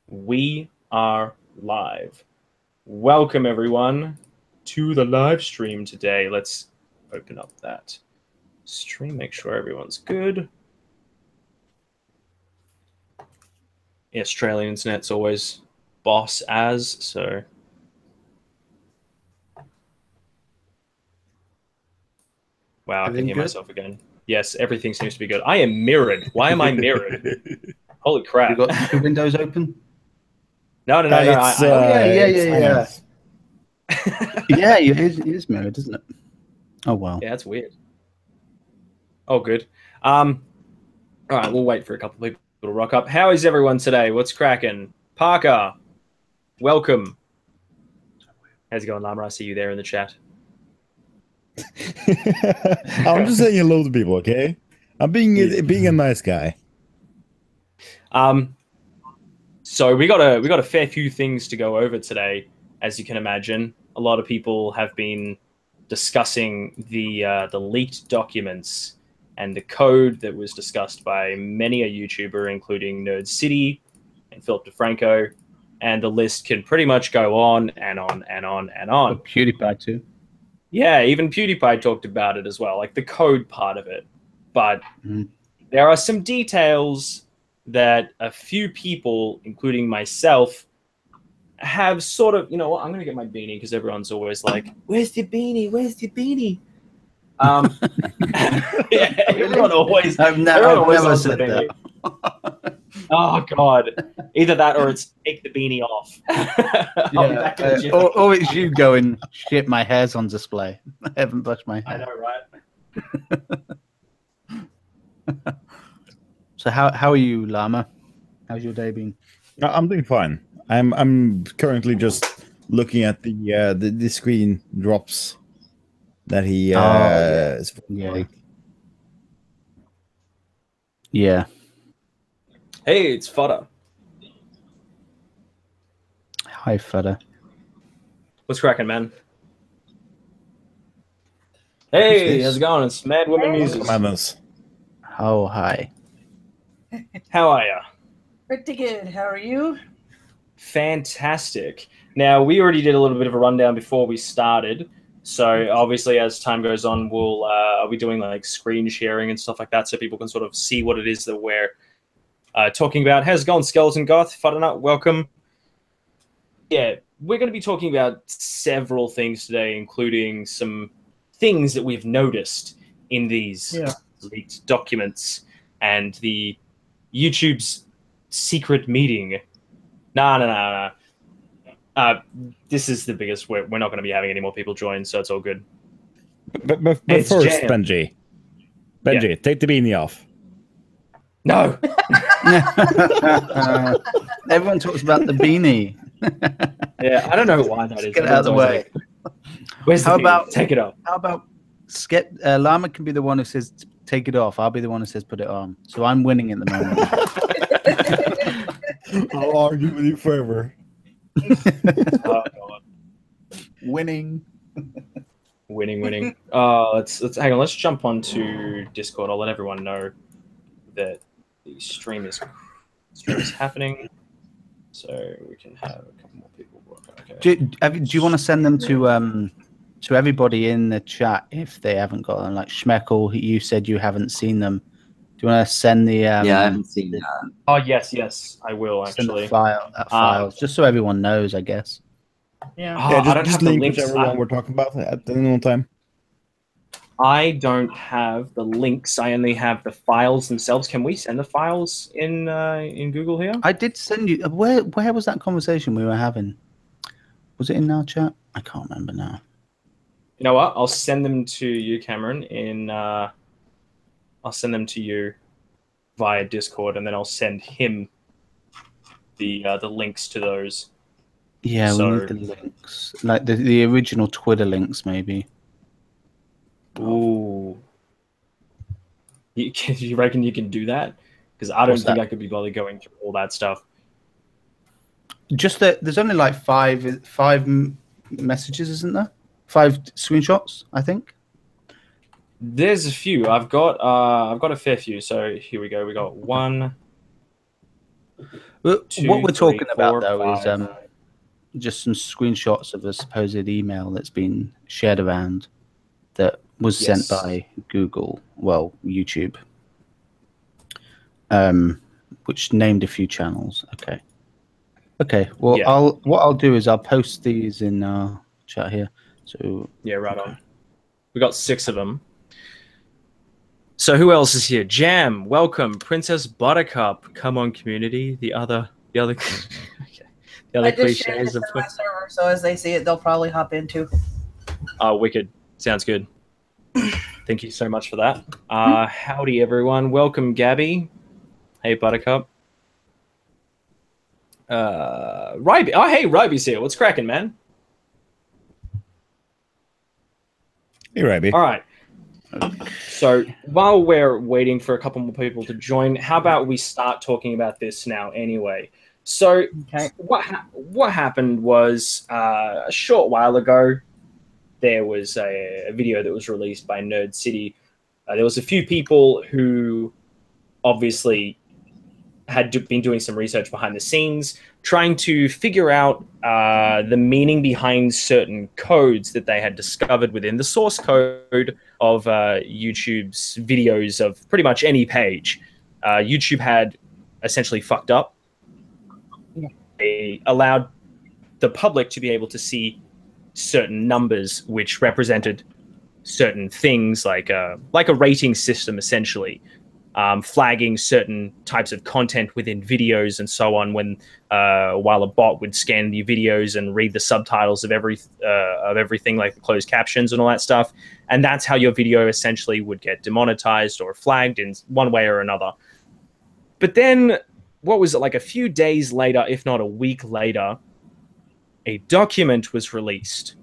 We are live. Welcome everyone to the live stream today. Let's open up that stream, make sure everyone's good. The Australian internet's always boss as, so wow, I can hear myself again. Yes, everything seems to be good. I am mirrored. Why am I mirrored? Holy crap. You got the windows open? No. Yeah. Yeah, it is mirrored, isn't it? Oh, wow. Yeah, that's weird. Oh, good. All right, we'll wait for a couple of people to rock up. How is everyone today? What's cracking? Parker, welcome. How's it going, Llama? I see you there in the chat. I'm just saying hello to people, okay? I'm being a nice guy. So we got a fair few things to go over today, as you can imagine. A lot of people have been discussing the leaked documents and the code that was discussed by many a YouTuber, including Nerd City and Philip DeFranco, and the list can pretty much go on and on and on and on. Oh, PewDiePie too. Yeah, even PewDiePie talked about it as well, like the code part of it. But there are some details that a few people, including myself, have sort of, you know what, I'm going to get my beanie because everyone's always like, where's your beanie? Where's your beanie? Yeah, everyone always. I've never said that. Oh, God. Either that or it's take the beanie off. Yeah, or it's you going, shit, my hair's on display. I haven't brushed my hair. I know, right? So how are you, Llama? How's your day been? I'm doing fine. I'm currently just looking at the screen drops that he yeah. Hey, it's Fodder. Hi, Fodder. What's cracking, man? Hey, how's it going? It's Mad Woman Muses. Madness. Oh, hi. How are ya? Pretty good. How are you? Fantastic. Now, we already did a little bit of a rundown before we started. So obviously, as time goes on, I'll be doing like screen sharing and stuff like that, so people can sort of see what it is that we're talking about. How's it going, Skeleton Goth? Fuddenut, welcome. Yeah, we're going to be talking about several things today, including some things that we've noticed in these leaked documents and the YouTube's secret meeting. No. This is the biggest. We're not going to be having any more people join, so it's all good. But first, Benji, take the beanie off. No. Everyone talks about the beanie. Yeah, I don't know why that is. Get out of the way. Like, where's the beanie? Take it off. How about Llama can be the one who says take it off. I'll be the one who says put it on. So I'm winning at the moment. I'll argue with you forever. Oh, God. Winning. Winning. Let's hang on. Let's jump onto Discord. I'll let everyone know that the stream is happening, so we can have a couple more people work. Okay. Do you want to send them to everybody in the chat if they haven't got them? Like Schmeckle, you said you haven't seen them. Do you want to send the? Yeah, I haven't seen that. Oh yes, I will actually. Send the file, just so everyone knows, I guess. Yeah. Just link whichever one we're talking about at any one time. I don't have the links. I only have the files themselves. Can we send the files in Google here? I did send you. Where was that conversation we were having? Was it in our chat? I can't remember now. You know what? I'll send them to you, Cameron. I'll send them to you via Discord, and then I'll send him the links to those. Yeah, we need the links, like the original Twitter links, maybe. Ooh, you reckon you can do that? Because I don't think I could be bothered going through all that stuff. Just that there's only like five messages, isn't there? 5 screenshots, I think. There's a few. I've got a fair few. So here we go. We got 1, But Two, what we're talking three, about, four, though, is five. just some screenshots of a supposed email that's been shared around that was sent Yes. by Google, well, YouTube, which named a few channels. Okay. Well, Yeah. what I'll do is I'll post these in our chat here. So Yeah, right on. We got 6 of them. So who else is here? Jam, welcome. Princess Buttercup, come on, community. The other, okay. The other I just shared cliches it of to my server, so as they see it, they'll probably hop into. Oh, wicked. Sounds good. Thank you so much for that. Howdy, everyone. Welcome, Gabby. Hey, Buttercup. Ryby. Oh, hey, Ryby's here. What's cracking, man? Hey, Ryby. All right. So while we're waiting for a couple more people to join, how about we start talking about this now anyway? So Okay. what happened was a short while ago, there was a video that was released by Nerd City. There was a few people who obviously had been doing some research behind the scenes, trying to figure out the meaning behind certain codes that they had discovered within the source code of YouTube's videos of pretty much any page. YouTube had essentially fucked up. They allowed the public to be able to see certain numbers which represented certain things, like a rating system, essentially. Flagging certain types of content within videos and so on, when while a bot would scan the videos and read the subtitles of everything, like the closed captions and all that stuff, and that's how your video essentially would get demonetized or flagged in one way or another. But then, what was it, like a few days later, if not a week later, a document was released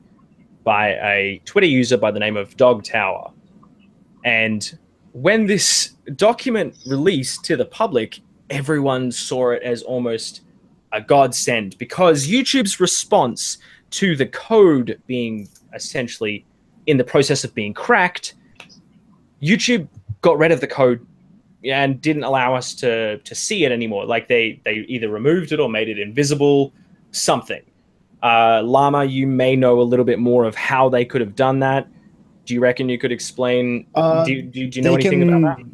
by a Twitter user by the name of Dog Tower, and when this document released to the public, everyone saw it as almost a godsend, because YouTube's response to the code being essentially in the process of being cracked, YouTube got rid of the code and didn't allow us to see it anymore. Like they either removed it or made it invisible, something. Llama, you may know a little bit more of how they could have done that. Do you reckon you could explain? Do you know anything about that?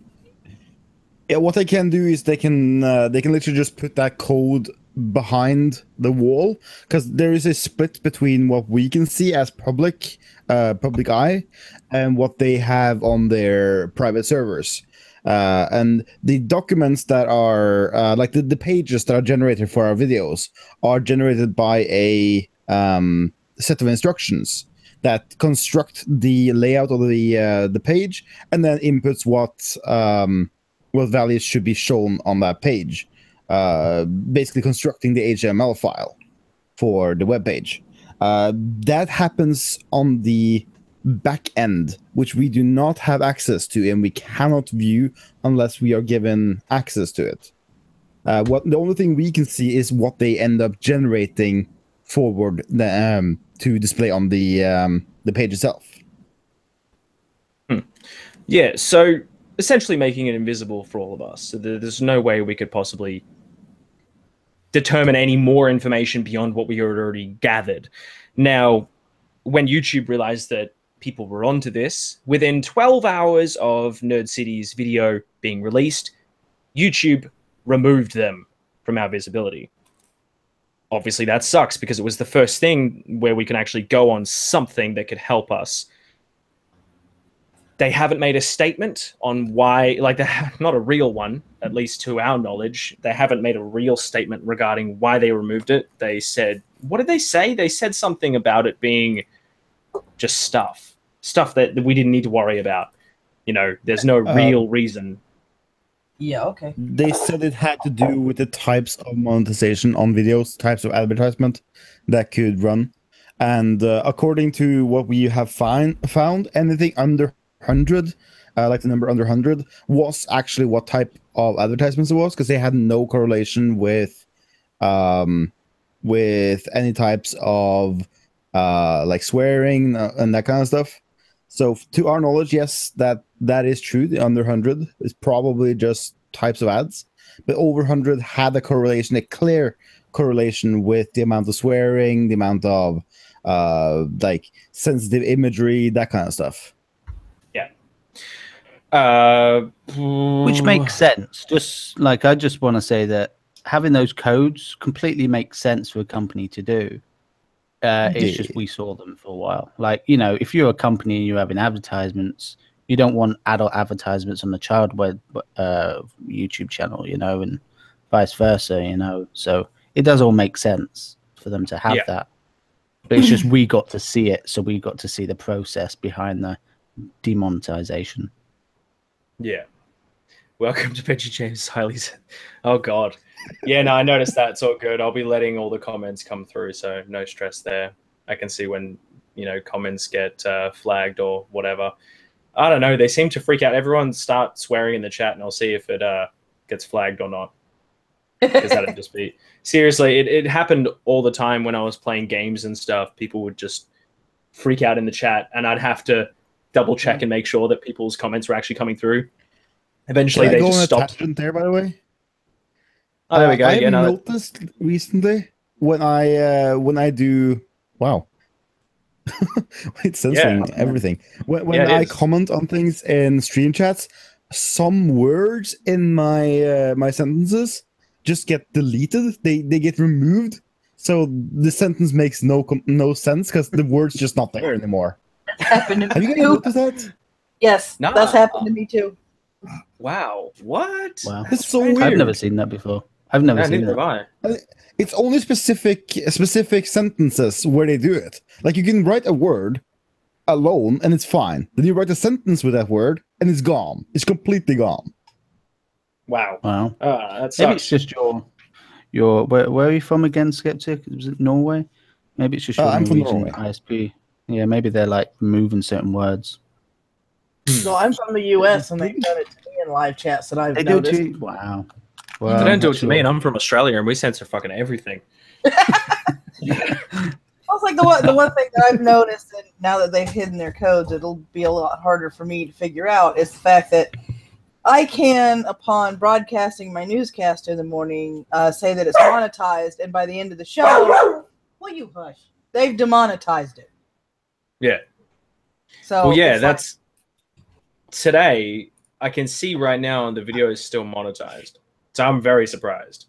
Yeah, what they can do is they can literally just put that code behind the wall, because there is a split between what we can see as public eye and what they have on their private servers. And the documents that are like the pages that are generated for our videos are generated by a set of instructions that construct the layout of the page, and then inputs what values should be shown on that page. Basically constructing the HTML file for the web page. That happens on the back end, which we do not have access to, and we cannot view unless we are given access to it. The only thing we can see is what they end up generating forward to display on the page itself. Yeah, so essentially making it invisible for all of us. So there's no way we could possibly determine any more information beyond what we had already gathered. Now, when YouTube realized that people were onto this, within 12 hours of Nerd City's video being released, YouTube removed them from our visibility. Obviously, that sucks, because it was the first thing where we can actually go on something that could help us. They haven't made a statement on why, like, not a real one, at least to our knowledge. They haven't made a real statement regarding why they removed it. They said, what did they say? They said something about it being just stuff that we didn't need to worry about. You know, there's no real reason. Yeah, okay. They said it had to do with the types of monetization on videos, types of advertisement that could run. And according to what we have found, anything under 100, like the number under 100, was actually what type of advertisements it was, because they had no correlation with any types of like swearing and that kind of stuff. So to our knowledge, yes, that is true. The under 100 is probably just types of ads. but over 100 had a correlation, a clear correlation with the amount of swearing, the amount of like sensitive imagery, that kind of stuff. Yeah. Which makes sense. Just like I just want to say that having those codes completely makes sense for a company to do. It's just we saw them for a while. Like, you know, if you're a company and you're having advertisements, you don't want adult advertisements on the child web YouTube channel, you know, and vice versa, you know. So it does all make sense for them to have that. But it's just we got to see it, so we got to see the process behind the demonetization. Yeah. Welcome to Benji James Highly. Oh God. Yeah, no, I noticed that. It's all good. I'll be letting all the comments come through, so no stress there. I can see when, you know, comments get flagged or whatever. I don't know. They seem to freak out. Everyone start swearing in the chat, and I'll see if it gets flagged or not. Because that'd just be seriously. It happened all the time when I was playing games and stuff. People would just freak out in the chat, and I'd have to double check and make sure that people's comments were actually coming through. Eventually, they just stopped. There, by the way. Oh, there we go. I've noticed recently when I do it's censoring everything. When I comment on things in stream chats, some words in my my sentences just get deleted. They get removed, so the sentence makes no sense because the word's just not there anymore. Happened to me. Have you guys noticed that? Yes, that's happened to me too. Wow, what? Wow, it's so weird. I've never seen that before. I've never seen that. It's only specific sentences where they do it. Like you can write a word alone and it's fine. Then you write a sentence with that word and it's gone. It's completely gone. Wow. That sucks. Maybe it's just your where are you from again, Skeptic? Was it Norway? Maybe it's just your I'm from Norwegian Norway. ISP. Yeah, maybe they're like removing certain words. No, I'm from the US and they've done it to me in live chats that I've noticed. Do wow. Well, they don't do it to me, and I'm from Australia, and we censor fucking everything. Also, like the one thing that I've noticed, and now that they've hidden their codes, it'll be a lot harder for me to figure out, is the fact that I can, upon broadcasting my newscast in the morning, say that it's monetized, and by the end of the show, will you hush? They've demonetized it. Yeah. So well, yeah, that's today. I can see right now the video is still monetized. So I'm very surprised.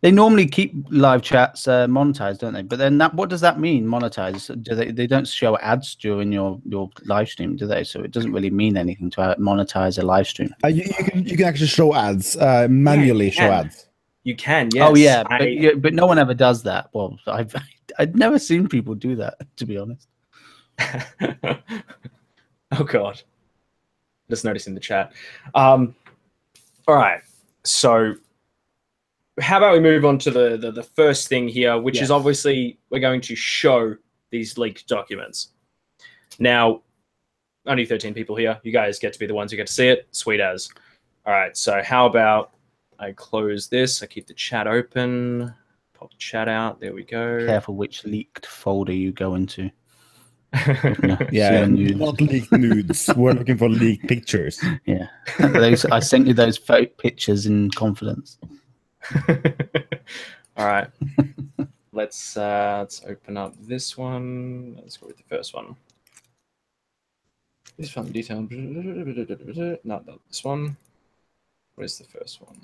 They normally keep live chats monetized, don't they? But then what does that mean, monetized? Do they don't show ads during your live stream, do they? So it doesn't really mean anything to monetize a live stream. You can actually show ads, manually show ads. You can, yes. Oh yeah, but no one ever does that. Well, I've never seen people do that, to be honest. Oh God. Just noticing the chat. All right. So how about we move on to the first thing here, which is obviously we're going to show these leaked documents. Now, only 13 people here. You guys get to be the ones who get to see it. Sweet as. All right, so how about I close this? I keep the chat open. Pop the chat out. There we go. Careful which leaked folder you go into. Yeah, not leaked nudes. We're looking for leaked pictures. Yeah, I sent you those pictures in confidence. All right, let's open up this one. Let's go with the first one. This one detail. Not this one. Where's the first one?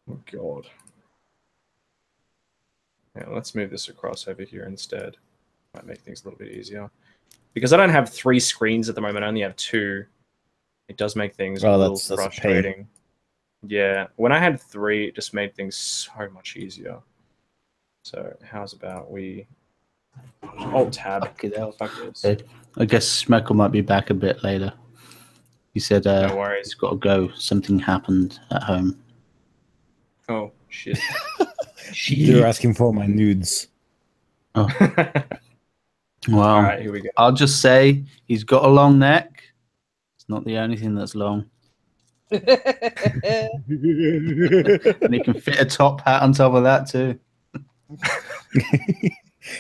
Oh God. Yeah, let's move this across over here instead. Might make things a little bit easier. Because I don't have 3 screens at the moment, I only have 2. It does make things a little frustrating. Yeah, when I had 3, it just made things so much easier. So how's about we Alt-Tab. Fuck this. I guess Schmeckle might be back a bit later. He said no worries. He's got to go. Something happened at home. Oh, shit. They're asking for my nudes. Oh. Well, all right, here we go. I'll just say he's got a long neck. It's not the only thing that's long. And he can fit a top hat on top of that too.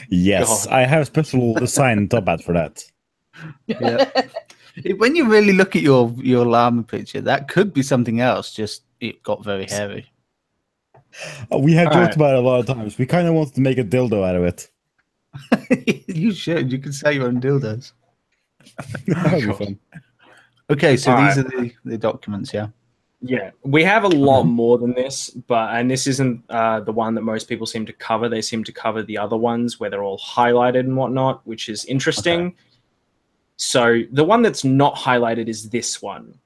Yes, God. I have a special design top hat for that. Yeah. When you really look at your llama picture, that could be something else. Just it got very hairy. We have All joked right. about it a lot of times. We kind of wanted to make a dildo out of it. You should. You can sell your own dildos. That would be God. fun. Okay, so All these right. are the documents, yeah. Yeah, we have a lot more than this, and this isn't the one that most people seem to cover. They seem to cover the other ones where they're all highlighted and whatnot, which is interesting. Okay. So the one that's not highlighted is this one,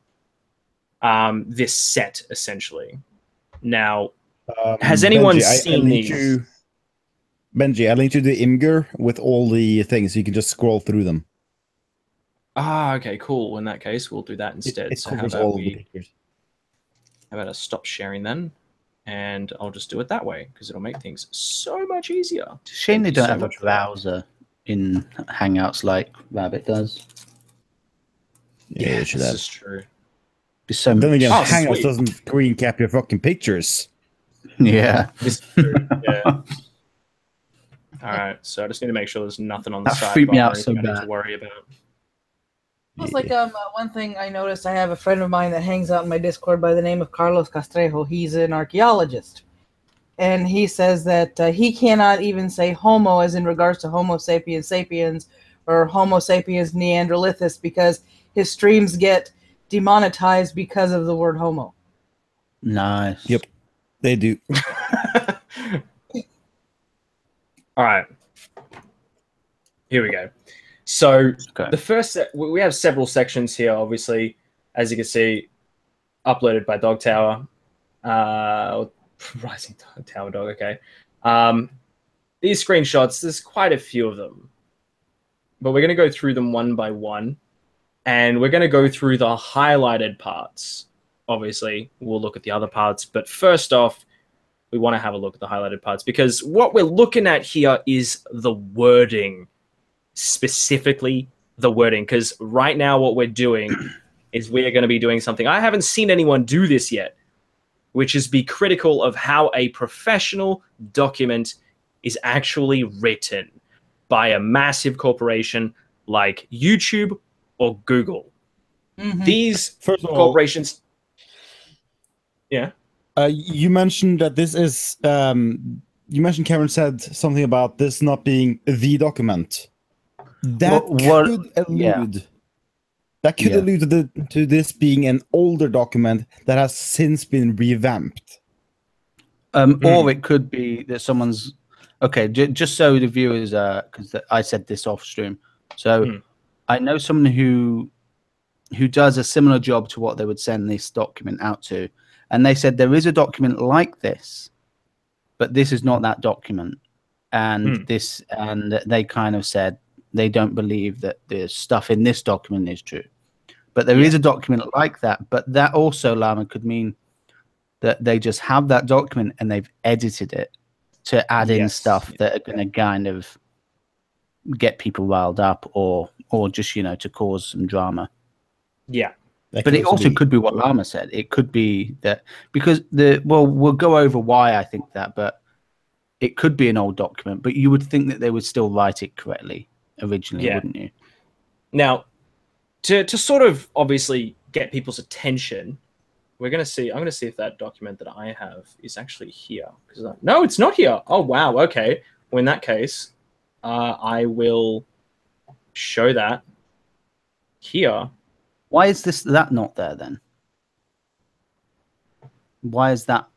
this set essentially. Now, has anyone seen these? Benji, I linked you the Imgur with all the things. So you can just scroll through them. Ah, okay, cool. In that case, we'll do that instead. It So how covers about all of the we? pictures. How about I stop sharing then, and I'll just do it that way because it'll make things so much easier. It's a shame they Thank you don't so have a much for that. browser in Hangouts like Rabbit does. Yeah, you should this have. is true. There's so Then much. again, Oh, Hangouts sweet. doesn't screen cap your fucking pictures. Yeah. This is true. Yeah. All right. So I just need to make sure there's nothing on the That sidebar freaked me or out anything so I need to bad. worry about. It's like one thing I noticed. I have a friend of mine that hangs out in my Discord by the name of Carlos Castrejo. He's an archaeologist, and he says that he cannot even say "homo" as in regards to Homo sapiens sapiens or Homo sapiens neanderlithus because his streams get demonetized because of the word "homo." Nice. Yep, they do. All right. Here we go. So Okay. the first we have several sections here. Obviously, as you can see, uploaded by Dog Tower, Rising Tower Dog. Okay. These screenshots, there's quite a few of them, but we're going to go through them one by one, and we're going to go through the highlighted parts. Obviously, we'll look at the other parts, but first off, we want to have a look at the highlighted parts because what we're looking at here is the wording, specifically the wording. Because right now, what we're doing is we are going to be doing something I haven't seen anyone do this yet, which is be critical of how a professional document is actually written by a massive corporation like YouTube or Google. Mhm. These First of all, corporations, yeah. You mentioned that this is. You mentioned Cameron said something about this not being the document. That could allude. That could allude to this being an older document that has since been revamped. Or it could be that someone's okay. Just so the viewers, because I said this off stream. So I know someone who does a similar job to what they would send this document out to, and they said there is a document like this, but this is not that document, and they kind of said they don't believe that the stuff in this document is true, but there is a document like that. But that also, Llama, could mean that they just have that document and they've edited it to add in stuff that are going to kind of get people riled up or just, to cause some drama. Yeah. But it also could be what Llama said. It could be that because we'll go over why I think that, but it could be an old document, but you would think that they would still write it correctly originally, wouldn't you? Now, to sort of obviously get people's attention, I'm going to see if that document that I have is actually here. No, it's not here. Oh, wow. Okay. Well, in that case, I will show that here. Why is that not there then? Why is that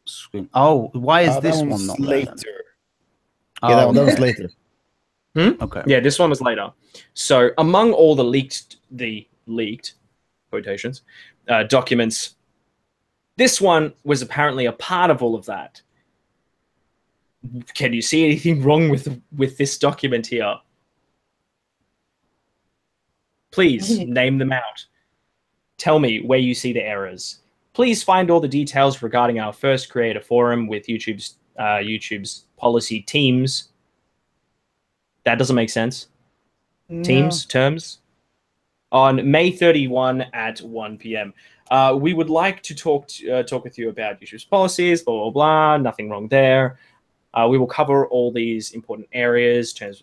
screen? Oh, why is this one not later? There? Yeah, that was later. Okay. Yeah, this one was later. So among all the leaked quotations documents, this one was apparently a part of all of that. Can you see anything wrong with this document here? Please name them out. Tell me where you see the errors. Please find all the details regarding our first creator forum with YouTube's policy teams. That doesn't make sense. No. Terms. On May 31 at 1 p.m. We would like to talk with you about YouTube's policies, blah, blah, blah. Nothing wrong there. We will cover all these important areas, terms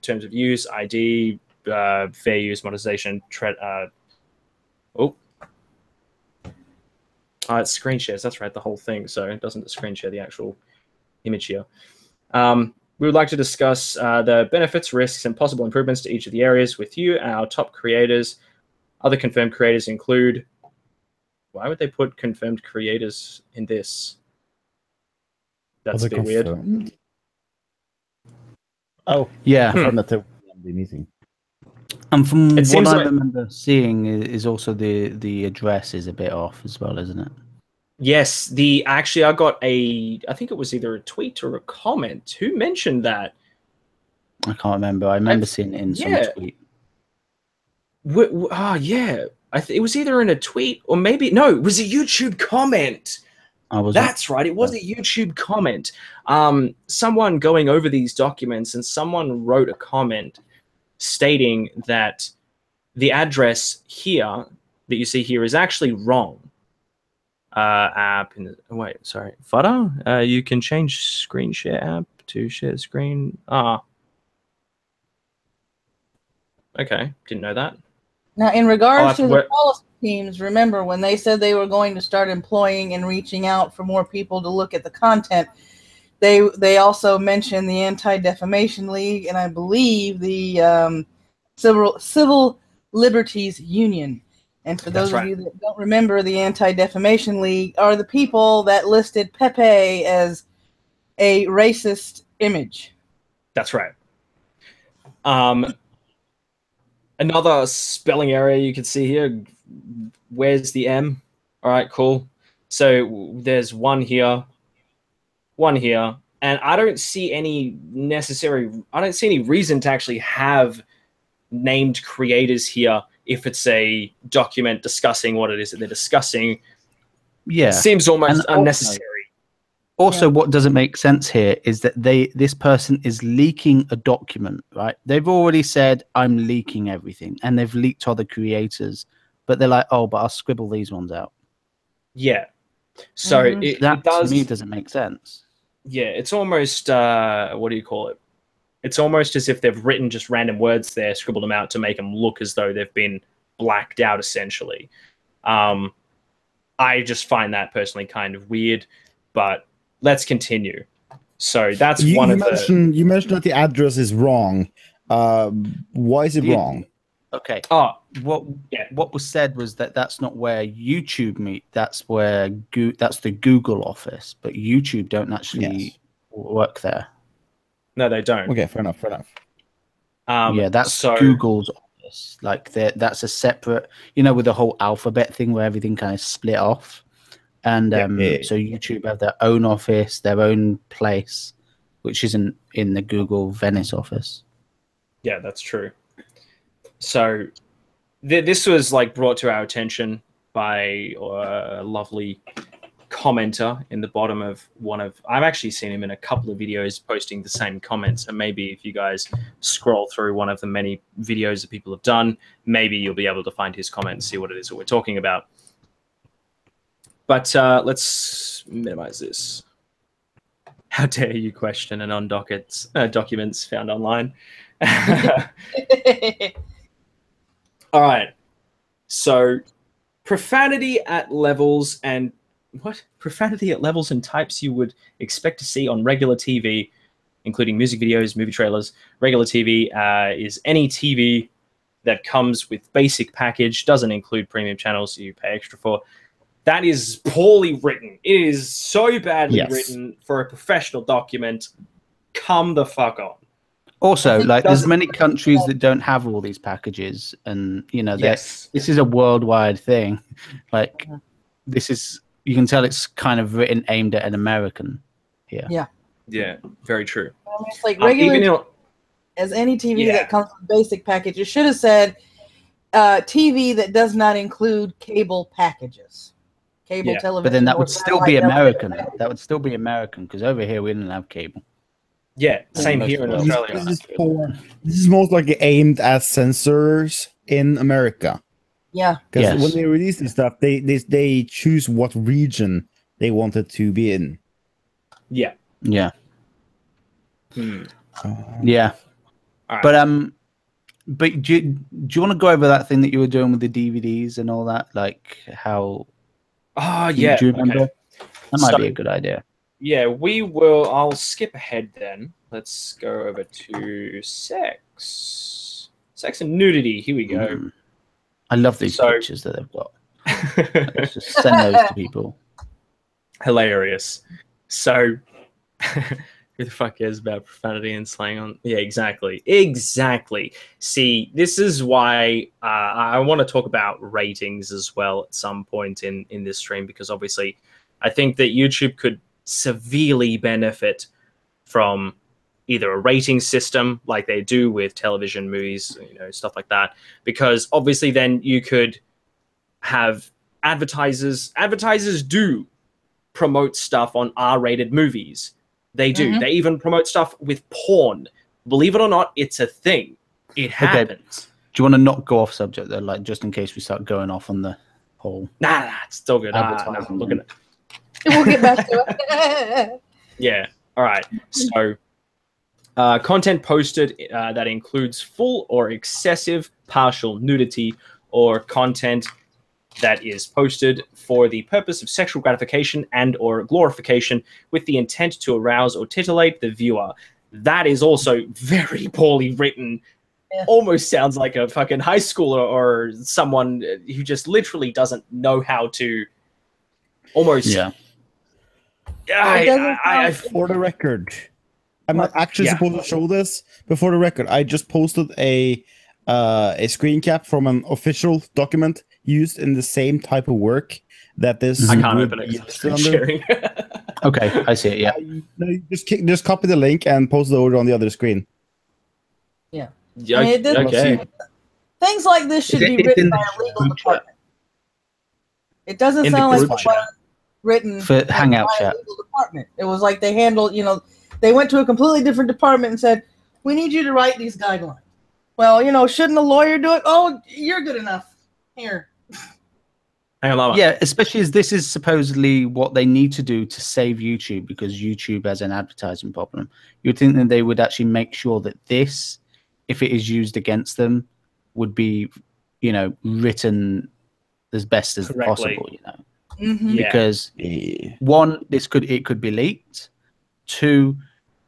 of use, ID, fair use, monetization, It's screen shares. That's right, the whole thing. So it doesn't screen share the actual image here. We would like to discuss the benefits, risks, and possible improvements to each of the areas with you, our top creators. Other confirmed creators include... Why would they put confirmed creators in this? That's a bit weird. Oh, Yeah. from the meeting. And from It what seems I like- remember seeing is also the address is a bit off as well, isn't it? Yes, actually I got I think it was either a tweet or a comment. Who mentioned that? I can't remember. I remember seeing it in some tweet. Yeah. It was either in a tweet or maybe... No, it was a YouTube comment. That's right. It was a YouTube comment. Someone going over these documents, and someone wrote a comment stating that the address here that you see here is actually wrong. Wait, sorry. Fodder? You can change screen share app to share screen. Okay, didn't know that. Now, in regards to the policy teams, remember when they said they were going to start employing and reaching out for more people to look at the content, they also mentioned the Anti-Defamation League and I believe the Civil Liberties Union. And for those of you that don't remember, the Anti-Defamation League are the people that listed Pepe as a racist image. That's right. Another spelling area you can see here. Where's the M? All right, cool. So there's one here, and I don't see any reason to actually have named creators here if it's a document discussing what it is that they're discussing. Yeah. It seems almost unnecessary. Also, what doesn't make sense here is that this person is leaking a document, right? They've already said, I'm leaking everything, and they've leaked other creators, but they're like, oh, but I'll scribble these ones out. Yeah. So that to me doesn't make sense. Yeah, it's almost, what do you call it? It's almost as if they've written just random words there, scribbled them out to make them look as though they've been blacked out, essentially. I just find that personally kind of weird, but let's continue. So that's you mentioned that the address is wrong. Why is it wrong? Okay. What was said was that that's not where YouTube meet. That's where that's the Google office, but YouTube don't actually work there. No, they don't. Okay, fair enough. That's Google's office. Like that's a separate, with the whole alphabet thing where everything kind of split off. And so YouTube have their own office, their own place, which isn't in the Google Venice office. Yeah, that's true. So this was brought to our attention by a lovely commenter in the bottom of I've actually seen him in a couple of videos posting the same comments, and maybe if you guys scroll through one of the many videos that people have done, maybe you'll be able to find his comment and see what it is that we're talking about. But let's minimize this. How dare you question an documents found online? All right. So profanity at levels and types you would expect to see on regular TV, including music videos, movie trailers. Regular TV is any TV that comes with basic package, doesn't include premium channels you pay extra for. That is poorly written. It is so badly written for a professional document. Come the fuck on. Also, there's many countries that don't have all these packages, and this is a worldwide thing. You can tell it's kind of written aimed at an American here. Yeah, very true. It's like regular as any TV that comes with basic package. It should have said TV that does not include cable packages. Cable television. But then that would still be American. That would still be American because over here we didn't have cable. Yeah, same here in Australia. This is most likely aimed at censors in America. Yeah. Because when they release this stuff, they choose what region they want it to be in. Yeah. Yeah. Yeah. Right. But do you want to go over that thing that you were doing with the DVDs and all that? Like how Oh, yeah. Do you remember? Okay. That might be a good idea. Yeah, we will. I'll skip ahead then. Let's go over to sex and nudity. Here we go. I love these pictures that they've got. Let's just send those to people. Hilarious. So, who the fuck cares about profanity and slang on? Yeah, exactly. See, this is why I want to talk about ratings as well at some point in this stream, because obviously I think that YouTube could severely benefit from either a rating system like they do with television, movies, stuff like that, because obviously then you could have advertisers do promote stuff on R-rated movies. They do. They even promote stuff with porn. Believe it or not, it's a thing. It happens. Okay. Do you want to not go off subject though, like just in case we start going off on the whole? Nah, it's still good. Look at it. We'll get back to it. Yeah. All right. So, content posted that includes full or excessive partial nudity, or content that is posted for the purpose of sexual gratification and or glorification with the intent to arouse or titillate the viewer. That is also very poorly written. Yeah. Almost sounds like a fucking high schooler or someone who just literally doesn't know how to almost... Yeah. For the record, I'm not actually supposed to show this, but for the record, I just posted a screen cap from an official document used in the same type of work that this. I can't open it. Screen sharing. Okay, I see it. Yeah. No, just copy the link and post it over on the other screen. Yeah. I mean, okay. Things like this should be written by a legal department. It doesn't sound like it was written for Hangout by chat. A legal department. It was like they handled, they went to a completely different department and said, "We need you to write these guidelines." Well, shouldn't a lawyer do it? Oh, you're good enough. Here. Hang on, Llama. Yeah, especially as this is supposedly what they need to do to save YouTube, because YouTube has an advertising problem. You'd think that they would actually make sure that this, if it is used against them, would be, written as best as possible. Because one, it could be leaked. Two,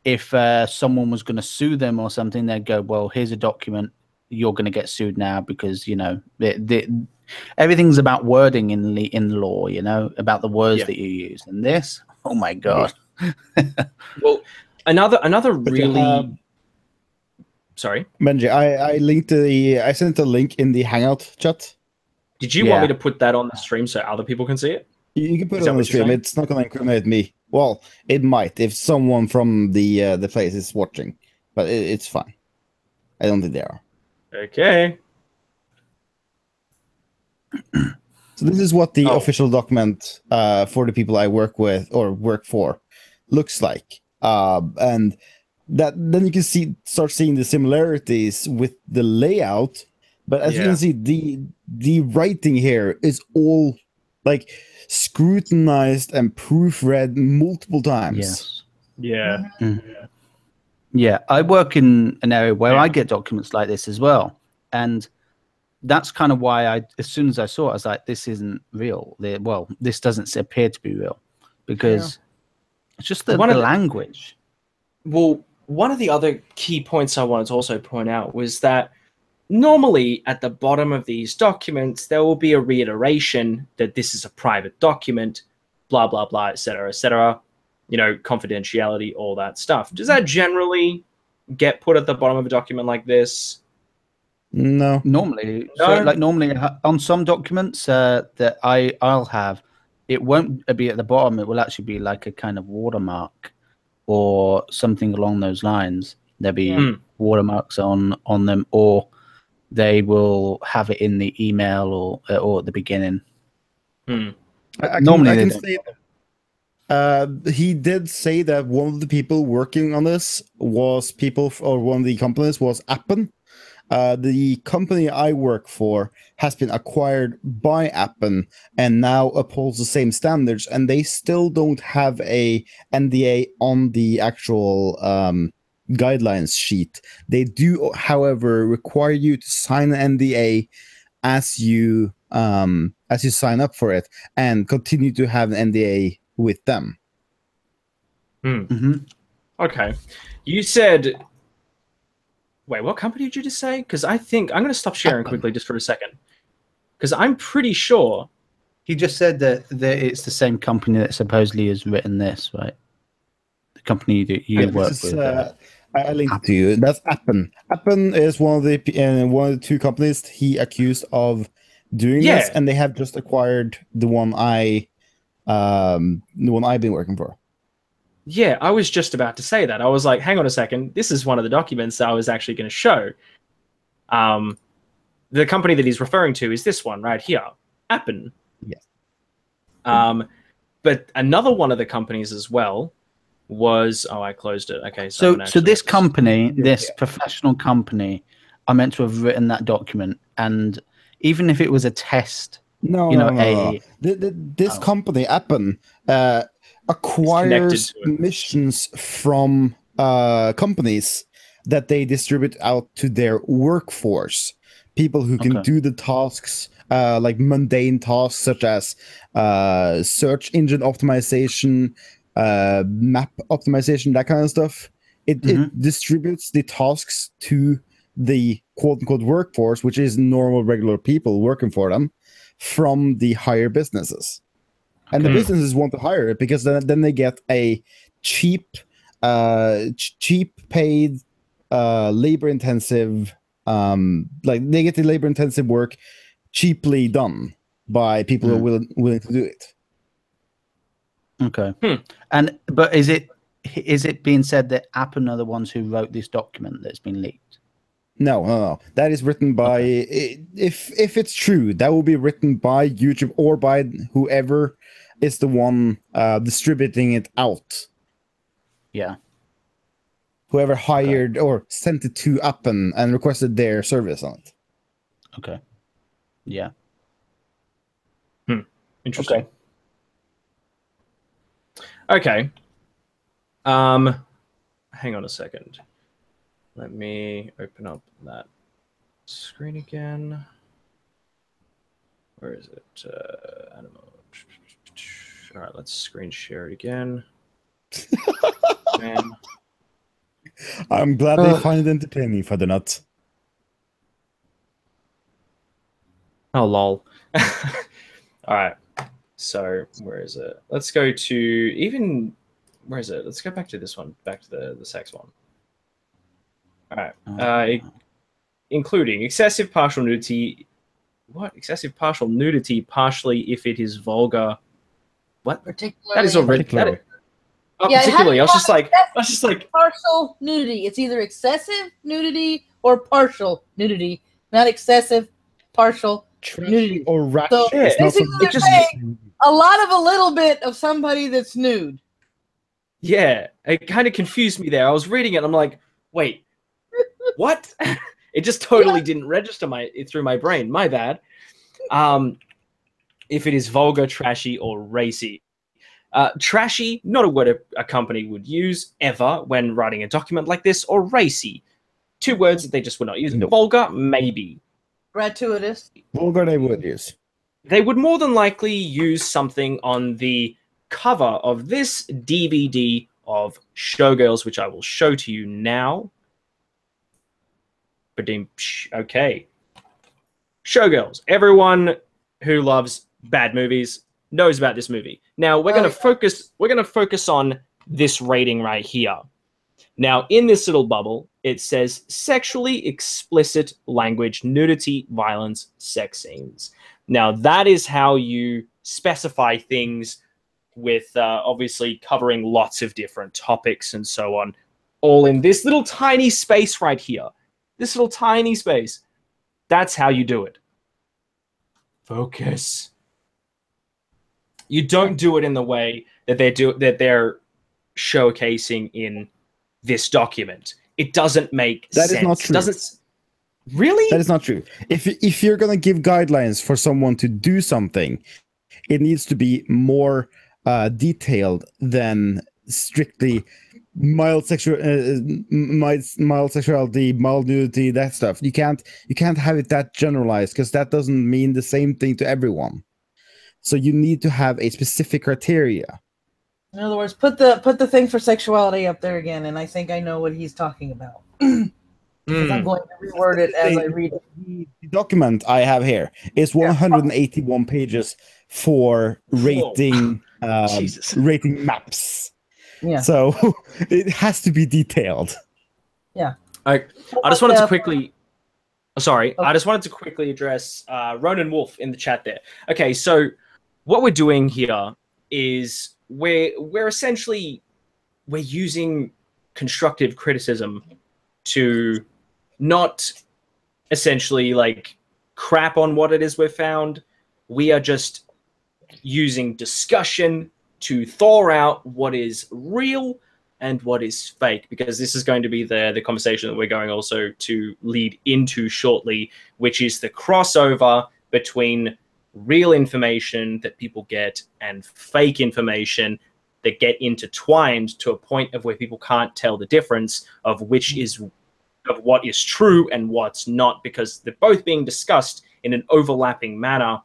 if someone was going to sue them or something, they'd go, well, here's a document. You're going to get sued now because, everything's about wording in law, about the words that you use. And this, oh my God. Well, another really... Sorry? Benji, I sent a link in the Hangout chat. Did you want me to put that on the stream so other people can see it? You can put it on the stream. It's not going to incriminate me. Well, it might if someone from the place is watching, but it's fine. I don't think they are. Okay. So this is what the official document for the people I work with or work for looks like, and that then you can start seeing the similarities with the layout. But as you can see, the writing here is all like scrutinized and proofread multiple times. Yes. Yeah. Mm-hmm. Yeah, I work in an area where I get documents like this as well, and that's kind of why as soon as I saw it, I was like, this isn't real. This doesn't appear to be real, because it's just the language. Well, one of the other key points I wanted to also point out was that normally at the bottom of these documents, there will be a reiteration that this is a private document, blah, blah, blah, etc., confidentiality, all that stuff. Does that generally get put at the bottom of a document like this? No. Normally. No? So, normally on some documents that I'll have, it won't be at the bottom. It will actually be like a kind of watermark or something along those lines. There'll be watermarks on them, or they will have it in the email or at the beginning. Normally, I can say he did say that one of the people working on this was one of the companies was Appen. The company I work for has been acquired by Appen and now upholds the same standards, and they still don't have a NDA on the actual guidelines sheet. They do, however, require you to sign an NDA as you as you sign up for it, and continue to have an NDA with them. Okay, you said. Wait, what company did you just say? Because I think I'm going to stop sharing quickly just for a second. Because I'm pretty sure he just said that it's the same company that supposedly has written this, right? The company that you work with. I linked to you. That's Appen. Appen is one of the two companies he accused of doing this, and they have just acquired the one I've been working for. Yeah, I was just about to say that. I was like, hang on a second. This is one of the documents that I was actually going to show. The company that he's referring to is this one right here, Appen. Yes. But another one of the companies as well was... Oh, I closed it. Okay. So this company, this professional company, are meant to have written that document. And even if it was a test... No. This company, Appen... acquires missions from companies that they distribute out to their workforce. People who can do the tasks, like mundane tasks such as search engine optimization, map optimization, that kind of stuff. It distributes the tasks to the quote-unquote workforce, which is normal, regular people working for them, from the higher businesses. And the businesses want to hire it because then they get a cheap paid, labor-intensive, like they get the labor-intensive work cheaply done by people who are willing to do it. Okay. But is it being said that Appen are the ones who wrote this document that's been leaked? No. That is written by, if it's true, that will be written by YouTube or by whoever is the one distributing it out. Yeah. Whoever hired or sent it to Appen and requested their service on it. Okay. Yeah. Interesting. Okay. Hang on a second. Let me open up that screen again. Where is it? Animal. All right, let's screen share it again. I'm glad they find it entertaining for the nuts. Oh, lol. All right. So where is it? Let's go to where is it? Let's go back to this one. Back to the sex one. All right. Including excessive partial nudity. What? Excessive partial nudity, partially if it is vulgar. What? Particularly. That is already. Particularly. Particularly. I was just like partial nudity. It's either excessive nudity or partial nudity, not excessive, partial nudity Or rash. So basically, they're saying a lot of a little bit of somebody that's nude. Yeah, it kind of confused me there. I was reading it, and I'm like, wait, what? It just totally didn't register through my brain. My bad. If it is vulgar, trashy, or racy. Trashy, not a word a company would use ever when writing a document like this, or racy. Two words that they just would not use. No. Vulgar, maybe. Gratuitous. Vulgar they would use. They would more than likely use something on the cover of this DVD of Showgirls, which I will show to you now. Okay. Showgirls. Everyone who loves bad movies knows about this movie. Now we're going to focus on this rating right here. Now in this little bubble, it says sexually explicit language, nudity, violence, sex scenes. Now that is how you specify things with obviously covering lots of different topics and so on, all in this little tiny space right here. This little tiny space. That's how you do it. Focus. You don't do it in the way that they're showcasing in this document. It doesn't make sense. That is not true. Really? That is not true. If you're going to give guidelines for someone to do something, it needs to be more detailed than strictly mild sexuality, mild nudity, that stuff. You can't have it that generalized, because that doesn't mean the same thing to everyone. So you need to have a specific criteria. In other words, put the thing for sexuality up there again, and I think I know what he's talking about. Because I'm going to reword it as I read it. The document I have here is 181 pages for rating rating maps. Yeah. So it has to be detailed. Yeah. I just wanted to quickly. Sorry, okay. I just wanted to quickly address Ronan Wolf in the chat there. Okay, so what we're doing here is we're essentially using constructive criticism to not essentially like crap on what it is we've found. We are just using discussion to thaw out what is real and what is fake, because this is going to be the conversation that we're going also to lead into shortly, which is the crossover between real information that people get and fake information that get intertwined to a point of where people can't tell the difference of which is of what is true and what's not, because they're both being discussed in an overlapping manner.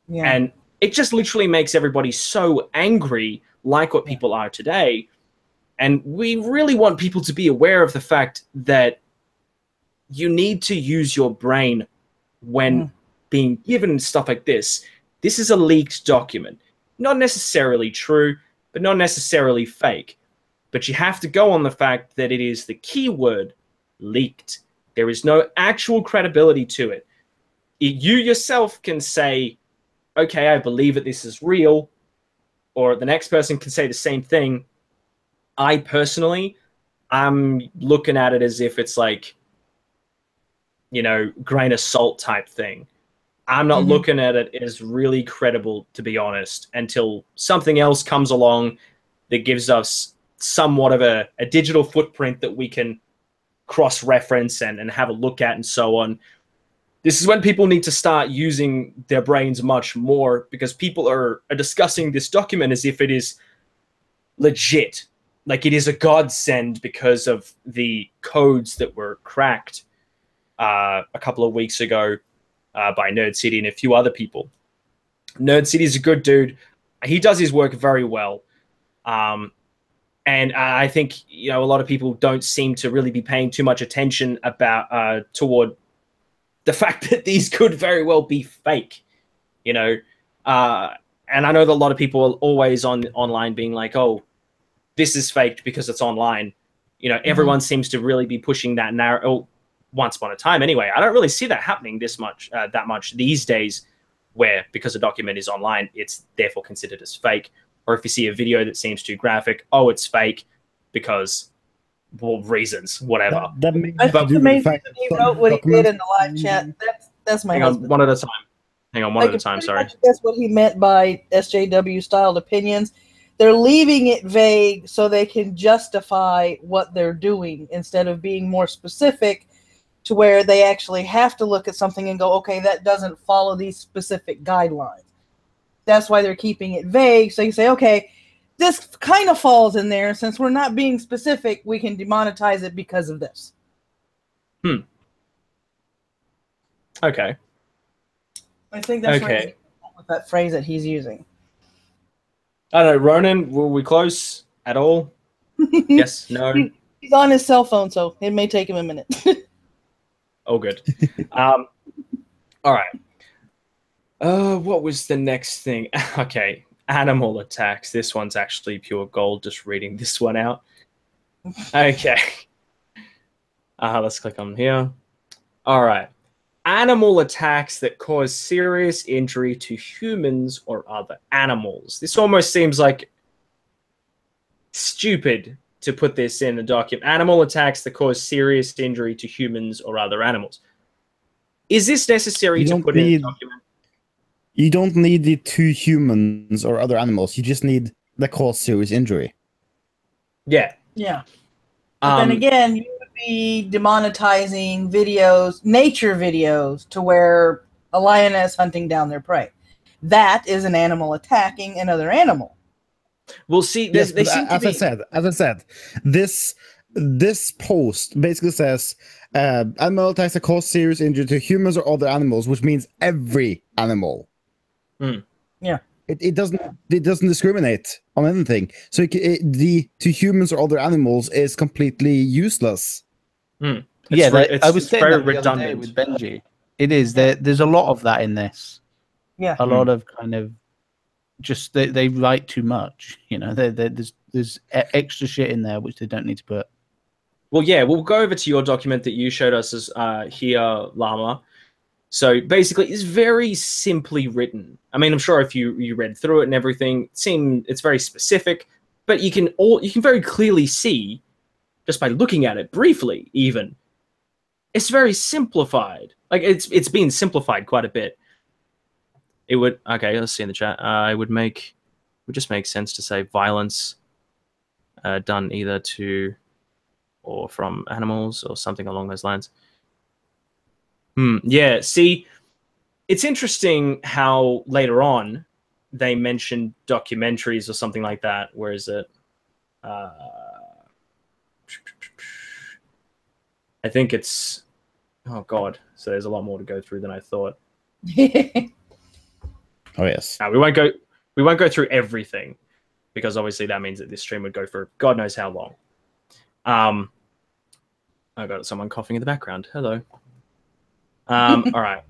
Yeah. And it just literally makes everybody so angry, like what people are today. And we really want people to be aware of the fact that you need to use your brain when being given stuff like this. This is a leaked document. Not necessarily true, but not necessarily fake. But you have to go on the fact that it is the keyword leaked. There is no actual credibility to it. You yourself can say, okay, I believe that this is real, or the next person can say the same thing. I personally, I'm looking at it as if it's like, you know, grain of salt type thing. I'm not looking at it as really credible, to be honest, until something else comes along that gives us somewhat of a digital footprint that we can cross-reference and have a look at and so on. This is when people need to start using their brains much more, because people are discussing this document as if it is legit. Like it is a godsend because of the codes that were cracked a couple of weeks ago by Nerd City and a few other people. Nerd City is a good dude. He does his work very well. And I think, you know, a lot of people don't seem to really be paying too much attention about toward the fact that these could very well be fake, you know. And I know that a lot of people are always online being like, oh, this is faked because it's online. You know, everyone seems to really be pushing that narrative. Oh, once upon a time, anyway. I don't really see that happening that much these days, where because a document is online, it's therefore considered as fake. Or if you see a video that seems too graphic, oh, it's fake because, well, reasons, whatever. I think the main reason he wrote what he did in the live chat, that's my husband. Hang on, one at a time. Hang on, one at a time, sorry. That's what he meant by SJW-styled opinions. They're leaving it vague so they can justify what they're doing instead of being more specific to where they actually have to look at something and go, okay, that doesn't follow these specific guidelines. That's why they're keeping it vague. So you say, okay, this kind of falls in there. Since we're not being specific, we can demonetize it because of this. Okay. I think that's right with that phrase that he's using. I don't know, Ronan, were we close at all? Yes, no? He's on his cell phone, so it may take him a minute. Oh, good. All right. What was the next thing? Okay, animal attacks. This one's actually pure gold, just reading this one out. Okay. Let's click on here. All right. Animal attacks that cause serious injury to humans or other animals. This almost seems like stupid to put this in a document. Animal attacks that cause serious injury to humans or other animals. Is this necessary to put in a document? You don't need it to humans or other animals. You just need the cause serious injury. Yeah. Yeah. But then again, you would be demonetizing videos, nature videos, to where a lioness hunting down their prey. That is an animal attacking another animal. We'll see. Yes, They but seem to as be. I said, this post basically says animal attacks that cause serious injury to humans or other animals, which means every animal. Yeah. It doesn't discriminate on anything. So to humans or other animals is completely useless. It's I was it's saying very that the other day redundant. with Benji. It is there's a lot of that in this. Yeah. A lot of kind of just they write too much. You know, there's extra shit in there which they don't need to put. Well, yeah, we'll go over to your document that you showed us as here, Llama. So basically, it's very simply written. I mean, I'm sure if you read through it and everything, it's very specific, but you can very clearly see just by looking at it briefly, even it's very simplified. Like it's been simplified quite a bit. It would let's see in the chat. It would just make sense to say violence done either to or from animals or something along those lines. Yeah, see, it's interesting how later on they mentioned documentaries or something like that. Where is it? I think it's... Oh, God. So there's a lot more to go through than I thought. Oh, yes. We won't go through everything because obviously that means that this stream would go for God knows how long. I got someone coughing in the background. Hello. All right.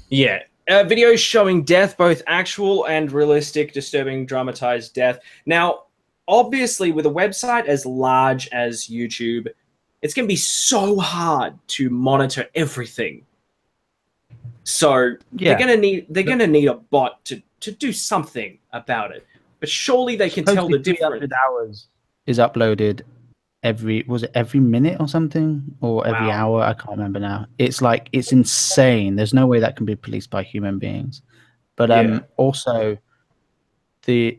Yeah. Videos showing death, both actual and realistic, disturbing, dramatized death. Now, obviously, with a website as large as YouTube, it's going to be so hard to monitor everything. So they're going to need a bot to do something about it. But surely they can tell the difference. 300 hours is uploaded every minute or something, or every hour. I can't remember now. It's insane. There's no way that can be policed by human beings. But also that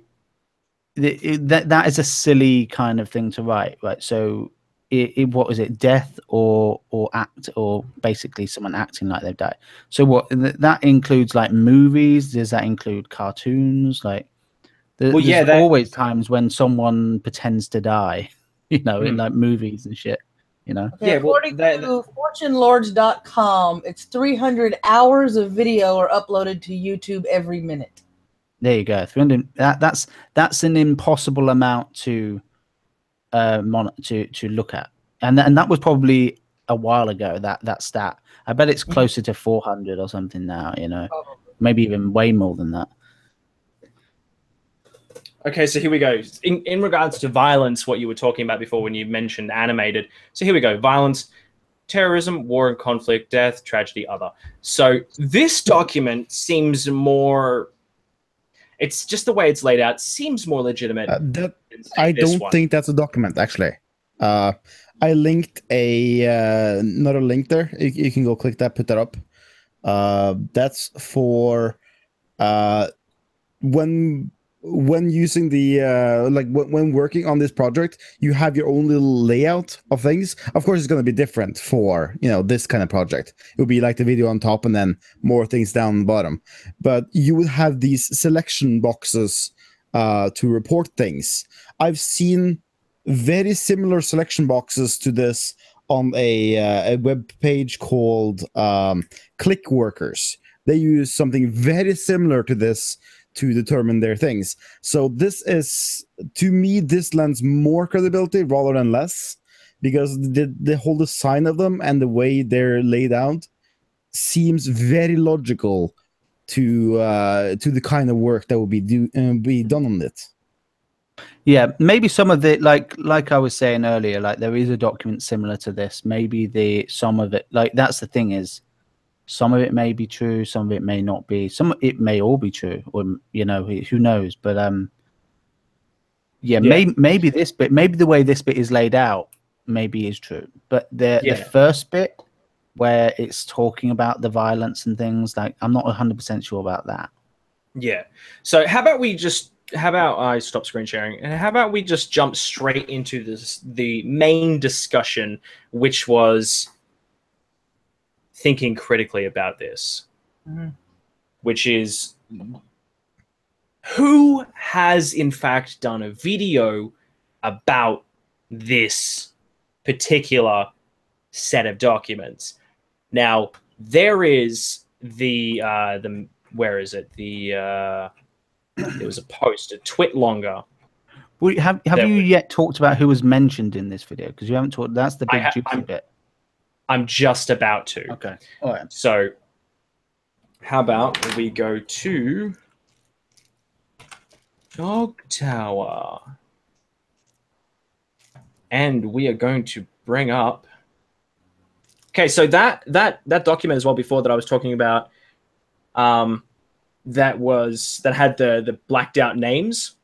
is a silly kind of thing to write, right? So what was it, death or act, or basically someone acting like they've died? So what that includes, like movies? Does that include cartoons? Like there's always times when someone pretends to die, you know, in like movies and shit, you know. Okay, according to FortuneLords.com, it's 300 hours of video are uploaded to YouTube every minute. There you go. 300. That's an impossible amount to look at, and that was probably a while ago. That stat. I bet it's closer to 400 or something now. You know, maybe even way more than that. Okay, so here we go. In regards to violence, what you were talking about before when you mentioned animated. So here we go. Violence, terrorism, war and conflict, death, tragedy, other. So this document seems more... It's just the way it's laid out seems more legitimate. I don't think that's a document, actually. I linked another link there. You can go click that, put that up. That's for when using the when working on this project, you have your own little layout of things. Of course, it's going to be different for this kind of project. It would be like the video on top and then more things down the bottom. But you would have these selection boxes to report things. I've seen very similar selection boxes to this on a web page called Clickworkers. They use something very similar to this to determine their things. So this is, to me, this lends more credibility rather than less, because the whole design of them and the way they're laid out seems very logical to the kind of work that will be done on it. Yeah, maybe some of it, like I was saying earlier, like there is a document similar to this. Maybe some of it, like that's the thing is, some of it may be true, some of it may not be. It may all be true, or who knows? But maybe this bit, maybe the way this bit is laid out, maybe is true. But the first bit where it's talking about the violence and things, like I'm not 100% sure about that. Yeah. So how about I stop screen sharing, and how about we just jump straight into the main discussion, which was thinking critically about this, which is who has in fact done a video about this particular set of documents? Now, there is the where is it? There was a post, a twit longer. Well, have you yet talked about who was mentioned in this video? Because you haven't talked. That's the big juicy bit. I'm just about to. Okay. All right. So, how about we go to Dog Tower, and we are going to bring up. Okay, so that document as well before that I was talking about, that had the blacked out names.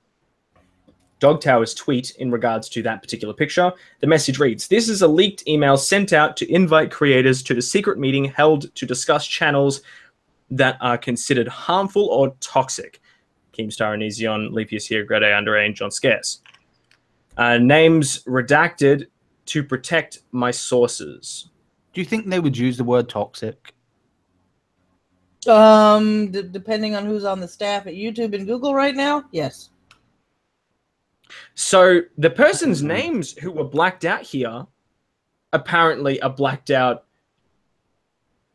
Dog Tower's tweet in regards to that particular picture. The message reads, "This is a leaked email sent out to invite creators to the secret meeting held to discuss channels that are considered harmful or toxic. Keemstar, Onision, Lepius here, Grade Underage, John Scarce. Names redacted to protect my sources." Do you think they would use the word toxic? Depending on who's on the staff at YouTube and Google right now, yes. So the person's names who were blacked out here apparently are blacked out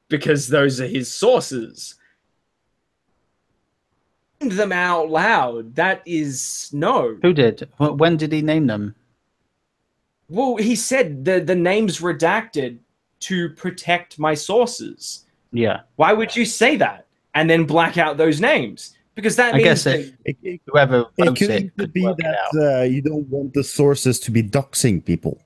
because those are his sources. Them out loud. That is no. Who did? When did he name them? Well, he said the names redacted to protect my sources. Yeah. Why would you say that and then black out those names? Because that means whoever it could be that you don't want the sources to be doxing people.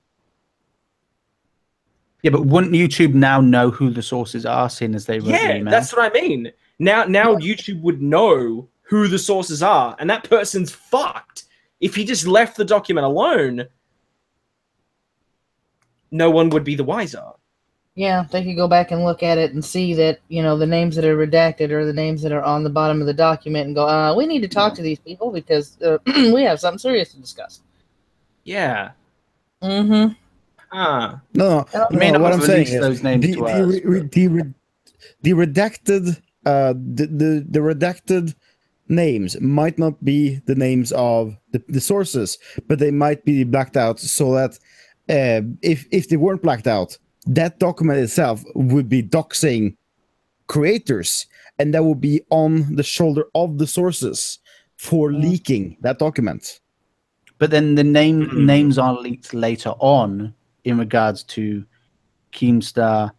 Yeah, but wouldn't YouTube now know who the sources are, seeing as they wrote the email? That's what I mean. Now YouTube would know who the sources are, and that person's fucked. If he just left the document alone, no one would be the wiser. Yeah, they could go back and look at it and see that, you know, the names that are redacted are the names that are on the bottom of the document and go, we need to talk to these people because we have something serious to discuss. Yeah. Mm-hmm. No, what I'm saying is those names the redacted the redacted names might not be the names of the sources, but they might be blacked out so that if they weren't blacked out, that document itself would be doxing creators, and that would be on the shoulder of the sources for leaking that document. But then the names are leaked later on in regards to Keemstar,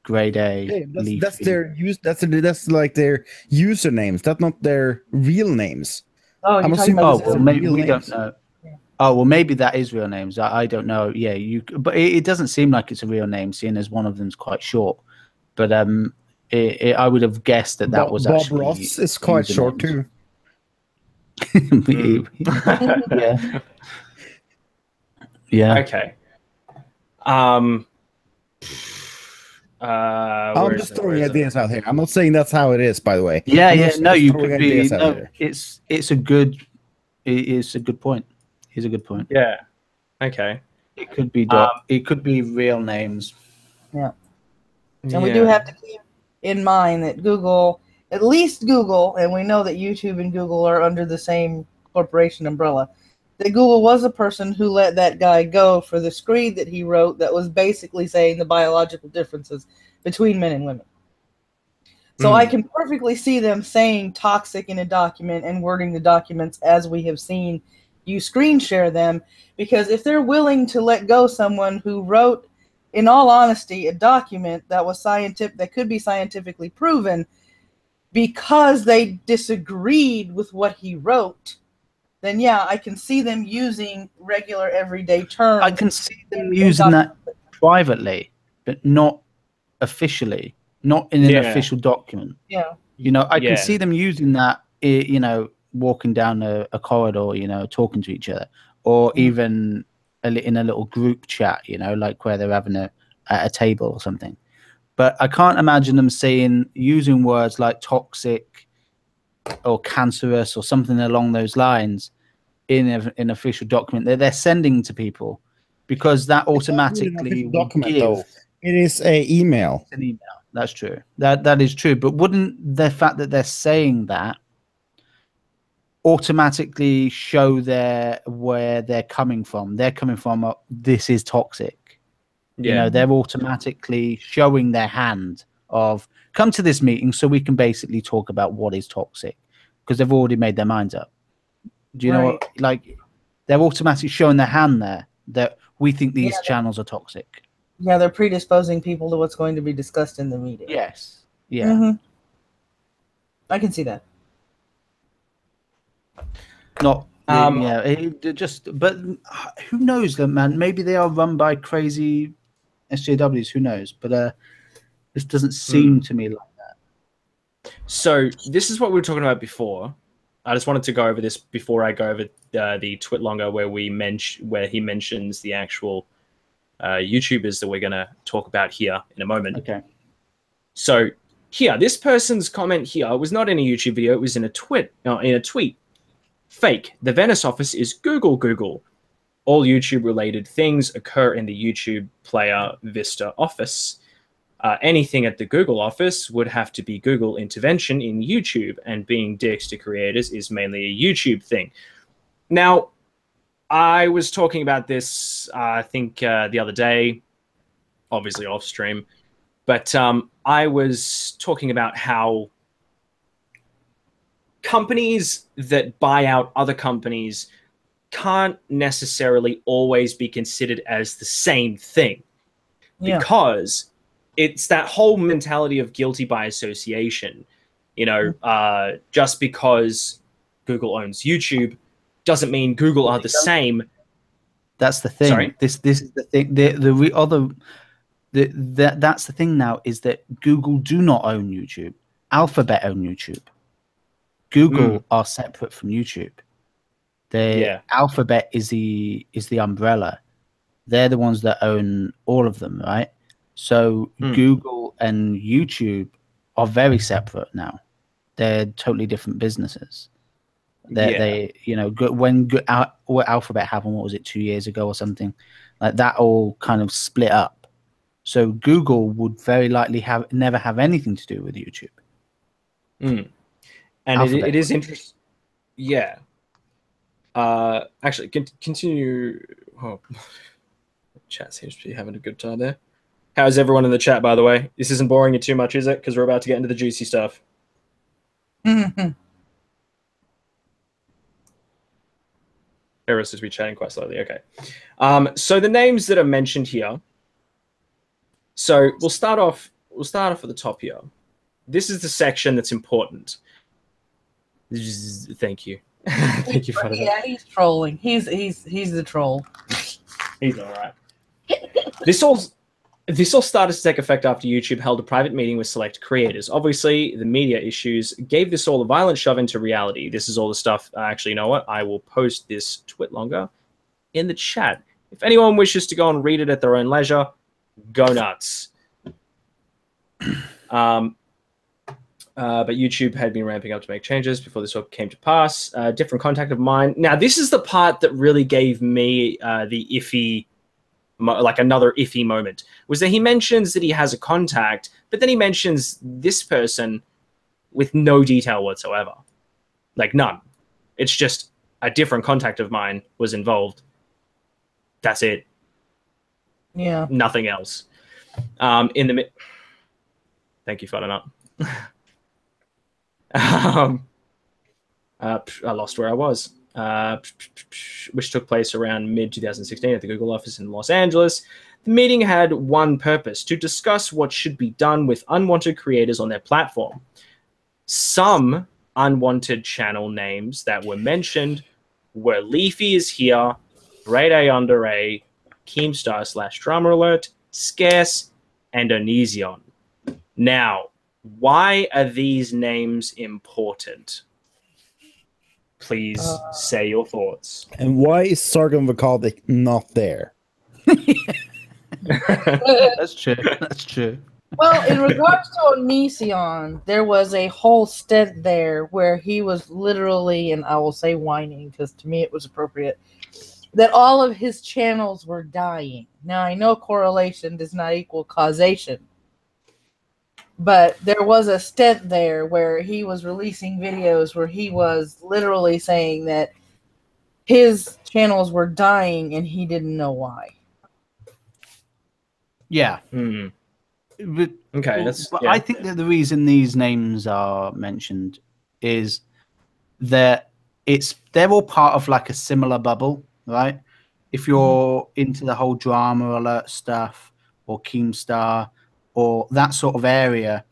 Grade A. That's their use. That's like their usernames. That's not their real names. Oh, I'm assuming maybe we don't know. Oh, well, maybe that is real names. I don't know. Yeah, but it doesn't seem like it's a real name, seeing as one of them's quite short. But I would have guessed that was Bob actually Ross is quite short too. Yeah. Yeah. Okay. I'm just throwing ideas out here. I'm not saying that's how it is, by the way. Yeah. No, you could be. No, it's a good point. Here's a good point. Yeah. Okay. It could be it could be real names. Yeah. And we do have to keep in mind that Google, at least Google, and we know that YouTube and Google are under the same corporation umbrella, that Google was a person who let that guy go for the screed that he wrote that was basically saying the biological differences between men and women. So I can perfectly see them saying toxic in a document and wording the documents as we have seen you screen share them, because if they're willing to let go someone who wrote, in all honesty, a document that was scientific, that could be scientifically proven, because they disagreed with what he wrote, then yeah, I can see them using regular everyday terms. I can see them using that privately, but not officially, not in an official document. Yeah. You know, I can see them using that, you know, walking down a corridor, you know, talking to each other, or even in a little group chat, you know, like where they're having at a table or something. But I can't imagine them using words like toxic or cancerous or something along those lines in an official document that they're sending to people, because that automatically document, though. It is an email. It's an email. That's true. That is true. But wouldn't the fact that they're saying that automatically show where they're coming from. They're coming from this is toxic. You know, they're automatically showing their hand of come to this meeting so we can basically talk about what is toxic, because they've already made their minds up. Do you know what? Like, they're automatically showing their hand there that we think these channels are toxic. Yeah, they're predisposing people to what's going to be discussed in the meeting. Yes. Yeah. I can see that. Not but who knows them, man? Maybe they are run by crazy SJWs. Who knows? But this doesn't seem to me like that. So this is what we were talking about before. I just wanted to go over this before I go over the Twitlonger where he mentions the actual YouTubers that we're going to talk about here in a moment. Okay. So here, this person's comment here was not in a YouTube video. It was in a tweet. Fake. The Venice office is Google. All YouTube-related things occur in the YouTube Player Vista office. Anything at the Google office would have to be Google intervention in YouTube, and being dicks to creators is mainly a YouTube thing. Now, I was talking about this, I think, the other day, obviously off stream, but I was talking about how companies that buy out other companies can't necessarily always be considered as the same thing, because it's that whole mentality of guilty by association. You know, just because Google owns YouTube doesn't mean Google are the same. That's the thing. Sorry? This is the thing. That's the thing now, is that Google do not own YouTube. Alphabet own YouTube. Google are separate from YouTube. Alphabet is the umbrella. They're the ones that own all of them, right? So Google and YouTube are very separate now. They're totally different businesses. They you know, what Alphabet happened, what was it, 2 years ago or something like that, all kind of split up. So Google would very likely never have anything to do with YouTube. And it is interesting. Yeah. Actually, continue. Oh, chat seems to be having a good time there. How's everyone in the chat, by the way? This isn't boring you too much, is it? Because we're about to get into the juicy stuff. Eris is chatting quite slowly. Okay. So the names that are mentioned here. So we'll start off at the top here. This is the section that's important. Thank you. Thank you for that. Yeah, he's trolling. He's the troll. He's all right. This all started to take effect after YouTube held a private meeting with select creators. Obviously, the media issues gave this all a violent shove into reality. This is all the stuff. Actually, you know what? I will post this Twitlonger in the chat. If anyone wishes to go and read it at their own leisure, go nuts. But YouTube had been ramping up to make changes before this all came to pass. Different contact of mine. Now, this is the part that really gave me the iffy, like another iffy moment, was that he mentions that he has a contact, but then he mentions this person with no detail whatsoever. Like none. It's just a different contact of mine was involved. That's it. Yeah. Nothing else. Thank you for that. I lost where I was, which took place around mid-2016 at the Google office in Los Angeles. The meeting had one purpose: to discuss what should be done with unwanted creators on their platform. Some unwanted channel names that were mentioned were Leafy is Here, Grade A Under A, Keemstar / Drama Alert, Scarce, and Onision. Now, why are these names important? Please say your thoughts. And why is Sargon Vakaldik not there? That's true. That's true. Well, in regards to Onision, there was a whole stint there where he was literally, and I will say whining because to me it was appropriate, that all of his channels were dying. Now, I know correlation does not equal causation, But there was a stint there where he was releasing videos where he was literally saying that his channels were dying and he didn't know why. Yeah. Okay, but I think that the reason these names are mentioned is that they're all part of like a similar bubble, right? If you're into the whole drama alert stuff or Keemstar or that sort of area,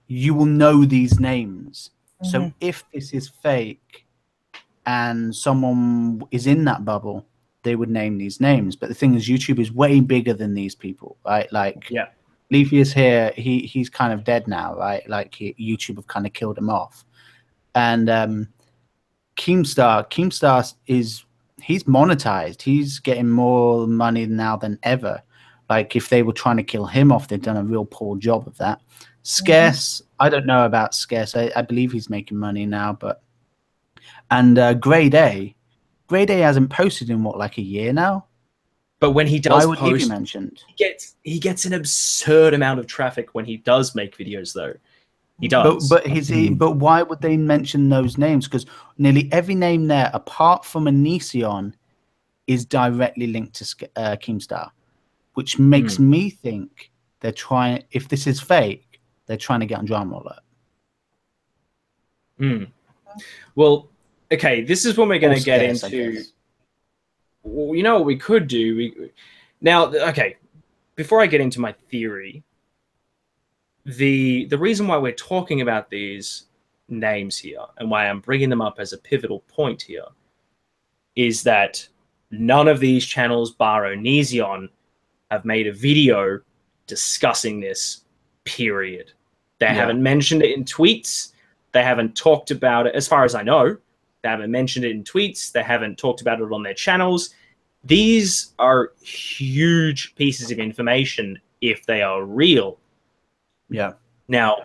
you will know these names. So if this is fake and someone is in that bubble, they would name these names. But the thing is, YouTube is way bigger than these people, right? Like, Leafy is here. He's kind of dead now, right? Like YouTube have kind of killed him off. And Keemstar he's monetized. He's getting more money now than ever. Like if they were trying to kill him off, they've done a real poor job of that. Scarce, I don't know about Scarce. I believe he's making money now, and Grade A hasn't posted in what, like a year now. But when he does, why would he be mentioned? He gets an absurd amount of traffic when he does make videos, though. He does. But why would they mention those names? Because nearly every name there, apart from Onision, is directly linked to Keemstar, which makes me think they're trying. If this is fake, they're trying to get on Drama Alert. Well, okay, this is when we're going to get into. Well, you know what we could do? Okay, before I get into my theory, the reason why we're talking about these names here and why I'm bringing them up as a pivotal point here is that none of these channels, bar Onision, have made a video discussing this, period. They haven't mentioned it in tweets. They haven't talked about it, as far as I know. They haven't mentioned it in tweets. They haven't talked about it on their channels. These are huge pieces of information if they are real. Yeah. Now,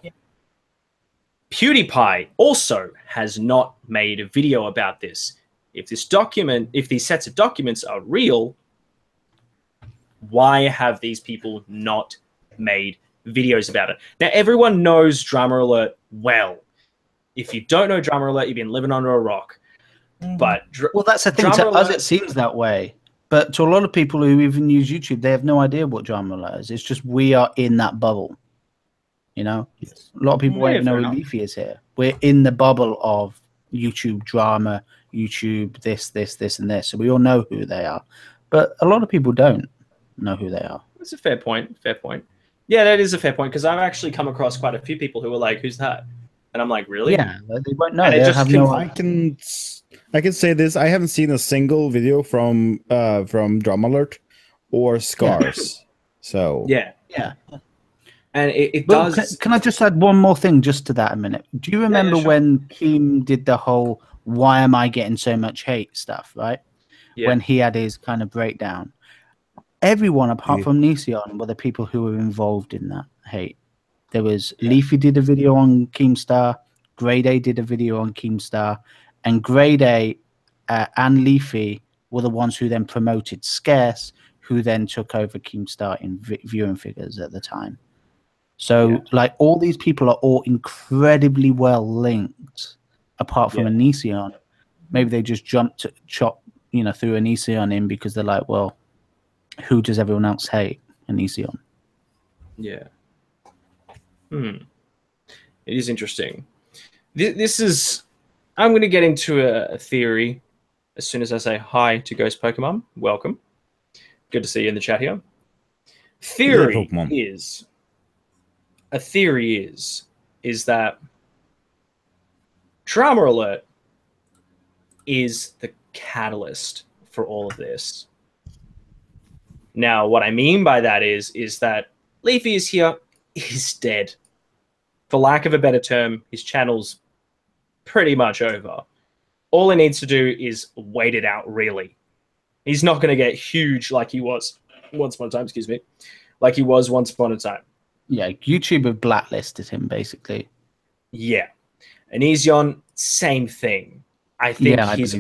PewDiePie also has not made a video about this. If these sets of documents are real, why have these people not made videos about it? Now, everyone knows Drama Alert well. If you don't know Drama Alert, you've been living under a rock. But well, that's the thing. To us, it seems that way. But to a lot of people who even use YouTube, they have no idea what Drama Alert is. It's just we are in that bubble. You know, a lot of people won't know who Leafy is here. We're in the bubble of YouTube drama, YouTube this, and this. So we all know who they are. But a lot of people don't know who they are. That's a fair point. Fair point. Yeah, that is a fair point because I've actually come across quite a few people who are like, "Who's that?" And I'm like, "Really?" Yeah, they won't know. They have no idea. I can say this: I haven't seen a single video from Drama Alert or Scars. So yeah. And it well, does. Can I just add one more thing just to that a minute? Do you remember when Keem did the whole "Why am I getting so much hate" stuff? Right? Yeah. When he had his kind of breakdown, everyone apart from Onision were the people who were involved in that hate. There was Leafy did a video on Keemstar, Grade A did a video on Keemstar, and Grade A and Leafy were the ones who then promoted Scarce, who then took over Keemstar in viewing figures at the time. So, like, all these people are all incredibly well linked, apart from Onision. Maybe they just jumped to chop, threw Onision in because they're like, well, who does everyone else hate? Onision. Yeah. It is interesting. This is. I'm going to get into a theory as soon as I say hi to Ghost Pokemon. Welcome. Good to see you in the chat here. Theory is that Drama Alert is the catalyst for all of this. Now, what I mean by that is that Leafy is here, he's dead. For lack of a better term, his channel's pretty much over. All he needs to do is wait it out, really. He's not going to get huge like he was once upon a time, like he was once upon a time. Yeah, YouTube have blacklisted him, basically. Yeah. Onision, same thing. I think his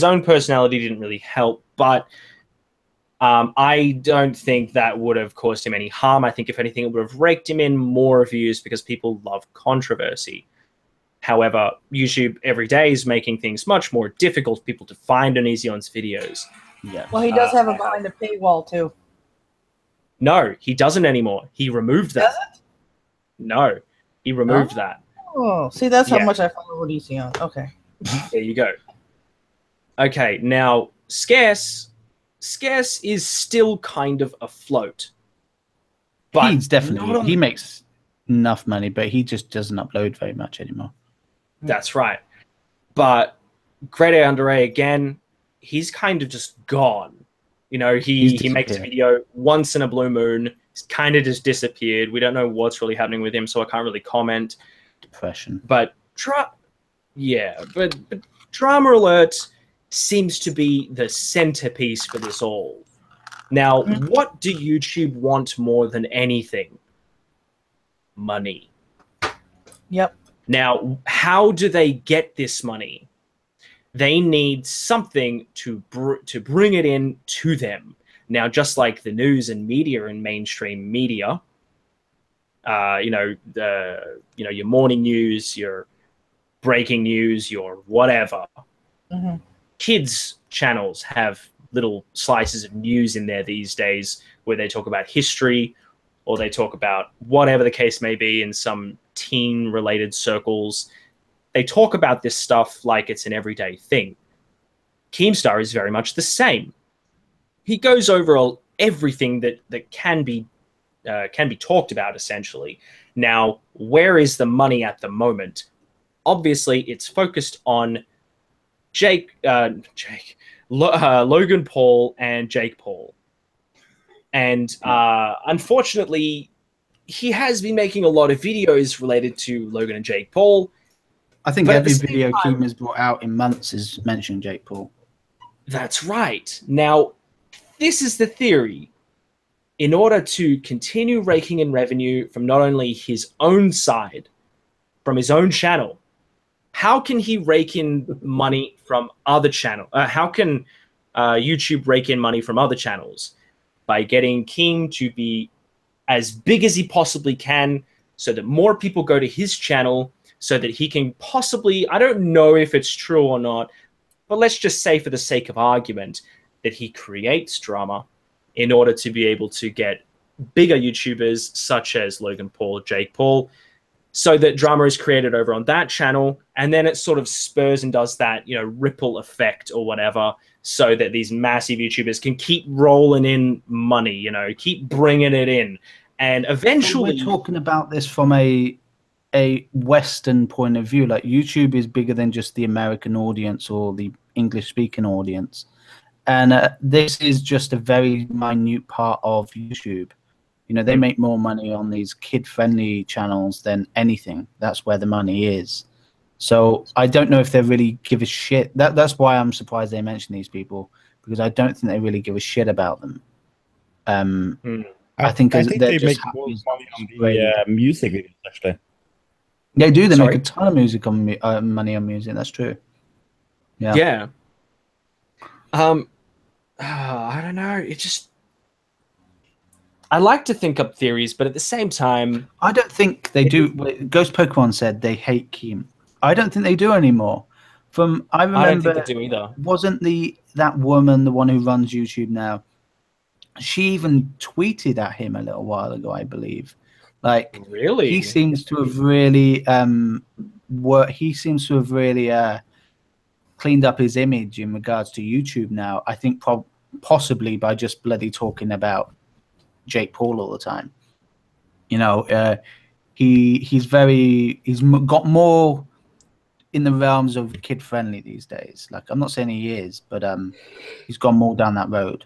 own personality didn't really help, but I don't think that would have caused him any harm. I think, if anything, it would have raked him in more views because people love controversy. However, YouTube every day is making things much more difficult for people to find on Easy-On's videos. Yeah. Well, he does have a behind a paywall, too. No, he doesn't anymore. He removed that. Does it? No, he removed that. Oh, see, that's how Yeah. much I follow what Easy-On. Okay. There you go. Okay, now, Scarce is still kind of afloat. But He's definitely, not on- he makes enough money, but he just doesn't upload very much anymore. That's right. But Grade A Under A, again, he's kind of just gone. You know, he makes a video once in a blue moon. He's kind of just disappeared. We don't know what's really happening with him, so I can't really comment. Depression. But Drama Alert seems to be the centerpiece for this all. Now, what do YouTube want more than anything? Money. Yep. Now, how do they get this money? They need something to bring it in to them. Now, just like the news and media and mainstream media, your morning news, your breaking news, your whatever. Mm-hmm. Kids channels have little slices of news in there these days where they talk about history or they talk about whatever the case may be in some teen-related circles. They talk about this stuff like it's an everyday thing. Keemstar is very much the same. He goes over everything that can be talked about, essentially. Now, where is the money at the moment? Obviously, it's focused on Logan Paul and Jake Paul. And unfortunately, he has been making a lot of videos related to Logan and Jake Paul. I think every video Keem has brought out in months is mentioning Jake Paul. That's right. Now, this is the theory. In order to continue raking in revenue from not only his own side, from his own channel, how can he rake in money from other channels? How can YouTube rake in money from other channels? By getting Keem to be as big as he possibly can so that more people go to his channel so that he can possibly, I don't know if it's true or not, but let's just say for the sake of argument that he creates drama in order to be able to get bigger YouTubers such as Logan Paul, Jake Paul, so that drama is created over on that channel, and then it sort of spurs and does that, ripple effect or whatever, so that these massive YouTubers can keep rolling in money, keep bringing it in. And eventually... We're talking about this from a Western point of view. Like, YouTube is bigger than just the American audience or the English-speaking audience. And this is just a very minute part of YouTube. They make more money on these kid-friendly channels than anything. That's where the money is. So I don't know if they really give a shit. That's why I'm surprised they mention these people, because I don't think they really give a shit about them. I think they make more money on the music videos, actually. They do. They make a ton of music on money on music. That's true. Yeah. Yeah. I don't know. It just... I like to think up theories, but at the same time... I don't think they do. Ghost Pokemon said they hate Keem. I don't think they do anymore. I remember, I don't think they do either. Wasn't that woman the one who runs YouTube now? She even tweeted at him a little while ago, I believe. Like, really? He seems to have really cleaned up his image in regards to YouTube now. I think possibly by just bloody talking about Jake Paul all the time. He's got more in the realms of kid friendly these days. Like, I'm not saying he is, but he's gone more down that road.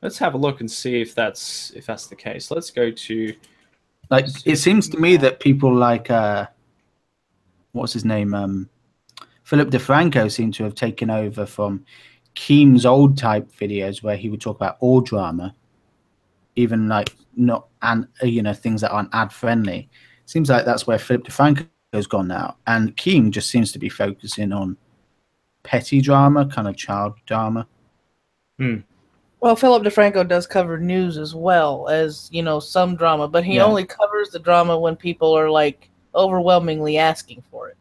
Let's have a look and see if that's the case. Let's go to... Like, it seems to me that people like what's his name? Philip DeFranco seem to have taken over from Keem's old type videos where he would talk about all drama, even like things that aren't ad friendly. Seems like that's where Philip DeFranco's gone now, and Keem just seems to be focusing on petty drama, kind of child drama. Well, Well, Philip DeFranco does cover news as well as, you know, some drama, but he only covers the drama when people are like overwhelmingly asking for it.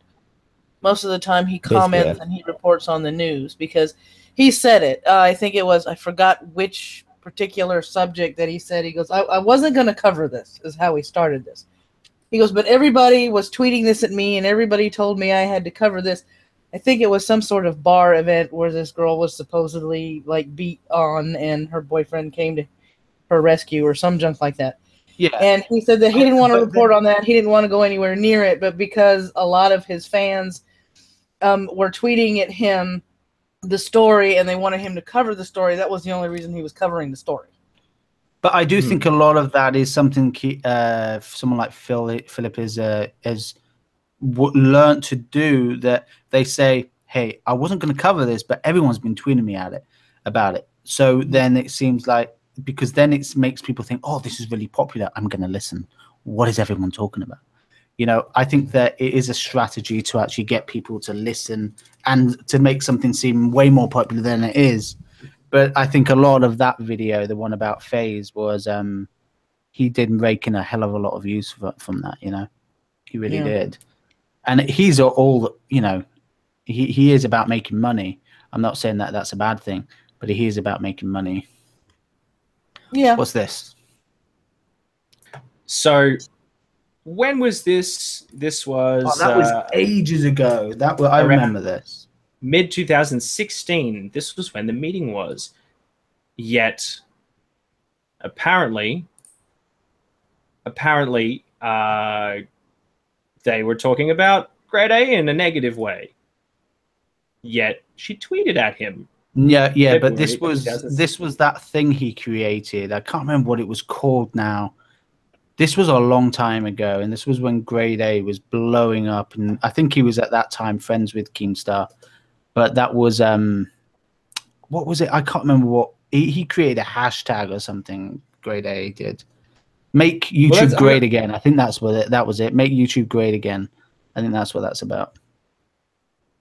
Most of the time he comments and he reports on the news because he said it. I think it was, I forgot which particular subject that he said. He goes, I wasn't going to cover this, is how he started this. He goes, but everybody was tweeting this at me and everybody told me I had to cover this. I think it was some sort of bar event where this girl was supposedly like beat on and her boyfriend came to her rescue or some junk like that. Yeah. And he said that he didn't want to report on that. He didn't want to go anywhere near it, but because a lot of his fans were tweeting at him the story and they wanted him to cover the story, that was the only reason he was covering the story. But I do think a lot of that is something someone like Philip has learned to do, that they say, hey, I wasn't going to cover this, but everyone's been tweeting me about it. So then it seems like, because then it makes people think, oh, this is really popular, I'm going to listen. What is everyone talking about? You know, I think that it is a strategy to actually get people to listen and to make something seem way more popular than it is. But I think a lot of that video, the one about FaZe, was he did rake in a hell of a lot of views from that, you know. He really did. And he's all, you know, he is about making money. I'm not saying that that's a bad thing, but he is about making money. Yeah. What's this? So, when was this? This was... that was ages ago. I remember this. Mid-2016. This was when the meeting was. Yet, apparently, they were talking about grade A in a negative way. Yet she tweeted at him. Yeah, but this was that thing he created. I can't remember what it was called now. This was a long time ago, and this was when grade A was blowing up, and I think he was at that time friends with Keemstar. But that was what was it? I can't remember what he created a hashtag or something. Grade A did. Make YouTube great again. I think that's what that was it. Make YouTube great again. I think that's what that's about.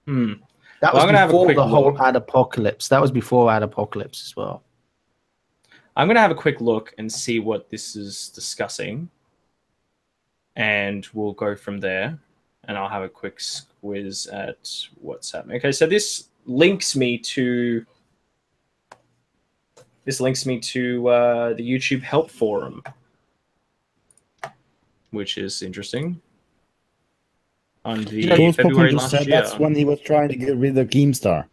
That was before the whole Ad-Apocalypse. That was before Ad-Apocalypse as well. I'm going to have a quick look and see what this is discussing. And we'll go from there. And I'll have a quick squiz at what's happening. Okay, so this links me to... the YouTube help forum, which is interesting. On the February last year. That's when he was trying to get rid of Keemstar.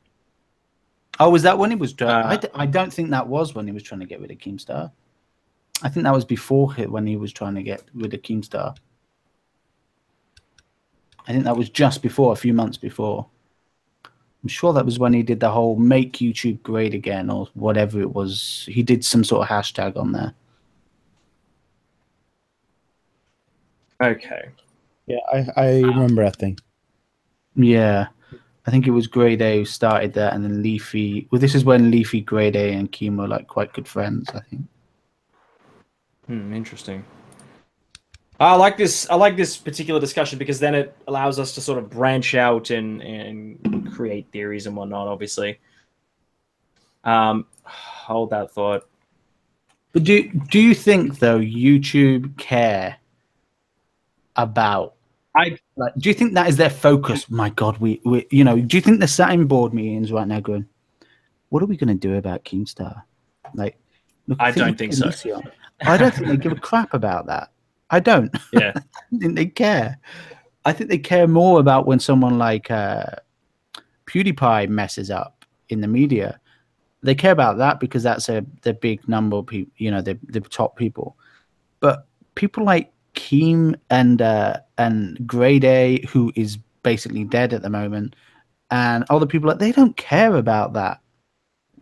Oh, was that when he was trying? I don't think that was when he was trying to get rid of Keemstar. I think that was before when he was trying to get rid of Keemstar. I think that was just before, a few months before. I'm sure that was when he did the whole make YouTube great again or whatever it was. He did some sort of hashtag on there. Okay. Yeah, I remember that thing. Yeah. I think it was Grade A who started that, and then Leafy. Well, this is when Leafy, Grade A, and Keem were like quite good friends, I think. Interesting. I like this particular discussion because then it allows us to sort of branch out and create theories and whatnot. Obviously, hold that thought. But do you think though YouTube care about? Do you think that is their focus? My God, we you know, do you think they're sat in board meetings right now going, what are we going to do about Keemstar? Like, look, I don't think so. I don't think they give a crap about that. I don't. Yeah. I think they care. I think they care more about when someone like PewDiePie messes up in the media. They care about that because that's the big number of people, you know, the top people. But people like Keem and Grade A, who is basically dead at the moment, and other people, like, they don't care about that.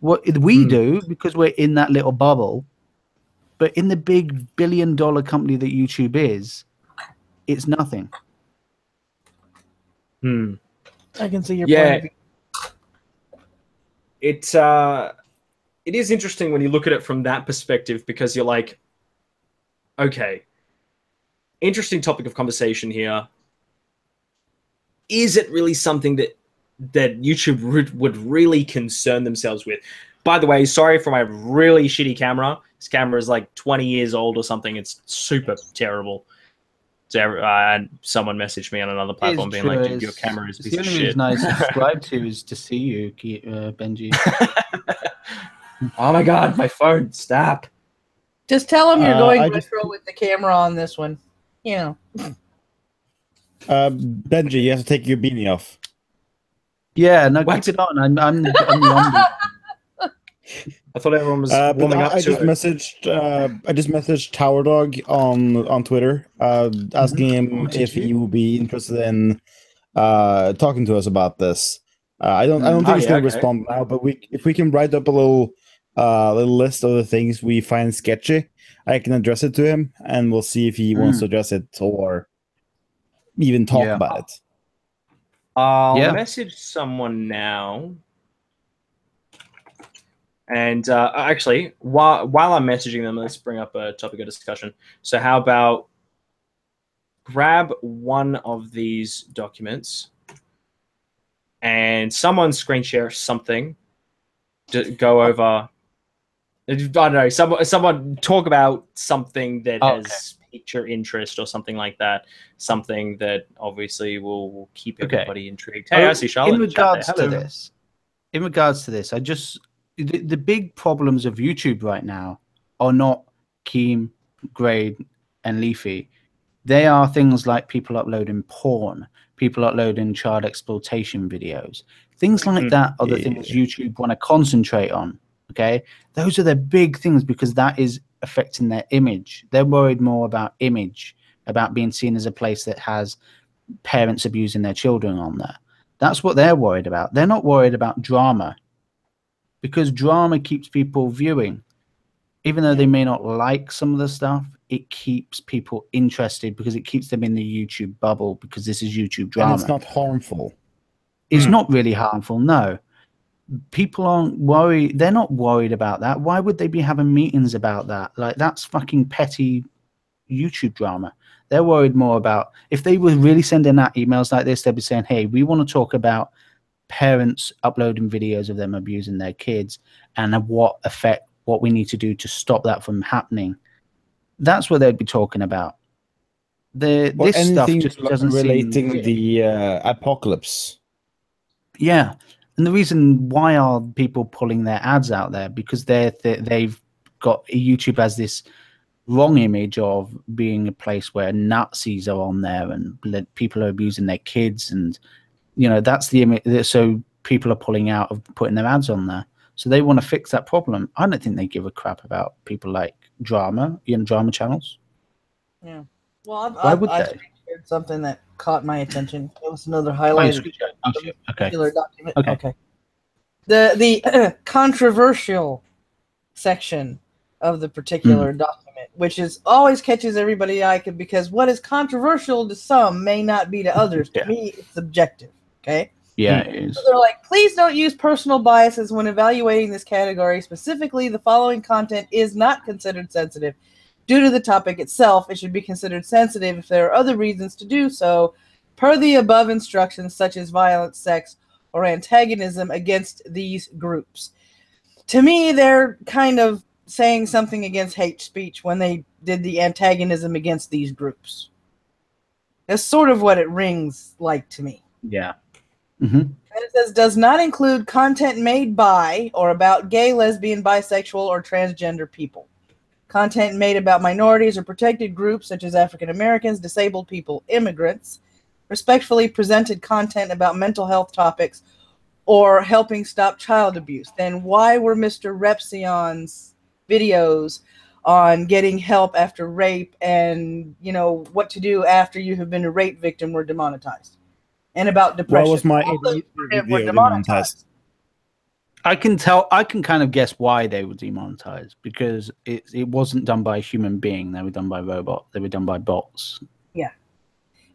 What we do, because we're in that little bubble, but in the big billion-dollar company that YouTube is, it's nothing. I can see your point. It is interesting when you look at it from that perspective, because you're like, okay, interesting topic of conversation here. Is it really something that YouTube would really concern themselves with? By the way, sorry for my really shitty camera. This camera is like 20 years old or something. It's super terrible. So, and someone messaged me on another platform being like, dude, your camera is a piece the of only shit. reason I subscribe to is to see you, Benji. Oh my god, my phone, stop. Just tell them you're going retro with the camera on this one. You know. Benji, you have to take your beanie off. Yeah, no, keep it on. I'm the omni. I thought everyone was warming up to it. I just messaged Tower Dog on Twitter, asking him if he would be interested in talking to us about this. I don't think he's going to respond now, but if we can write up a little list of the things we find sketchy, I can address it to him, and we'll see if he wants to address it or even talk about it. I'll message someone now. And actually, while I'm messaging them, let's bring up a topic of discussion. So how about grab one of these documents and someone screen share something to go over. I don't know. Someone talk about something that has piqued your interest or something like that. Something that obviously will keep everybody intrigued. Hey, I see Charlotte. In regards to this, the big problems of YouTube right now are not Keem, Grade, and Leafy. They are things like people uploading porn, people uploading child exploitation videos. Things like that are the things YouTube want to concentrate on. Okay, those are the big things because that is affecting their image. They're worried more about image, about being seen as a place that has parents abusing their children on there. That's what they're worried about. They're not worried about drama, because drama keeps people viewing. Even though they may not like some of the stuff, it keeps people interested because it keeps them in the YouTube bubble, because this is YouTube drama. And it's not harmful. It's not really harmful, no. People aren't worried. They're not worried about that. Why would they be having meetings about that? Like, that's fucking petty YouTube drama. They're worried more about, if they were really sending out emails like this, they'd be saying, hey, we want to talk about parents uploading videos of them abusing their kids and what we need to do to stop that from happening. That's what they'd be talking about. This stuff just doesn't relating the apocalypse. Yeah, and the reason why are people pulling their ads out there, because they've got YouTube has this wrong image of being a place where Nazis are on there and people are abusing their kids, and that's the image. So people are pulling out of putting their ads on there. So they want to fix that problem. I don't think they give a crap about people like drama channels. Yeah. Well, I shared something that caught my attention. It was another highlight of a particular document. Okay. The controversial section of the particular document, which always catches everybody's eye, because what is controversial to some may not be to others. To me, it's subjective. Okay. Yeah, it is. So they're like, please don't use personal biases when evaluating this category. Specifically, the following content is not considered sensitive. Due to the topic itself, it should be considered sensitive if there are other reasons to do so, per the above instructions, such as violence, sex, or antagonism against these groups. To me, they're kind of saying something against hate speech when they did the antagonism against these groups. That's sort of what it rings like to me. Yeah. And it says, does not include content made by or about gay, lesbian, bisexual, or transgender people. Content made about minorities or protected groups such as African Americans, disabled people, immigrants. Respectfully presented content about mental health topics or helping stop child abuse. Then why were Mr. Repsion's videos on getting help after rape and, what to do after you have been a rape victim were demonetized? And about depression. What was my video demonetized? I can kind of guess why they were demonetized, because it wasn't done by a human being. They were done by robots. They were done by bots. Yeah.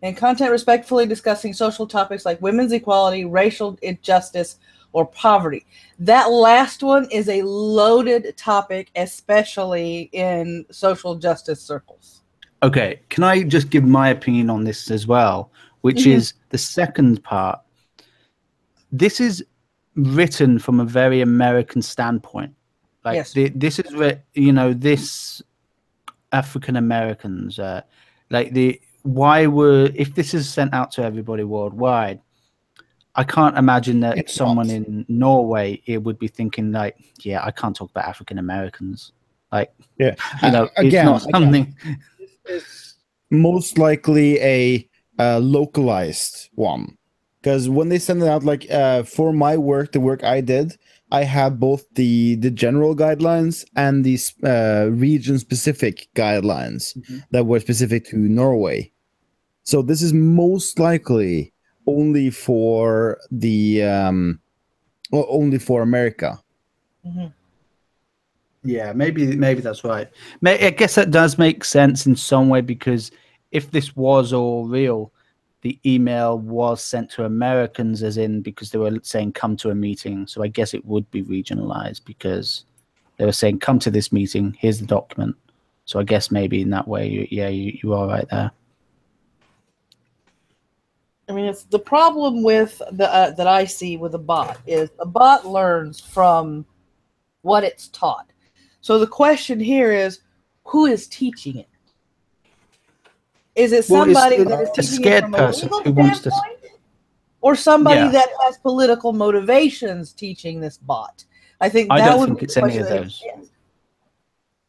And content respectfully discussing social topics like women's equality, racial injustice, or poverty. That last one is a loaded topic, especially in social justice circles. Okay, can I just give my opinion on this as well, which is the second part. This is written from a very American standpoint. Like Yes. this is, this African Americans, if this is sent out to everybody worldwide, I can't imagine that It's someone not. in Norway would be thinking like, yeah, I can't talk about African Americans. Like, Yeah. it's not something. It's most likely a localized one, because when they send it out, like for my work, the work I did, I have both the general guidelines and the region specific guidelines that were specific to Norway. So this is most likely only for the only for America. Mm-hmm. Yeah, maybe that's right. I guess that does make sense in some way, because if this was all real, the email was sent to Americans, as in because they were saying come to a meeting. So I guess it would be regionalized because they were saying come to this meeting. Here's the document. So I guess maybe in that way, you are right there. I mean, it's the problem with the that I see with a bot is a bot learns from what it's taught. So the question here is, who is teaching it? Is it somebody that is teaching it from a legal standpoint, or somebody that has political motivations teaching this bot? I think I that don't would think be it's any of those.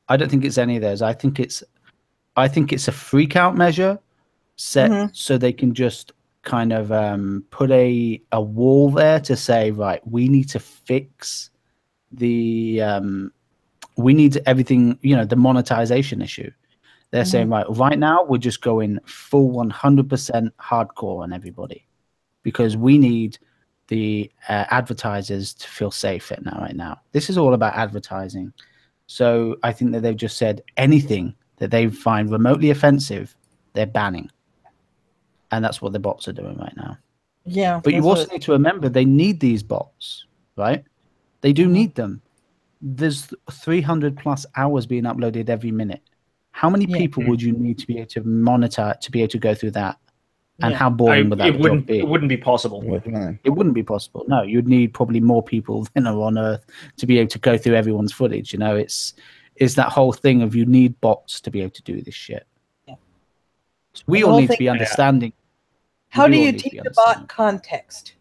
I don't think it's any of those. I think it's a freak out measure set so they can just kind of put a wall there to say, right, we need to fix the we need everything, the monetization issue. They're saying, right now we're just going full 100% hardcore on everybody because we need the advertisers to feel safe right now. This is all about advertising. So I think that they've just said anything that they find remotely offensive, they're banning. And that's what the bots are doing right now. Yeah. But you also need to remember they need these bots, right? They do need them. There's 300 plus hours being uploaded every minute. How many people would you need to be able to monitor to be able to go through that? And how boring would that job be? It wouldn't be possible. It wouldn't be possible. No, you'd need probably more people than are on Earth to be able to go through everyone's footage. It's that whole thing of you need bots to be able to do this shit. Yeah. So we all need to be understanding. How do you teach a bot context?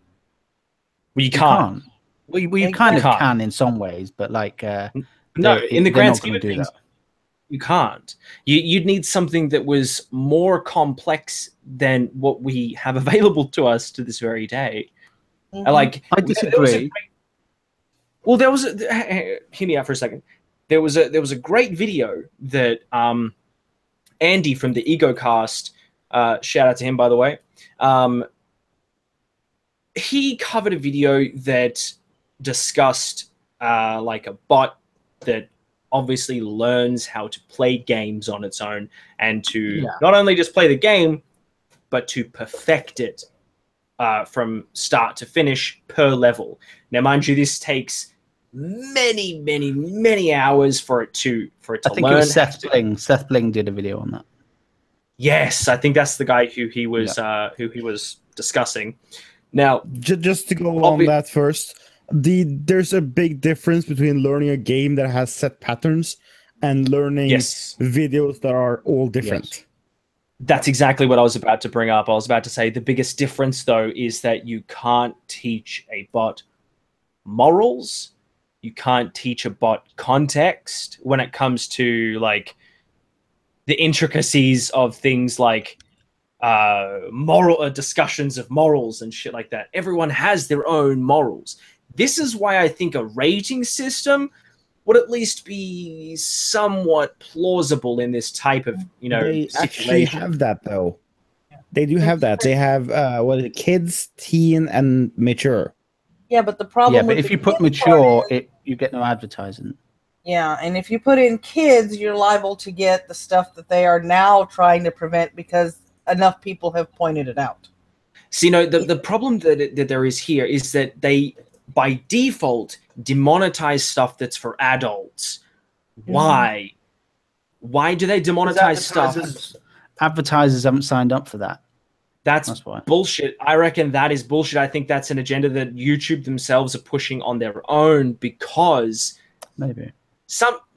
Well, you can't. Well, you kind of can in some ways, but no, in the grand scheme of things, you can't. You'd need something that was more complex than what we have available to us to this very day. I disagree. Hear me out for a second. There was a great video that Andy from the EgoCast, shout out to him by the way. He covered a video that discussed like a bot that obviously learns how to play games on its own and to not only just play the game, but to perfect it from start to finish per level. Now, mind you, this takes many, many, many hours for it to learn. I think it was Seth Bling. Seth Bling did a video on that. Yes, I think that's the guy who he was discussing. Now, just to go on that first, there's a big difference between learning a game that has set patterns and learning videos that are all different. Yes. That's exactly what I was about to bring up. I was about to say the biggest difference, though, is that you can't teach a bot morals. You can't teach a bot context when it comes to like the intricacies of things like moral discussions of morals and shit like that. Everyone has their own morals. This is why I think a rating system would at least be somewhat plausible in this type of, they situation. Actually have that though. They do have that. They have kids, teen, and mature. Yeah, but the problem. But if you put mature, you get no advertising. Yeah, and if you put in kids, you're liable to get the stuff that they are now trying to prevent because enough people have pointed it out. See, the problem that there is here is that they, by default, demonetize stuff that's for adults. Why? Why do they demonetize stuff? Advertisers haven't signed up for that. That's why. bullshit. I reckon that is bullshit. I think that's an agenda that YouTube themselves are pushing on their own, because maybe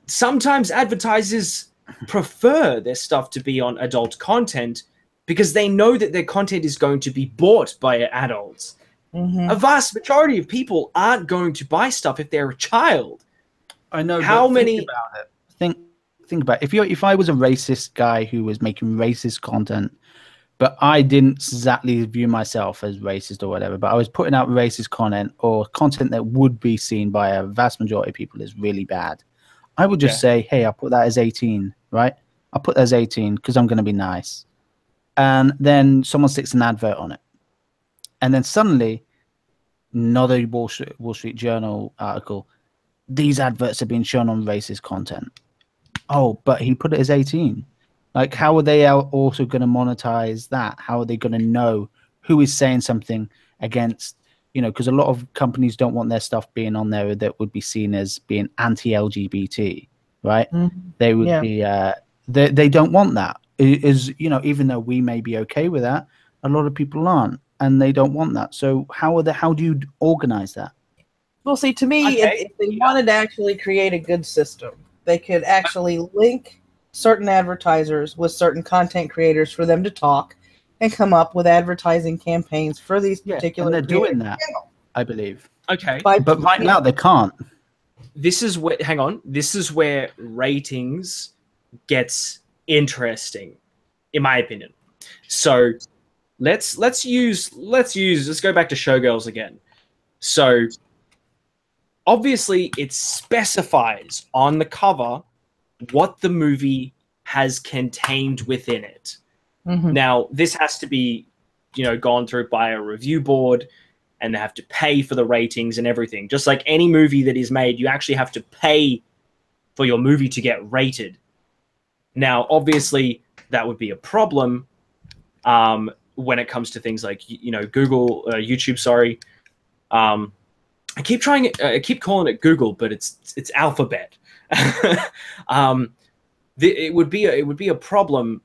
sometimes advertisers prefer their stuff to be on adult content because they know that their content is going to be bought by adults. A vast majority of people aren't going to buy stuff if they're a child. I know. How many? Think about it. Think about it. If I was a racist guy who was making racist content, but I didn't exactly view myself as racist or whatever, but I was putting out racist content or content that would be seen by a vast majority of people as really bad, I would just say, hey, I'll put that as 18, right? I'll put that as 18 because I'm going to be nice. And then someone sticks an advert on it. And then suddenly, another Wall Street Journal article, these adverts have been shown on racist content. Oh, but he put it as 18. Like, how are they also going to monetize that? How are they going to know who is saying something against, because a lot of companies don't want their stuff being on there that would be seen as being anti-LGBT, right? They would be, they don't want that. Even though we may be okay with that, a lot of people aren't, and they don't want that. So how do you organize that? Well, see, to me, if they wanted to actually create a good system, they could actually link certain advertisers with certain content creators for them to talk and come up with advertising campaigns for these particular. And they're doing that, I believe. Okay, but right now they can't. This is where. Hang on. This is where ratings gets interesting, in my opinion. So let's go back to Showgirls again. So obviously it specifies on the cover what the movie has contained within it. Now, this has to be, gone through by a review board, and they have to pay for the ratings and everything. Just like any movie that is made, you actually have to pay for your movie to get rated. Now, obviously, that would be a problem when it comes to things like, YouTube. Sorry, I keep calling it Google, but it's Alphabet. It would be a problem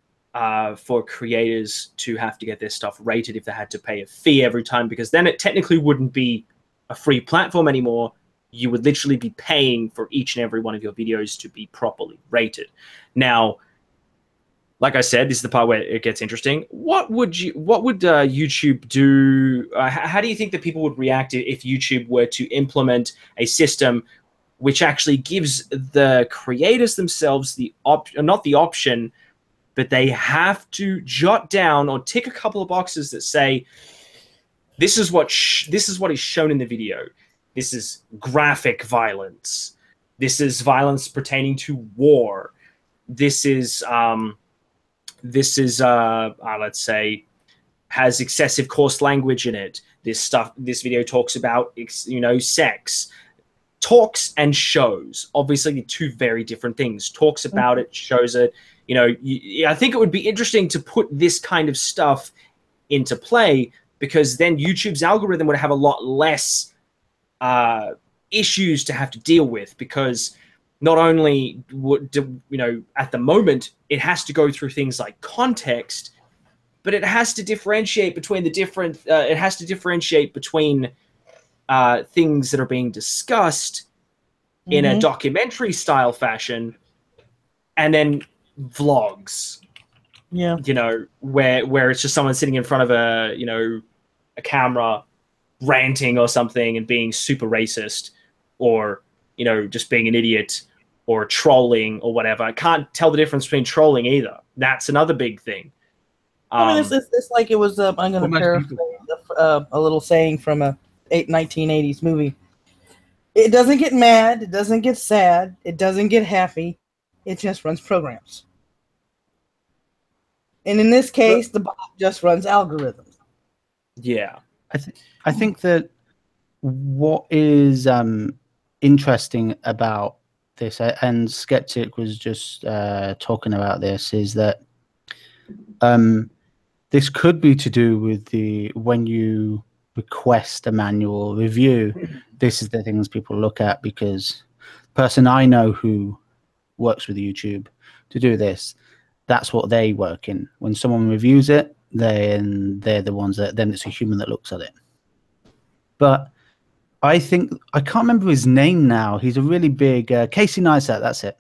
for creators to have to get their stuff rated if they had to pay a fee every time, because then it technically wouldn't be a free platform anymore. You would literally be paying for each and every one of your videos to be properly rated. Now, like I said, this is the part where it gets interesting. What would YouTube do? How do you think that people would react if YouTube were to implement a system which actually gives the creators themselves not the option, but they have to jot down or tick a couple of boxes that say, this is what is shown in the video. This is graphic violence. This is violence pertaining to war. This is let's say, has excessive coarse language in it. This video talks about, sex. Talks and shows, obviously two very different things. Talks about it, shows it. I think it would be interesting to put this kind of stuff into play, because then YouTube's algorithm would have a lot less issues to have to deal with, because not only at the moment it has to go through things like context, but it has to differentiate between the different. It has to differentiate between things that are being discussed in a documentary style fashion, and then vlogs. Yeah. Where it's just someone sitting in front of a camera ranting or something and being super racist, or just being an idiot, or trolling or whatever. I can't tell the difference between trolling either. That's another big thing. I mean, it's like it was. I'm going to paraphrase a little saying from a 1980s movie. It doesn't get mad. It doesn't get sad. It doesn't get happy. It just runs programs. And in this case, the bot just runs algorithms. Yeah. I think that what is interesting about this, and Skeptic was just talking about this, is that this could be to do with when you request a manual review, this is the things people look at, because the person I know who works with YouTube to do this, that's what they work in. When someone reviews it, then they're the ones that then it's a human that looks at it. But I think I can't remember his name now. He's a really big Casey Neistat. That's it.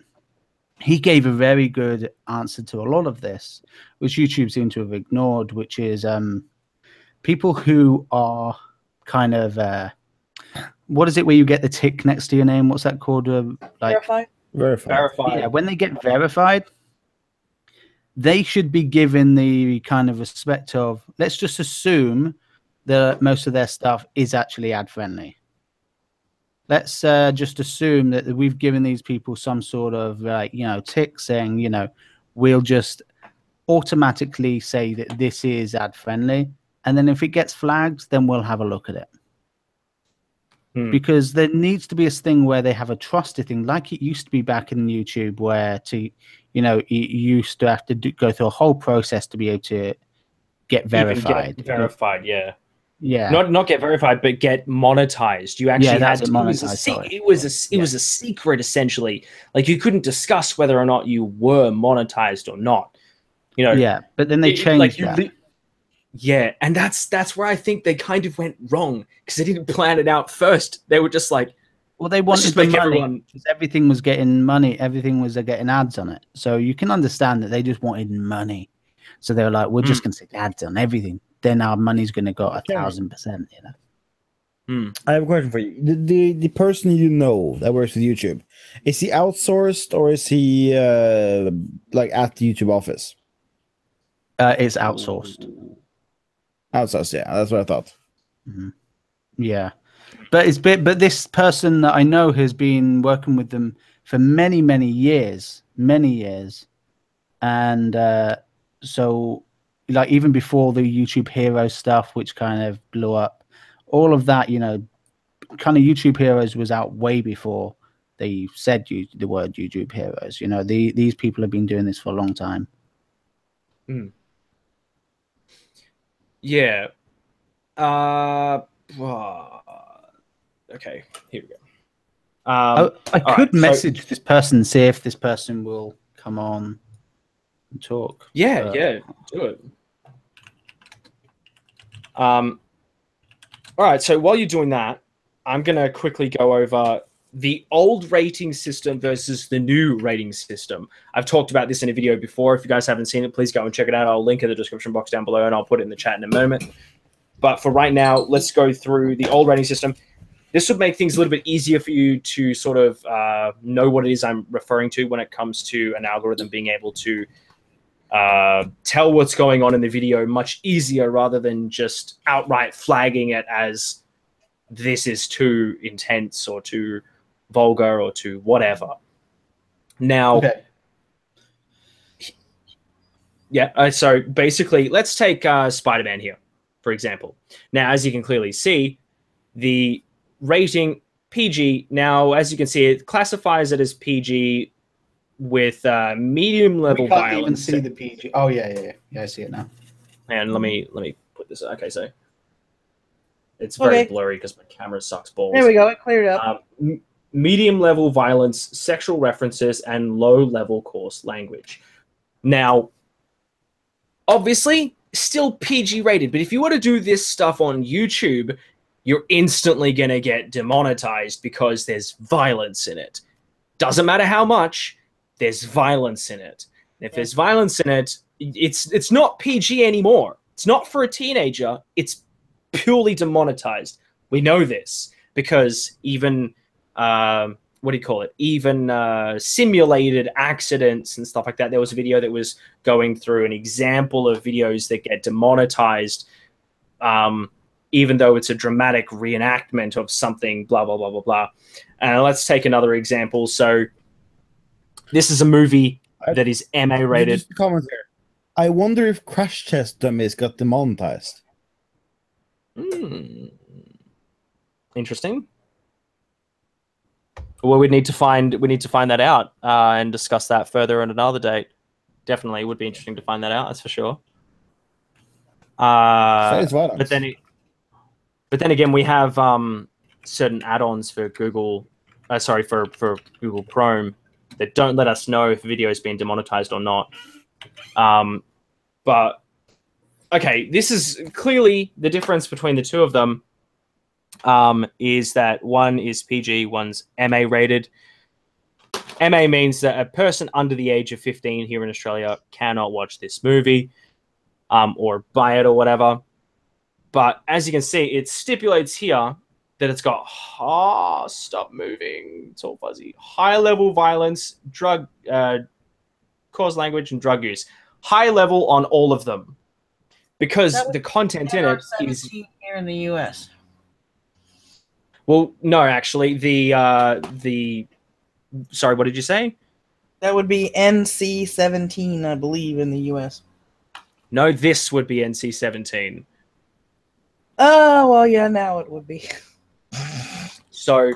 He gave a very good answer to a lot of this, which YouTube seemed to have ignored, which is people who are kind of what is it where you get the tick next to your name? What's that called? Like Verified. Yeah, when they get verified, they should be given the kind of respect of, let's just assume that most of their stuff is actually ad friendly. Let's just assume that we've given these people some sort of tick saying, we'll just automatically say that this is ad friendly. And then if it gets flagged, then we'll have a look at it. Because there needs to be a thing where they have a trusted thing, like it used to be back in YouTube, where you used to have to go through a whole process to be able to get verified. Yeah. Yeah. Not get verified, but get monetized. You actually had to. It was a secret, essentially. Like you couldn't discuss whether or not you were monetized or not. Yeah, but then they changed that. Yeah, and that's where I think they kind of went wrong, because they didn't plan it out first. They were just like, well, they wanted the money because everything was getting money. Everything was getting ads on it. So you can understand that they just wanted money. So they were like, we're just going to stick ads on everything. Then our money's going to go 1,000%. I have a question for you. The person that works with YouTube, is he outsourced or is he like at the YouTube office? It's outsourced. Outsourced, yeah, that's what I thought. Yeah, but this person that I know has been working with them for many years, and so like even before the YouTube Heroes stuff, which kind of blew up, all of that, kind of YouTube Heroes was out way before they said the word YouTube Heroes. These people have been doing this for a long time. Yeah. Okay, here we go. I could message this person and see if this person will come on and talk. Yeah, do it. All right, so while you're doing that, I'm going to quickly go over the old rating system versus the new rating system. I've talked about this in a video before. If you guys haven't seen it, please go and check it out. I'll link in the description box down below, and I'll put it in the chat in a moment. But for right now, let's go through the old rating system. This would make things a little bit easier for you to sort of know what it is I'm referring to when it comes to an algorithm being able to tell what's going on in the video much easier, rather than just outright flagging it as this is too intense or too vulgar or to whatever. Now, so basically, let's take Spider-Man here, for example. Now, as you can clearly see, the rating PG, now, as you can see, it classifies it as PG with medium level violence. We can't even see the PG. Oh, yeah, I see it now. And let me put this. Okay, so it's very blurry because my camera sucks balls. There we go. It cleared up. Medium level violence, sexual references, and low level coarse language. Now, obviously, still PG rated, but if you want to do this stuff on YouTube, you're instantly going to get demonetized because there's violence in it. Doesn't matter how much, there's violence in it. If there's violence in it, it's not PG anymore. It's not for a teenager. It's purely demonetized. We know this because even even simulated accidents and stuff like that. There was a video that was going through an example of videos that get demonetized, even though it's a dramatic reenactment of something, blah, blah, blah, blah, blah. And let's take another example. So this is a movie that is MA rated. Just a comment here. I wonder if Crash Test Dummies got demonetized. Interesting. Well, we need to find that out and discuss that further on another date. Definitely, it would be interesting to find that out. That's for sure. But then again, we have certain add-ons for Google. For Google Chrome that don't let us know if a video is being demonetized or not. But okay, this is clearly the difference between the two of them. Is that one is PG, one's MA rated. MA means that a person under the age of 15 here in Australia cannot watch this movie, or buy it or whatever. But as you can see, it stipulates here that it's got stop moving. It's all fuzzy. High level violence, drug, coarse language, and drug use. High level on all of them, because the content in it is here in the U.S. Well, no, actually, sorry, what did you say? That would be NC-17, I believe, in the U.S. No, this would be NC-17. Oh, well, yeah, now it would be. So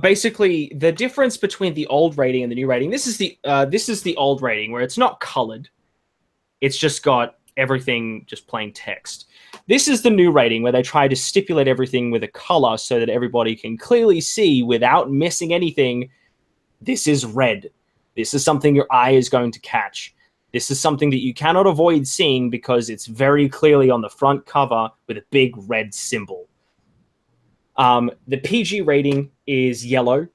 basically, the difference between the old rating and the new rating, this is the old rating, where it's not colored. It's just got everything just plain text. This is the new rating, where they try to stipulate everything with a color so that everybody can clearly see without missing anything. This is red. This is something your eye is going to catch. This is something that you cannot avoid seeing because it's very clearly on the front cover with a big red symbol. The PG rating is yellow.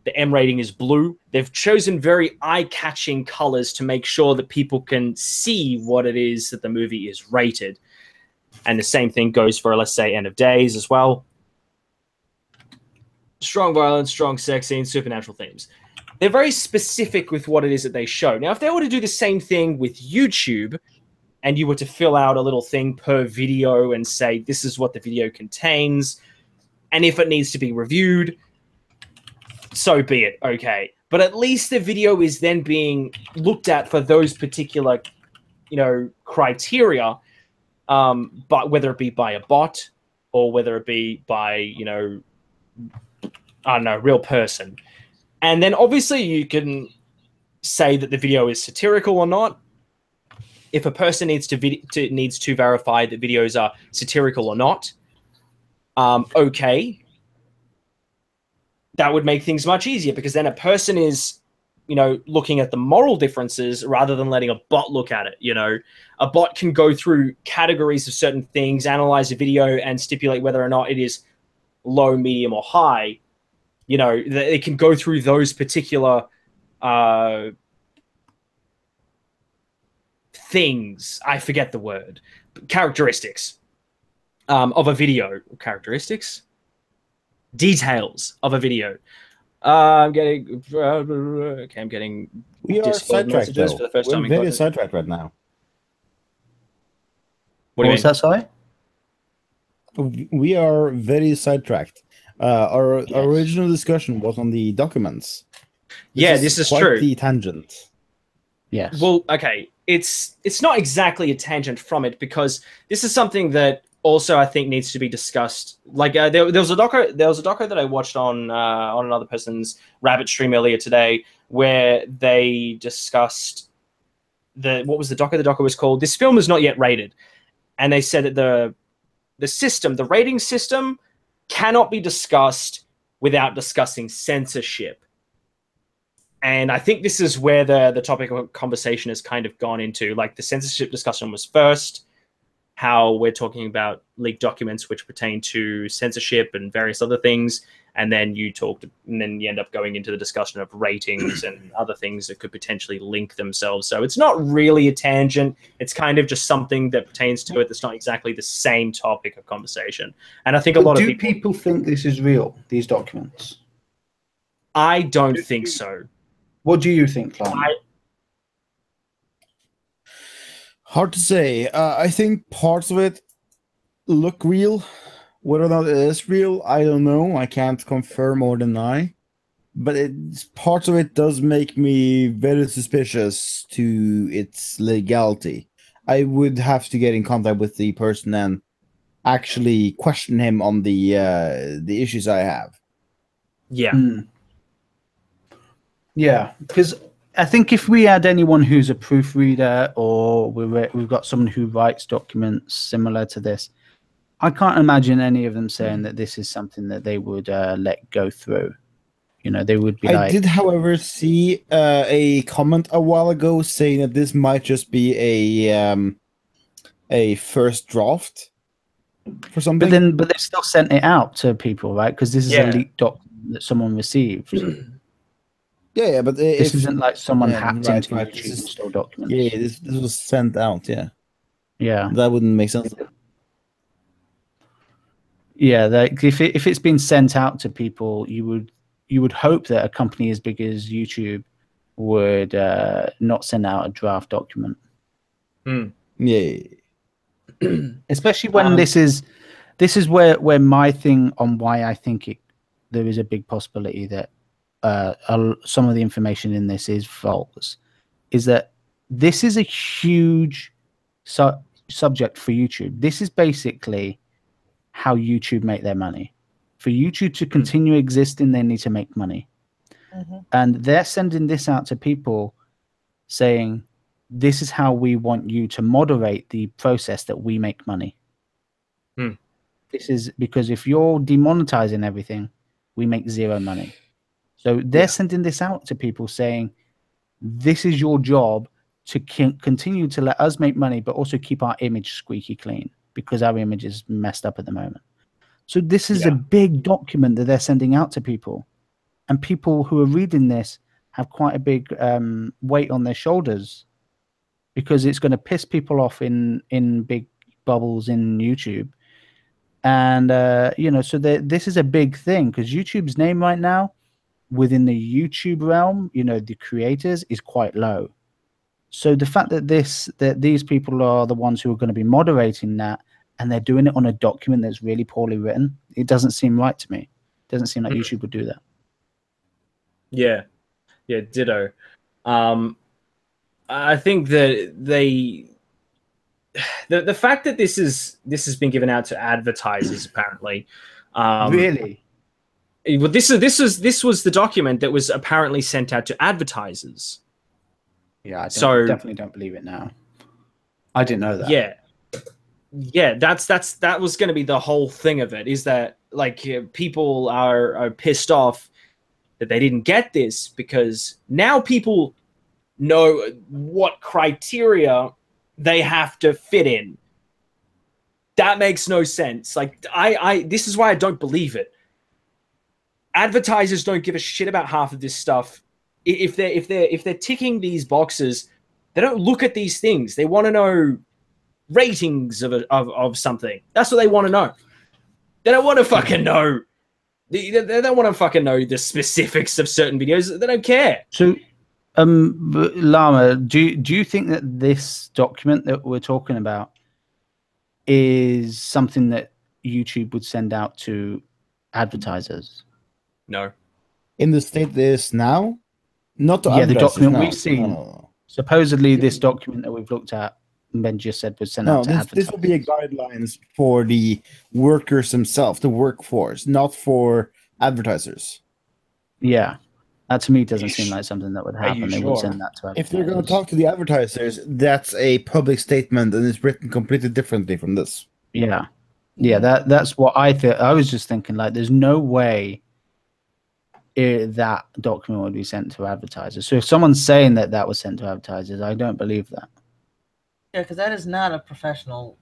The M rating is blue. They've chosen very eye-catching colors to make sure that people can see what it is that the movie is rated. And the same thing goes for, let's say, End of Days as well. Strong violence, strong sex scenes, supernatural themes. They're very specific with what it is that they show. Now, if they were to do the same thing with YouTube, and you were to fill out a little thing per video and say, this is what the video contains, and if it needs to be reviewed, so be it, okay. But at least the video is then being looked at for those particular, criteria, but whether it be by a bot or whether it be by, I don't know, real person. And then obviously you can say that the video is satirical or not. If a person needs to verify that videos are satirical or not, okay. That would make things much easier, because then a person is, looking at the moral differences rather than letting a bot look at it. A bot can go through categories of certain things, analyze a video, and stipulate whether or not it is low, medium, or high. They can go through those particular things. I forget the word. Characteristics of a video. Characteristics? Details of a video. I'm getting We are sidetracked, for the first time. We're very sidetracked right now. What was that, sorry? We are very sidetracked. Our original discussion was on the documents. This is quite true. The tangent. Yes. Well, okay. It's not exactly a tangent from it, because this is something that also I think needs to be discussed. Like there was a doco that I watched on another person's Rabbit stream earlier today, where they discussed what was the doco? The doco was called "This Film Is Not Yet Rated," and they said that the rating system cannot be discussed without discussing censorship. And I think this is where the topic of conversation has kind of gone into. Like, the censorship discussion was first, how we're talking about leaked documents which pertain to censorship and various other things, and then you end up going into the discussion of ratings and other things that could potentially link themselves. So it's not really a tangent. It's kind of just something that pertains to it that's not exactly the same topic of conversation. And I think a lot of people think this is real, these documents? I don't think so. What do you think, Llama? Hard to say. I think parts of it look real. Whether or not it is real, I don't know. I can't confirm or deny. But parts of it does make me very suspicious to its legality. I would have to get in contact with the person and actually question him on the issues I have. Yeah. Yeah, because I think if we had anyone who's a proofreader, or we've got someone who writes documents similar to this, I can't imagine any of them saying that this is something that they would let go through. You know, they would be I like, did, however, see a comment a while ago saying that this might just be a first draft for something. but they've still sent it out to people, right? Because this is a Yeah. leaked document that someone received. Yeah, but This isn't like someone yeah, hacked right, into right. YouTube This and is, stole documents. yeah, this was sent out. Yeah, Yeah. that wouldn't make sense. Yeah, like if it's been sent out to people, you would hope that a company as big as YouTube would not send out a draft document. Yeah. Especially when this is where my thing on why I think there is a big possibility that some of the information in this is false, is that this is a huge subject for YouTube. This is basically how YouTube make their money. For YouTube to continue existing, they need to make money. And they're sending this out to people saying, this is how we want you to moderate the process that we make money. This is because if you're demonetizing everything, we make zero money. So they're sending this out to people saying, this is your job to continue to let us make money, but also keep our image squeaky clean because our image is messed up at the moment. So this is a big document that they're sending out to people. And people who are reading this have quite a big weight on their shoulders because it's going to piss people off in big bubbles in YouTube. And, you know, so this is a big thing because YouTube's name right now within the YouTube realm, you know, the creators is quite low. So the fact that these people are the ones who are going to be moderating that and they're doing it on a document that's really poorly written, it doesn't seem right to me. It doesn't seem like YouTube would do that. Yeah, ditto. I think that the fact that this has been given out to advertisers apparently. Really? Well, this was the document that was apparently sent out to advertisers. Yeah, I definitely don't believe it now. I didn't know that. Yeah, that was going to be the whole thing of it. Is that like people are pissed off that they didn't get this because now people know what criteria they have to fit in. That makes no sense. Like this is why I don't believe it. Advertisers don't give a shit about half of this stuff. If they're ticking these boxes, they don't look at these things. They want to know ratings of something. That's what they want to know. They don't want to fucking know. They don't want to fucking know the specifics of certain videos. They don't care. So, Llama, do you think that this document that we're talking about is something that YouTube would send out to advertisers? No. In the state it is now? Not to the document no. we've seen. No. Supposedly, this document that we've looked at, Ben just said, was sent out to advertisers. This will be a guidelines for the workers themselves, the workforce, not for advertisers. Yeah. That to me doesn't seem like something that would happen. They would send that to advertisers. If they're going to talk to the advertisers, that's a public statement and it's written completely differently from this. Yeah. Yeah, that's what I thought. I was just thinking, like, there's no way that document would be sent to advertisers. So if someone's saying that was sent to advertisers, I don't believe that. Yeah, because that is not a professionally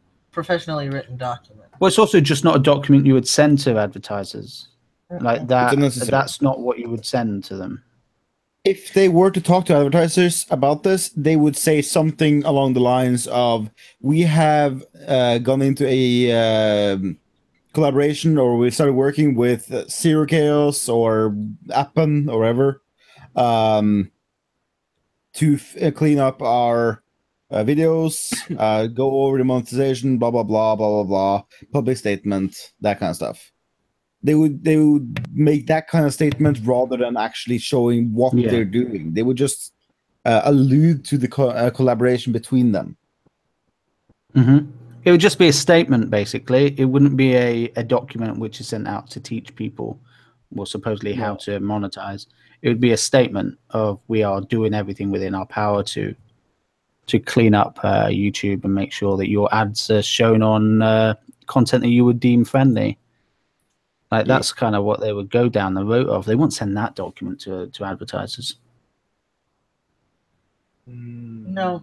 written document. Well, it's also just not a document you would send to advertisers. Like that. That's not what you would send to them. If they were to talk to advertisers about this, they would say something along the lines of, we have gone into a collaboration, or we started working with Zero Chaos or Appen or whatever to clean up our videos, go over the monetization, blah, blah, blah, blah, blah, blah, public statement, that kind of stuff. They would make that kind of statement rather than actually showing what they're doing. They would just allude to the collaboration between them. Mm-hmm. It would just be a statement, basically. It wouldn't be a document which is sent out to teach people, well, supposedly how to monetize. It would be a statement of, we are doing everything within our power to clean up YouTube and make sure that your ads are shown on content that you would deem friendly. Like that's kind of what they would go down the route of. They wouldn't send that document to advertisers. No.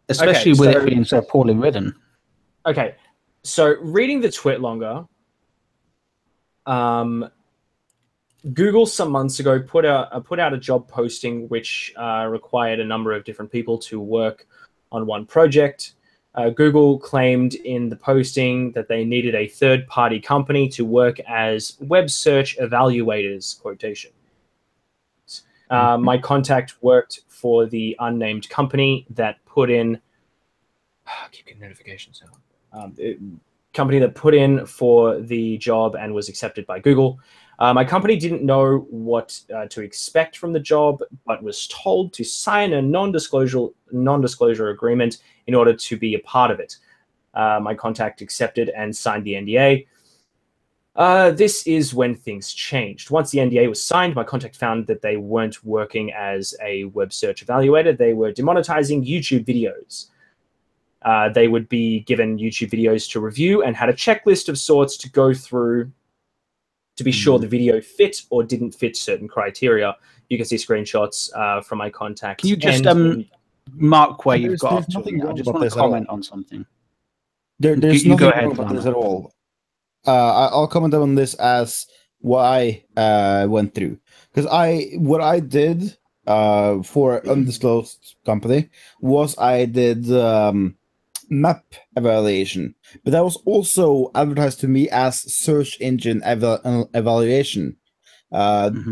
Especially with it being so poorly written. Okay, so reading the twit longer, Google some months ago put out a job posting which required a number of different people to work on one project. Google claimed in the posting that they needed a third-party company to work as web search evaluators, quotation. My contact worked for the unnamed company that put in... I keep getting notifications now. Company that put in for the job and was accepted by Google. My company didn't know what to expect from the job, but was told to sign a non-disclosure agreement in order to be a part of it. My contact accepted and signed the NDA. This is when things changed. Once the NDA was signed, my contact found that they weren't working as a web search evaluator. They were demonetizing YouTube videos. They would be given YouTube videos to review and had a checklist of sorts to go through to be sure the video fit or didn't fit certain criteria. You can see screenshots from my contact. Can you just mark where you've got up to? I just want to comment on something. There's nothing wrong about this at all. I'll comment on this as what I went through. Because what I did for an undisclosed company was I did map evaluation, but that was also advertised to me as search engine evaluation.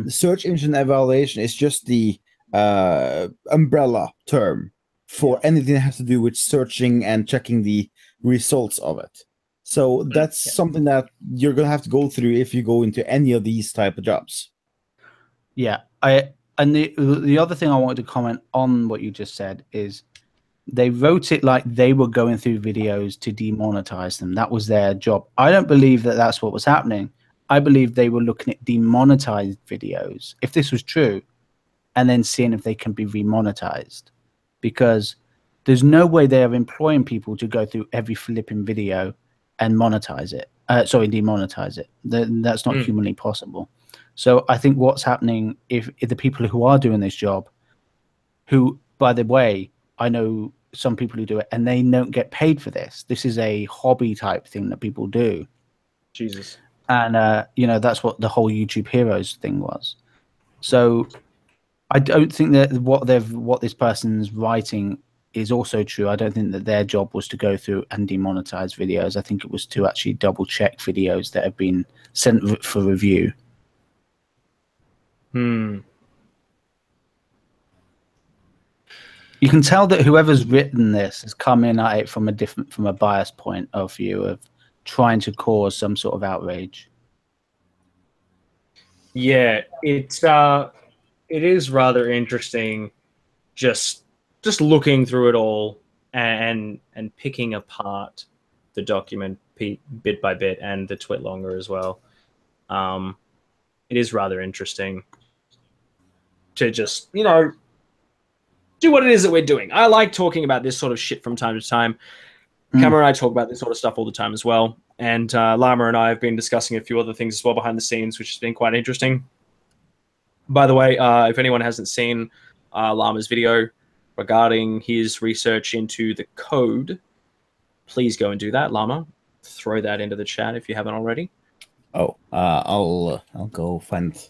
Search engine evaluation is just the umbrella term for anything that has to do with searching and checking the results of it. So that's something that you're gonna have to go through if you go into any of these type of jobs. Yeah, and the other thing I wanted to comment on what you just said is they wrote it like they were going through videos to demonetize them. That was their job. I don't believe that that's what was happening. I believe they were looking at demonetized videos, if this was true, and then seeing if they can be remonetized. Because there's no way they are employing people to go through every flipping video and monetize it. Demonetize it. That's not humanly possible. So I think what's happening if the people who are doing this job, who, by the way, I know some people who do it and they don't get paid for this. This is a hobby type thing that people do. Jesus. And, that's what the whole YouTube Heroes thing was. So I don't think that what this person's writing is also true. I don't think that their job was to go through and demonetize videos. I think it was to actually double check videos that have been sent for review. You can tell that whoever's written this has come in at it from a biased point of view of trying to cause some sort of outrage. Yeah, it is rather interesting just looking through it all and picking apart the document bit by bit and the twit longer as well. It is rather interesting to just, do what it is that we're doing. I like talking about this sort of shit from time to time. Cameron and I talk about this sort of stuff all the time as well. And Llama and I have been discussing a few other things as well behind the scenes, which has been quite interesting. By the way, if anyone hasn't seen Llama's video regarding his research into the code, please go and do that. Llama, throw that into the chat if you haven't already. Oh, I'll go find.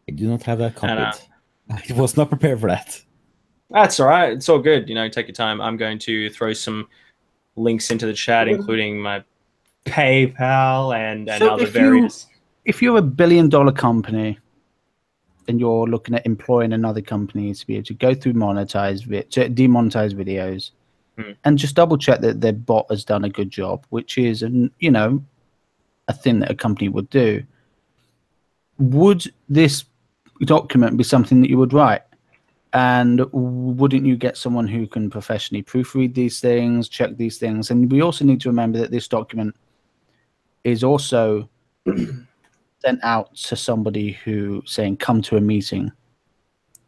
I do not have that copied. I was not prepared for that. That's all right. It's all good. Take your time. I'm going to throw some links into the chat, including my PayPal and other various. If you're $1 billion company and you're looking at employing another company to be able to go through demonetize videos, and just double check that their bot has done a good job, which is a thing that a company would do. Would this document be something that you would write? And wouldn't you get someone who can professionally proofread these things, check these things? And we also need to remember that this document is also sent out to somebody who saying, come to a meeting,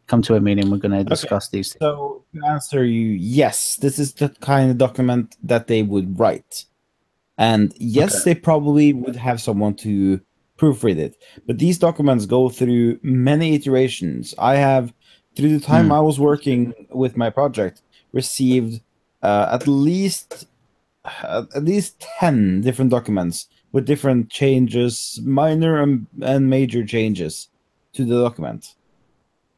we're going to discuss these things. So to answer you, yes, this is the kind of document that they would write. And yes, they probably would have someone to proofread it. But these documents go through many iterations. I have, through the time I was working with my project, received at least 10 different documents with different changes, minor and major changes to the document.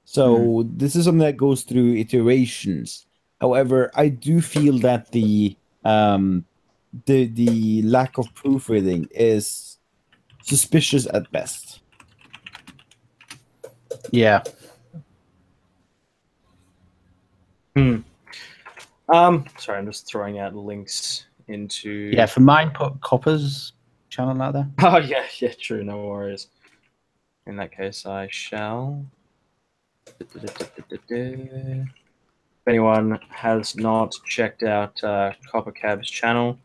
So this is something that goes through iterations. However, I do feel that the lack of proofreading is suspicious at best. Yeah. Sorry, I'm just throwing out links into. Yeah, for mine, put Copper's channel out there. Oh yeah, true. No worries. In that case, I shall. If anyone has not checked out Coppercab's channel,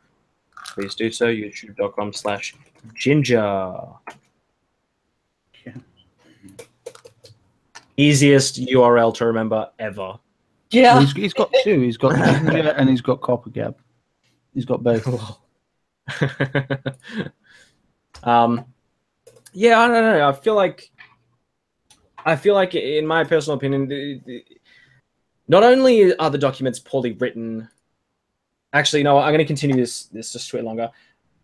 please do so. YouTube.com/ginger. Yeah. Easiest URL to remember ever. Yeah. Well, he's got two. He's got Ginger and he's got Coppercab. He's got both. Yeah, I don't know. I feel like, in my personal opinion, not only are the documents poorly written. Actually, no, I'm going to continue this just a bit longer.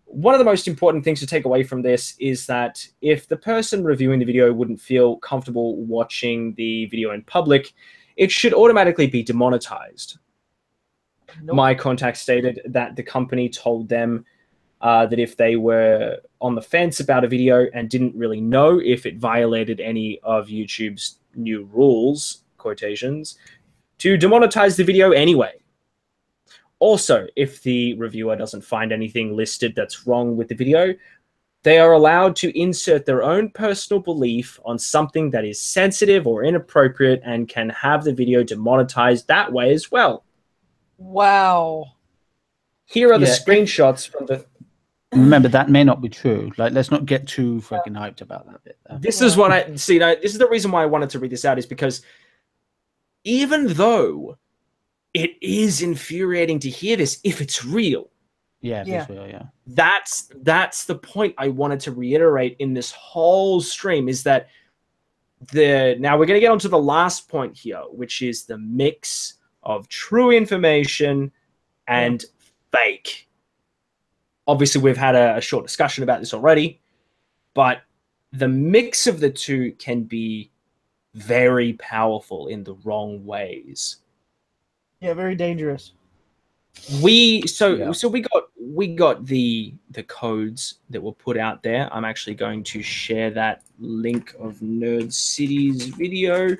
One of the most important things to take away from this is that if the person reviewing the video wouldn't feel comfortable watching the video in public, it should automatically be demonetized. Nope. My contact stated that the company told them that if they were on the fence about a video and didn't really know if it violated any of YouTube's new rules, quotations, to demonetize the video anyway. Also, if the reviewer doesn't find anything listed that's wrong with the video, they are allowed to insert their own personal belief on something that is sensitive or inappropriate and can have the video demonetized that way as well. Wow. Here are the screenshots from the... Remember, that may not be true. Like, let's not get too freaking hyped about that bit. This is what I... See, this is the reason why I wanted to read this out, is because even though it is infuriating to hear this, if it's real. Yeah, it's real, yeah. That's the point I wanted to reiterate in this whole stream, is that now we're going to get onto the last point here, which is the mix of true information and fake. Obviously, we've had a short discussion about this already, but the mix of the two can be very powerful in the wrong ways. Yeah, very dangerous. So we got the codes that were put out there. I'm actually going to share that link of Nerd City's video.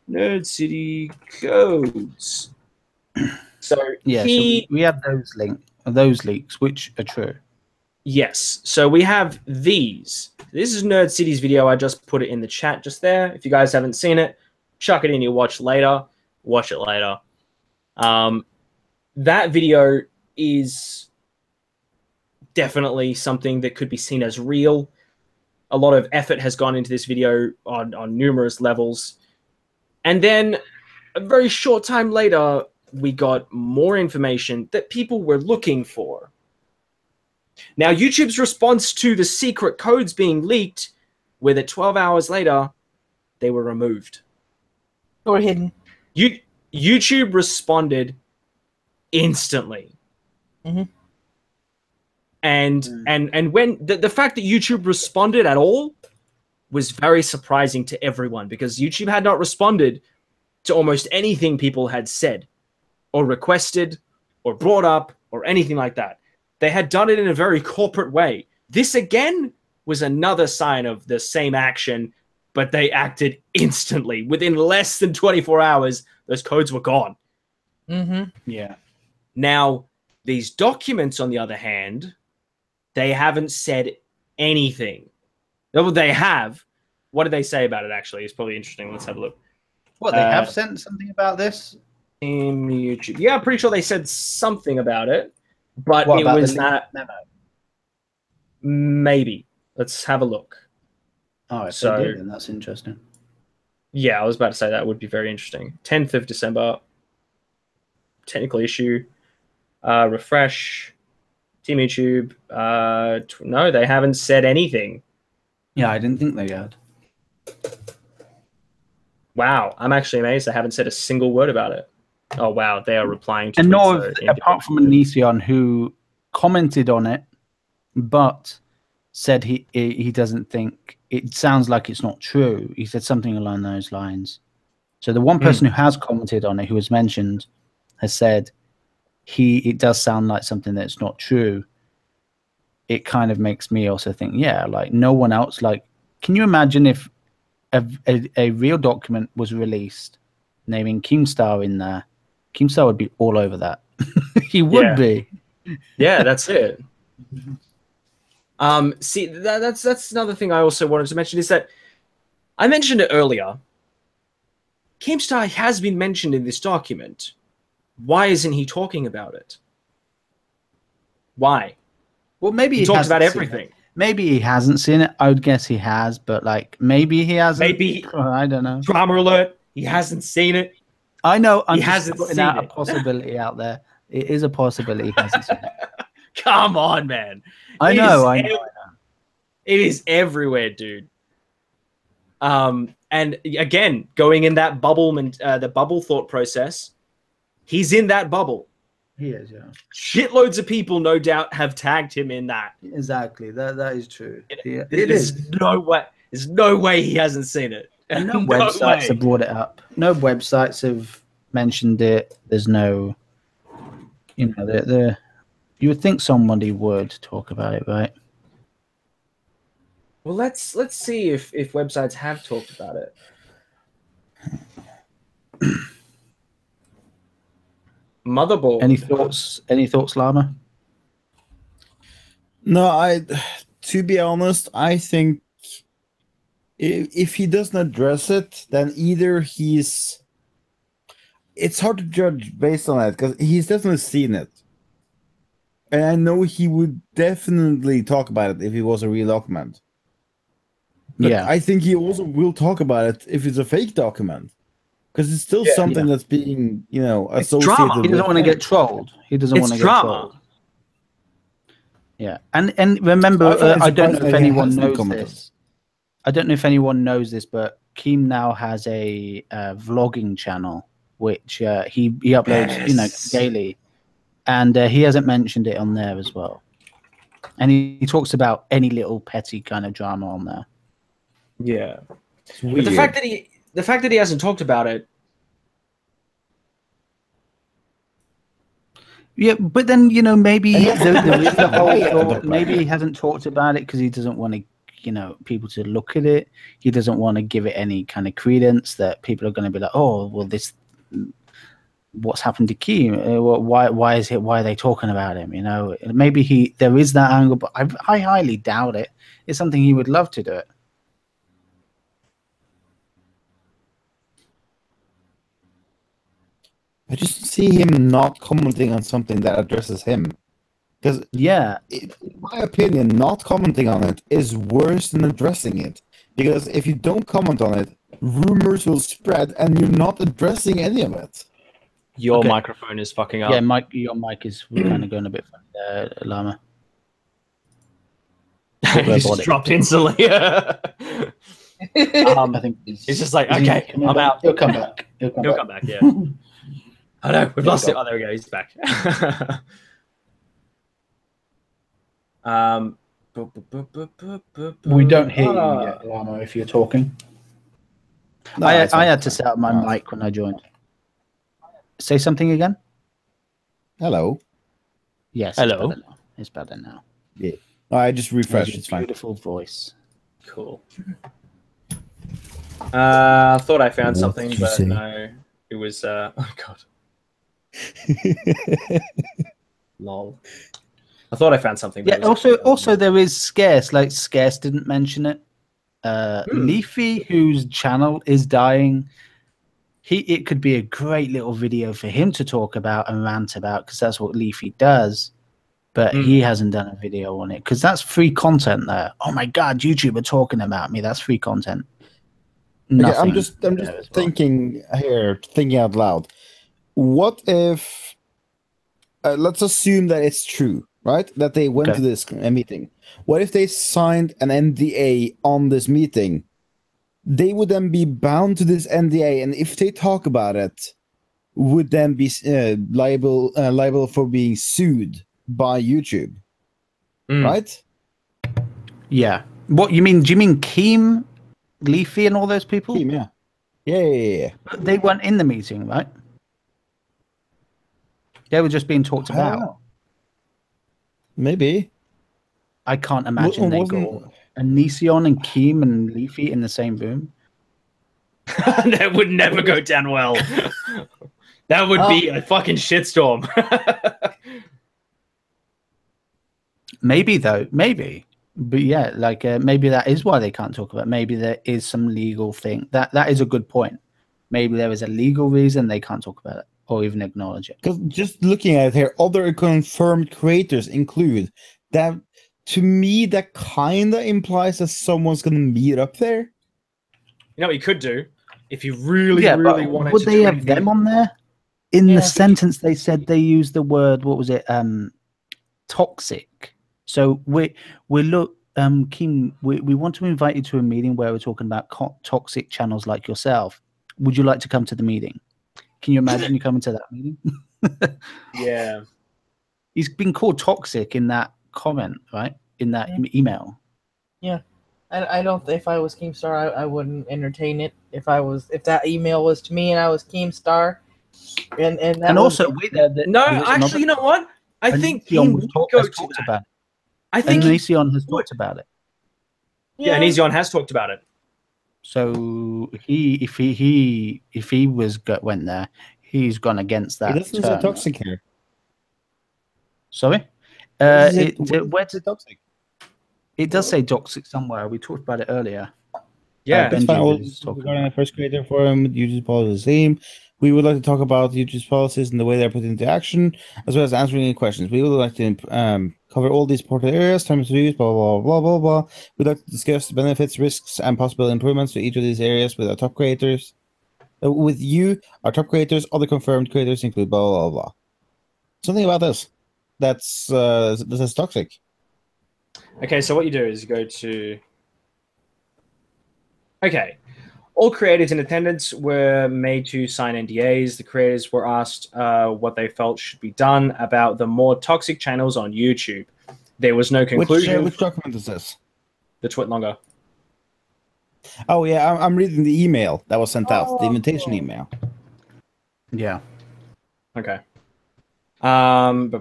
Nerd City codes. So yeah, so we have those leaks, which are true. Yes. So we have these. This is Nerd City's video. I just put it in the chat just there. If you guys haven't seen it, chuck it in your watch later. Watch it later. That video is definitely something that could be seen as real. A lot of effort has gone into this video on numerous levels. And then a very short time later, we got more information that people were looking for. Now, YouTube's response to the secret codes being leaked were that 12 hours later, they were removed. Or hidden. YouTube responded instantly. Mm-hmm. And when the fact that YouTube responded at all was very surprising to everyone, because YouTube had not responded to almost anything people had said or requested or brought up or anything like that. They had done it in a very corporate way. This again was another sign of the same action, but they acted instantly. Within less than 24 hours, those codes were gone. Mm-hmm. Yeah. Now, these documents, on the other hand, they haven't said anything. No, they have. What did they say about it, actually? It's probably interesting. Let's have a look. What, they have sent something about this? In YouTube. Yeah, I'm pretty sure they said something about it, but it was not... memo? Maybe. Let's have a look. Oh, if they did, then that's interesting. Yeah, I was about to say that would be very interesting. 10th of December. technical issue. Refresh. Team YouTube. No, they haven't said anything. Yeah, I didn't think they had. Wow, I'm actually amazed they haven't said a single word about it. Oh wow, they are replying to And tweets. no, apart from Onision, who commented on it, but said he doesn't think it sounds like it's not true. He said something along those lines. So the one person who has commented on it, who was mentioned, has said it does sound like something that's not true. It kind of makes me also think, yeah, like no one else. Like, can you imagine if a real document was released naming Keemstar in there? Keemstar would be all over that. He would be. Yeah, that's it. See, that's another thing I also wanted to mention is that I mentioned it earlier. Keemstar has been mentioned in this document. Why isn't he talking about it? Why? Well, maybe he talks about everything. Maybe he hasn't seen it. I would guess he has, but like maybe he hasn't. Maybe I don't know. Drama alert! He hasn't seen it. I know. He hasn't putting seen out it. a possibility out there. It is a possibility he hasn't seen it. Come on, man. I know. It is everywhere, dude. And again, going in that bubble, the bubble thought process, he's in that bubble. He is, yeah. Shitloads of people, no doubt, have tagged him in that. Exactly. That is true. It is. No way. There's no way he hasn't seen it. And no websites have brought it up. No websites have mentioned it. There's no, you know, you would think somebody would talk about it, right? Well, let's see if websites have talked about it. Motherboard. Any thoughts? Any thoughts, Llama? No, to be honest, I think if he doesn't address it, then either it's hard to judge based on that because he's definitely seen it. And I know he would definitely talk about it if it was a real document. But yeah. I think he also will talk about it if it's a fake document. Because it's still something that's being, associated drama. He doesn't want to get trolled. He doesn't want to get trolled. Yeah. And remember, I don't know if anyone knows this. I don't know if anyone knows this, but Keem now has a vlogging channel, which he uploads, daily. And he hasn't mentioned it on there as well. And he talks about any little petty kind of drama on there. Yeah. But the fact that he hasn't talked about it. Yeah, but then maybe there is the whole thought. Maybe he hasn't talked about it because he doesn't want to, people to look at it. He doesn't want to give it any kind of credence that people are going to be like, oh, well, what's happened to Keem? Why are they talking about him? Maybe there is that angle, but I highly doubt it. It's something he would love to do it. I just see him not commenting on something that addresses him. Because, in my opinion, not commenting on it is worse than addressing it. Because if you don't comment on it, rumors will spread and you're not addressing any of it. Your microphone is fucking up. Yeah, your mic is kind of going a bit funny there, Llama. He just dropped instantly. I think he's just like, okay, I'm out. He'll come back. He'll come back, yeah. Oh no, we've lost it. Oh, there we go. He's back. We don't hear you yet, Llama, if you're talking. No, I had to set up my mic when I joined. Say something again? Hello. Yes. Hello. It's better now. Yeah. Oh, I just refreshed. It's fine. Beautiful voice. Cool. I thought I found something, but no. It was, oh god. Lol. I thought I found something. Yeah. Also, there is Scarce. Like Scarce didn't mention it. Leafy, whose channel is dying. It could be a great little video for him to talk about and rant about because that's what Leafy does. But he hasn't done a video on it because that's free content there. Oh my god, YouTube are talking about me. That's free content. Okay, I'm just thinking out loud. What if let's assume that it's true, right? That they went to this meeting. What if they signed an NDA on this meeting? They would then be bound to this NDA, and if they talk about it, would then be liable for being sued by YouTube, right? Yeah. What you mean? Do you mean Keem, Leafy, and all those people? Keem, yeah. But they weren't in the meeting, right? They were just being talked about. Maybe. I can't imagine they got Onision and Keem and Leafy in the same room. That would never go down well. That would be a fucking shitstorm. Maybe though, maybe. But yeah, like maybe that is why they can't talk about it. Maybe there is some legal thing. That is a good point. Maybe there is a legal reason they can't talk about it or even acknowledge it. Because just looking at it here, other confirmed creators include that. To me, that kind of implies that someone's going to meet up there. You know what you could do? If you really wanted would to they do have anything... them on there? In the sentence, they said they used the word, what was it? Toxic. So we Keem, we want to invite you to a meeting where we're talking about toxic channels like yourself. Would you like to come to the meeting? Can you imagine you coming to that meeting? Yeah. He's been called toxic in that comment, right? In that email. Yeah. I don't. If I was Keemstar, I wouldn't entertain it. If that email was to me and I was Keemstar, and also actually, you know what? I think Keem would go to about it. I think Onision has talked about it. Yeah, Onision has talked about it. So if he went there, he's gone against that. He doesn't say toxic here. Sorry. Where's it toxic? It does say toxic somewhere. We talked about it earlier. Yeah, Benji regarding the first creator forum, YouTube's policy theme. We would like to talk about YouTube's policies and the way they're put into action, as well as answering any questions. We would like to cover all these important areas, terms of use, blah, blah, blah, blah, blah. We'd like to discuss the benefits, risks, and possible improvements to each of these areas with our top creators. With you, our top creators, other confirmed creators include blah, blah, blah. Something about this. This is toxic. Okay, so what you do is you go to... Okay. All creators in attendance were made to sign NDAs. The creators were asked what they felt should be done about the more toxic channels on YouTube. There was no conclusion. Which document is this? The Twitlonger. Oh, yeah, I'm reading the email that was sent out, the invitation email. Yeah. Okay. In the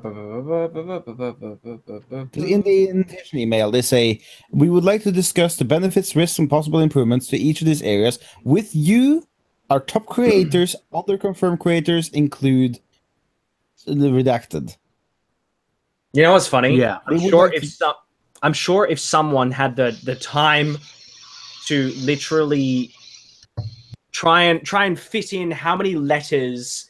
invitation email, they say, we would like to discuss the benefits, risks, and possible improvements to each of these areas. With you, our top creators, other confirmed creators include the redacted. You know what's funny? Yeah. I'm sure if someone had the time to literally try and fit in how many letters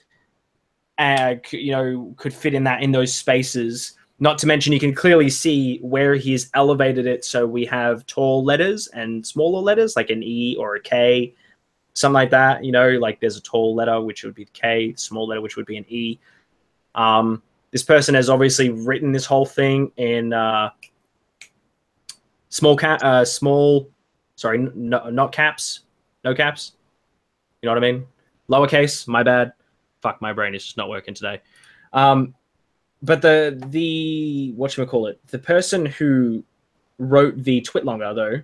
could fit in those spaces. Not to mention, you can clearly see where he's elevated it. So we have tall letters and smaller letters, like an E or a K, something like that. Like there's a tall letter, which would be the K, small letter, which would be an E. This person has obviously written this whole thing in sorry, not caps, no caps. You know what I mean? Lowercase, my bad. Fuck, my brain is just not working today. But the whatchamacallit, the person who wrote the Twitlonger, though,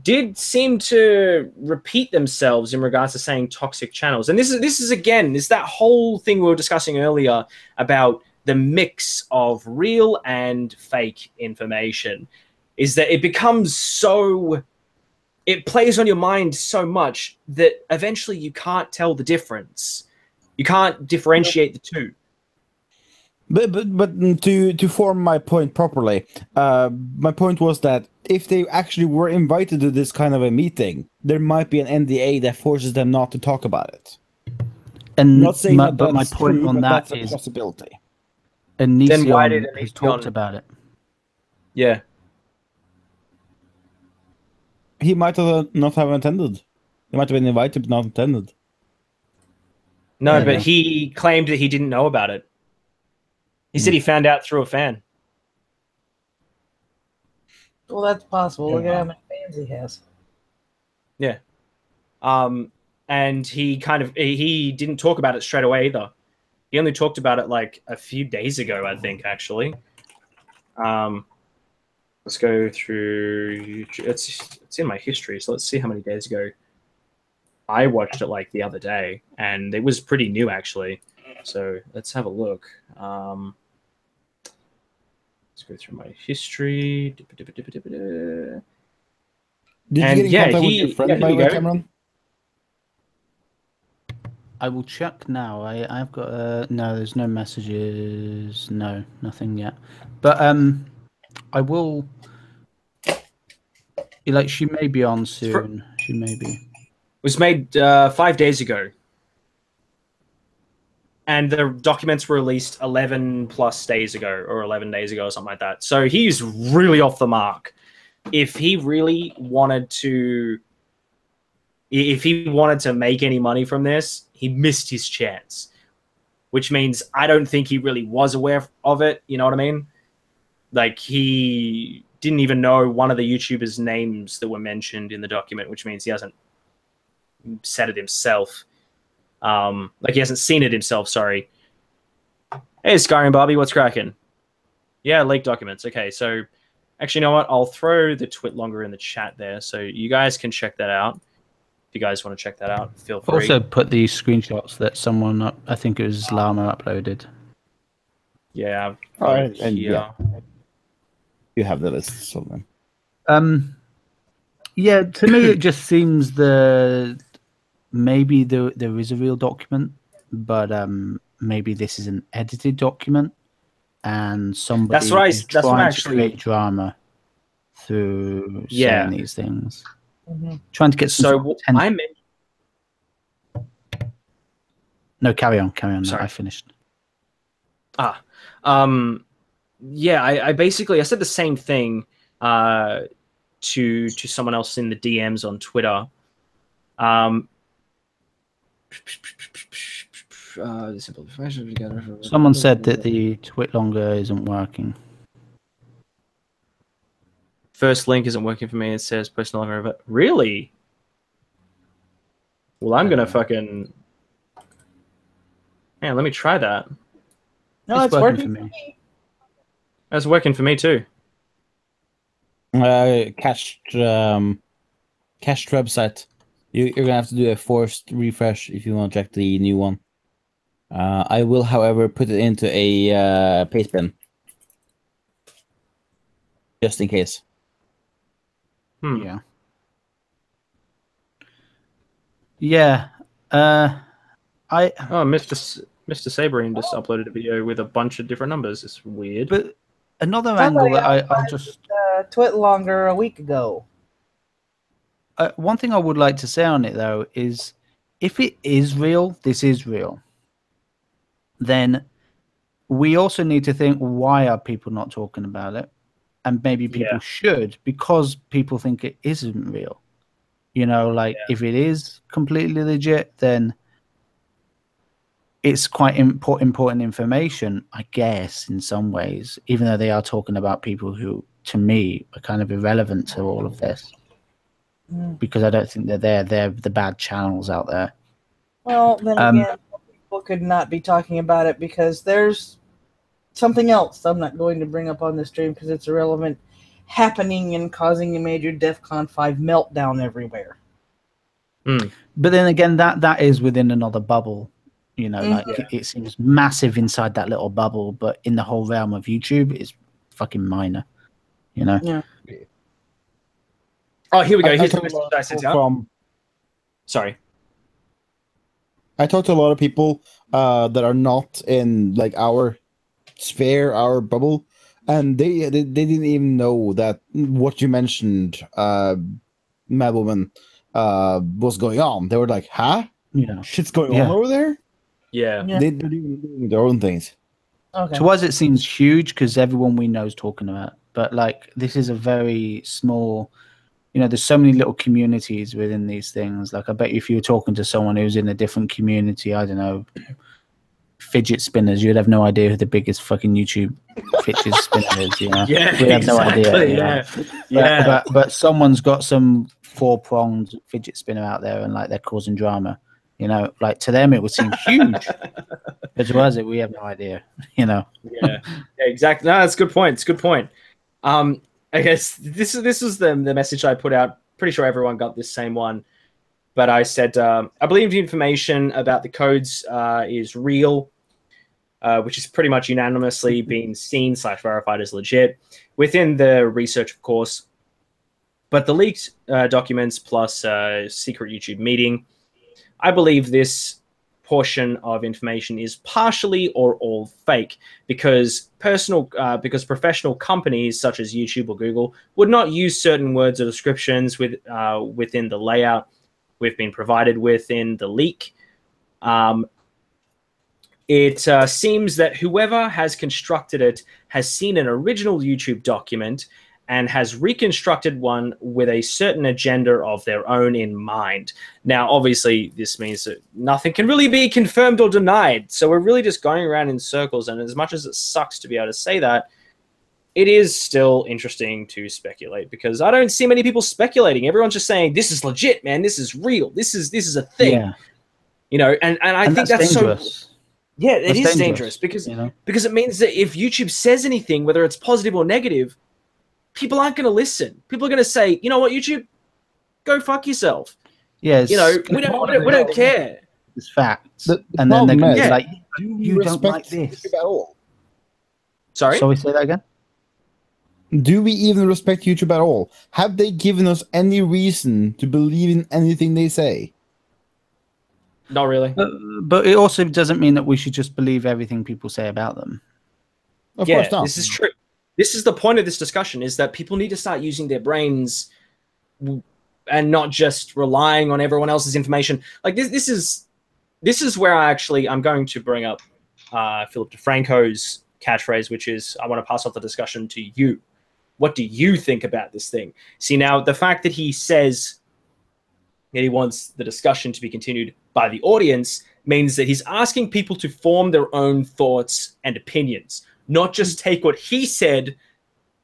did seem to repeat themselves in regards to saying toxic channels. And this is again, is that whole thing we were discussing earlier about the mix of real and fake information, is that it becomes so... It plays on your mind so much that eventually you can't tell the difference. You can't differentiate the two. But to form my point properly, my point was that if they actually were invited to this kind of a meeting, there might be an NDA that forces them not to talk about it. And not saying my point true, on that that's a possibility. And then why did he talked about it? Yeah, he might not have attended. He might have been invited but not attended. No, but he claimed that he didn't know about it. He said he found out through a fan. Well, that's possible. Look at how many fans he has. Yeah. And he didn't talk about it straight away either. He only talked about it like a few days ago, I think, actually. Let's go through. It's in my history, so let's see how many days ago. I watched it like the other day, and it was pretty new actually. So let's have a look. Let's go through my history. Did you get in contact with your friend, by the way, Cameron? I will check now. I've got no. There's no messages. No, nothing yet. But I will. Like, she may be on soon. She may be. It was made 5 days ago, and the documents were released 11 plus days ago, or 11 days ago, or something like that. So he's really off the mark. If he really wanted to, make any money from this, he missed his chance. Which means I don't think he really was aware of it. You know what I mean? Like, he didn't even know one of the YouTubers' names that were mentioned in the document, which means he hasn't said it himself. Like, he hasn't seen it himself, sorry. Hey, Skyrim Barbie, what's cracking? Yeah, leaked documents. Okay, so actually, you know what? I'll throw the twit longer in the chat there, so you guys can check that out. If you guys want to check that out, feel free. Also put the screenshots that someone, I think it was Llama, uploaded. Yeah. All right, and yeah. You have the lists of them. Yeah, to me it just seems maybe there is a real document, but maybe this is an edited document, and somebody is trying to create drama through saying these things, trying to get some attention. No, carry on. Sorry. I finished. Yeah, I basically said the same thing to someone else in the DMs on Twitter. Someone said that the twit longer isn't working. First link isn't working for me. It says post no longer. But really? Well, I'm gonna fucking. Man, let me try that. No, it's working for me. That's working for me too. Cached website. You're gonna have to do a forced refresh if you want to check the new one. I will, however, put it into a paste bin just in case. Yeah. Yeah. Mr. Saberine just uploaded a video with a bunch of different numbers. It's weird. But another angle that I'll just twit longer a week ago. One thing I would like to say on it though is, if it is real, this is real, then we also need to think, why are people not talking about it? And maybe people should, because people think it isn't real. You know, like if it is completely legit, then it's quite important information, I guess, in some ways, even though they are talking about people who, to me, are kind of irrelevant to all of this. Because I don't think they're the bad channels out there. Well, then again, people could not be talking about it because there's something else I'm not going to bring up on the stream because it's irrelevant, happening and causing a major DEFCON 5 meltdown everywhere. But then again, that is within another bubble. You know, like it seems massive inside that little bubble, but in the whole realm of YouTube, it's fucking minor. You know? Yeah. Oh, here we go. Here's the message I sent out. Sorry. I talked to a lot of people that are not in like our sphere, our bubble, and they didn't even know that what you mentioned, Madwoman, was going on. They were like, "Huh? Yeah, shit's going on over there." Yeah. They're doing their own things. Okay. To us, it seems huge because everyone we know is talking about it. But like, this is a very small. You know, there's so many little communities within these things. Like, I bet if you were talking to someone who's in a different community, I don't know, fidget spinners, you'd have no idea who the biggest fucking YouTube fidget spinner is. You know, Yeah, we have no idea. Yeah. But someone's got some 4-pronged fidget spinner out there, and like they're causing drama. You know, like to them it would seem huge, but to us, we have no idea. You know. Yeah, exactly. No, that's a good point. It's a good point. I guess this is the message I put out. Pretty sure everyone got this same one. But I said, I believe the information about the codes is real, which is pretty much unanimously being seen / verified as legit within the research, of course. But the leaked documents plus secret YouTube meeting, I believe this portion of information is partially or all fake because professional companies such as YouTube or Google would not use certain words or descriptions within the layout we've been provided within the leak. It seems that whoever has constructed it has seen an original YouTube document and has reconstructed one with a certain agenda of their own in mind. Now, obviously, this means that nothing can really be confirmed or denied. So we're really just going around in circles. And as much as it sucks to be able to say that, it is still interesting to speculate because I don't see many people speculating. Everyone's just saying, this is legit, man. This is real. This is a thing. Yeah. You know, and I think that's dangerous. So... Yeah, it is dangerous because, you know? Because it means that if YouTube says anything, whether it's positive or negative, people aren't going to listen. People are going to say, you know what, YouTube, go fuck yourself. Yes. You know, we don't care. It's facts. And then they're going to be like, you don't like this. At all? Sorry, say that again. Do we even respect YouTube at all? Have they given us any reason to believe in anything they say? Not really. But it also doesn't mean that we should just believe everything people say about them. Of course not. This is true. This is the point of this discussion, is that people need to start using their brains and not just relying on everyone else's information. Like this is where I'm going to bring up Philip DeFranco's catchphrase, which is, I want to pass off the discussion to you. What do you think about this thing? See, now the fact that he says that he wants the discussion to be continued by the audience means that he's asking people to form their own thoughts and opinions, not just take what he said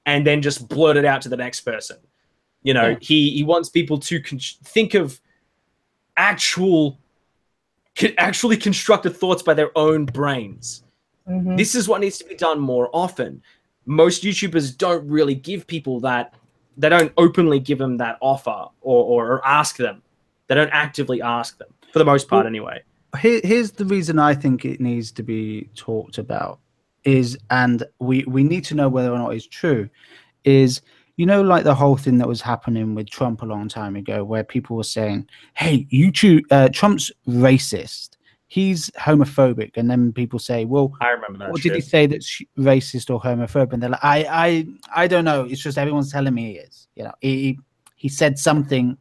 and then just blurt it out to the next person. You know, he wants people to think of actually constructed thoughts by their own brains. Mm-hmm. This is what needs to be done more often. Most YouTubers don't really give people that. They don't openly give them that offer or ask them. They don't actively ask them, for the most part anyway. Here's the reason I think it needs to be talked about is, and we need to know whether or not it's true, is, you know, like the whole thing that was happening with Trump a long time ago, where people were saying, hey, YouTube, Trump's racist. He's homophobic. And then people say, well, I remember that. What did he say that's racist or homophobic? And they're like, I don't know. It's just everyone's telling me he is. You know, he said something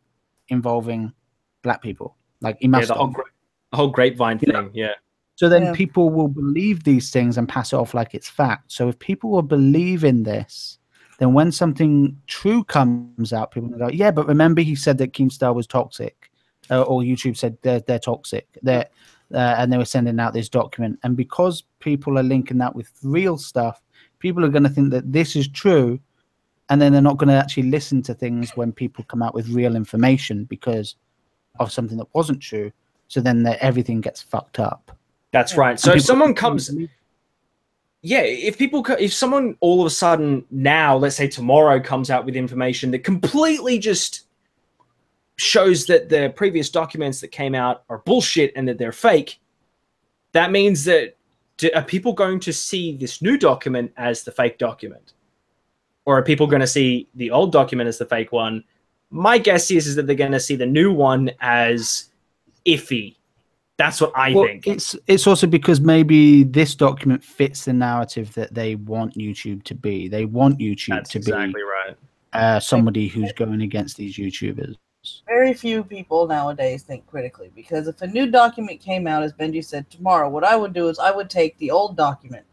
involving black people. Like he must the whole grapevine thing. Know? Yeah. So then people will believe these things and pass it off like it's fact. So if people will believe in this, then when something true comes out, people will go, yeah, but remember he said that Keemstar was toxic, or YouTube said they're toxic. And they were sending out this document. And because people are linking that with real stuff, people are going to think that this is true. And then they're not going to actually listen to things when people come out with real information because of something that wasn't true. So then everything gets fucked up. That's right. So if someone comes... Yeah, if someone all of a sudden now, let's say tomorrow, comes out with information that completely just shows that the previous documents that came out are bullshit and that they're fake, that means that are people going to see this new document as the fake document? Or are people going to see the old document as the fake one? My guess is that they're going to see the new one as iffy. That's what I think. It's also because maybe this document fits the narrative that they want YouTube to be. They want YouTube to be exactly right. Somebody who's going against these YouTubers. Very few people nowadays think critically, because if a new document came out, as Benji said, tomorrow, what I would do is I would take the old document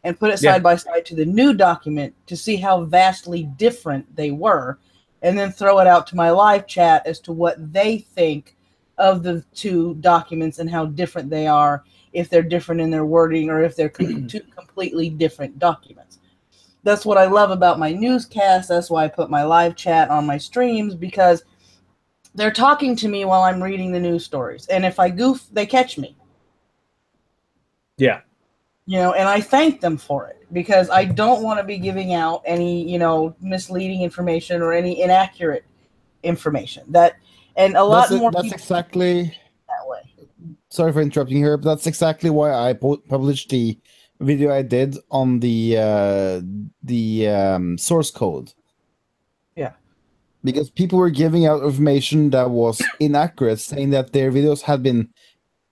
and put it side by side to the new document to see how vastly different they were, and then throw it out to my live chat as to what they think of the two documents and how different they are if they're different in their wording or if they're two completely different documents. That's what I love about my newscast. That's why I put my live chat on my streams, because they're talking to me while I'm reading the news stories. And if I goof, they catch me. Yeah. You know, and I thank them for it, because I don't want to be giving out any, you know, misleading information or any inaccurate information. And a lot more that's people exactly that way. Sorry for interrupting here, but that's exactly why I published the video I did on the source code. Yeah. Because people were giving out information that was inaccurate, saying that their videos had been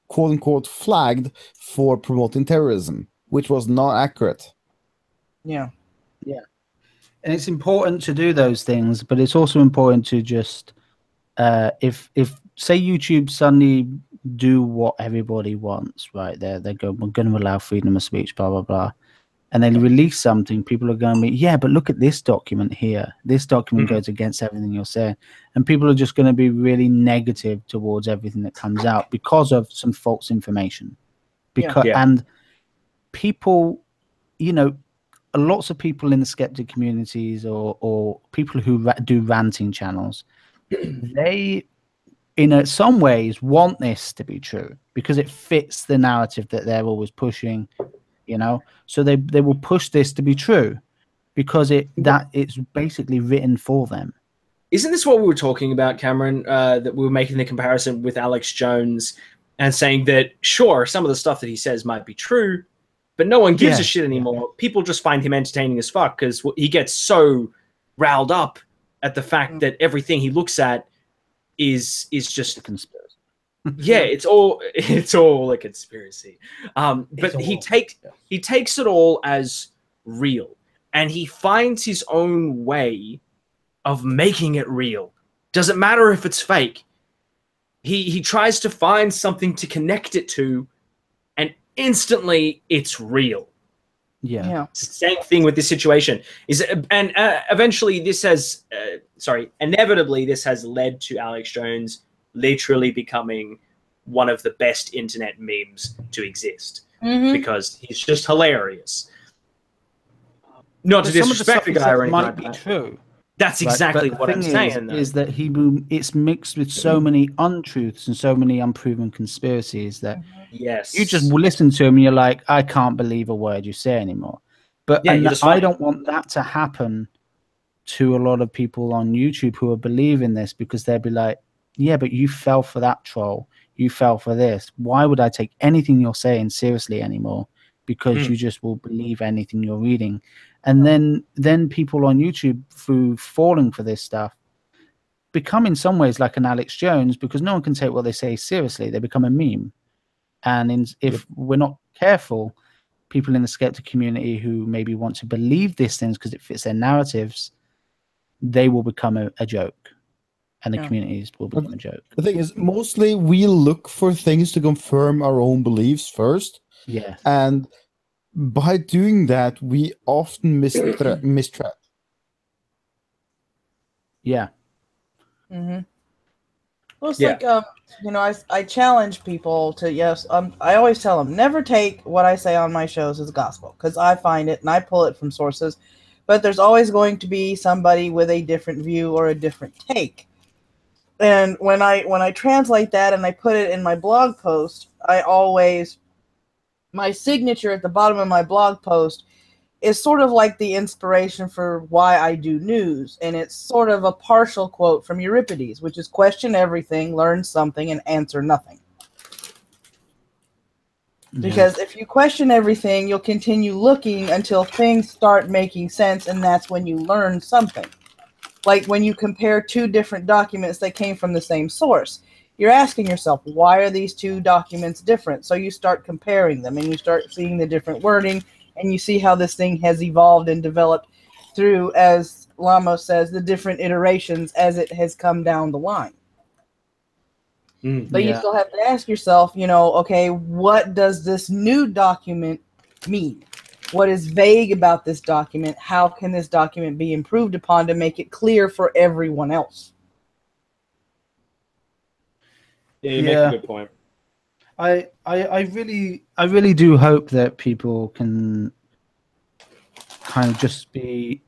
quote-unquote flagged for promoting terrorism, which was not accurate. Yeah. Yeah. And it's important to do those things, but it's also important to just, if say YouTube suddenly do what everybody wants, right? We're going to allow freedom of speech, blah, blah, blah. And they release something, people are going to be, yeah, but look at this document here. This document goes against everything you're saying. And people are just going to be really negative towards everything that comes out because of some false information. And people, you know, lots of people in the skeptic communities or people who do ranting channels, they, in some ways, want this to be true because it fits the narrative that they're always pushing. You know, so they will push this to be true because it's basically written for them. Isn't this what we were talking about, Cameron? That we were making the comparison with Alex Jones and saying that, sure, some of the stuff that he says might be true, but no one gives a shit anymore. People just find him entertaining as fuck because he gets so riled up at the fact that everything he looks at is just a conspiracy. Yeah, it's all a conspiracy. But he takes it all as real, and he finds his own way of making it real. Doesn't matter if it's fake. He tries to find something to connect it to, and instantly it's real. Yeah. Same thing with this situation. Eventually this has inevitably this has led to Alex Jones literally becoming one of the best internet memes to exist because he's just hilarious. Not to disrespect the guy or anything might be true. That's exactly what I'm saying. Is that it's mixed with so many untruths and so many unproven conspiracies that you just listen to him and you're like, I can't believe a word you say anymore. But I don't want that to happen to a lot of people on YouTube who are believing this, because they'll be like, yeah, but you fell for that troll. You fell for this. Why would I take anything you're saying seriously anymore? Because you just will believe anything you're reading. And then people on YouTube, through falling for this stuff, become in some ways like an Alex Jones, because no one can take what they say seriously. They become a meme. And if we're not careful, people in the skeptic community who maybe want to believe these things because it fits their narratives, they will become a joke. And the communities will become a joke. The thing is, mostly we look for things to confirm our own beliefs first. Yeah. And by doing that, we often mistrack. Yeah. Well, it's like, you know, I challenge people to, I always tell them, never take what I say on my shows as gospel, because I find it and I pull it from sources, but there's always going to be somebody with a different view or a different take. And when I translate that and I put it in my blog post, my signature at the bottom of my blog post is sort of like the inspiration for why I do news. And it's sort of a partial quote from Euripides, which is question everything, learn something, and answer nothing. Because if you question everything, you'll continue looking until things start making sense, and that's when you learn something. Like when you compare two different documents that came from the same source, you're asking yourself, why are these two documents different? So you start comparing them and you start seeing the different wording, and you see how this thing has evolved and developed through, as Llama says, the different iterations as it has come down the line. But you still have to ask yourself, you know, okay, what does this new document mean? What is vague about this document? How can this document be improved upon to make it clear for everyone else? Yeah, you make a good point. I really do hope that people can kind of just be.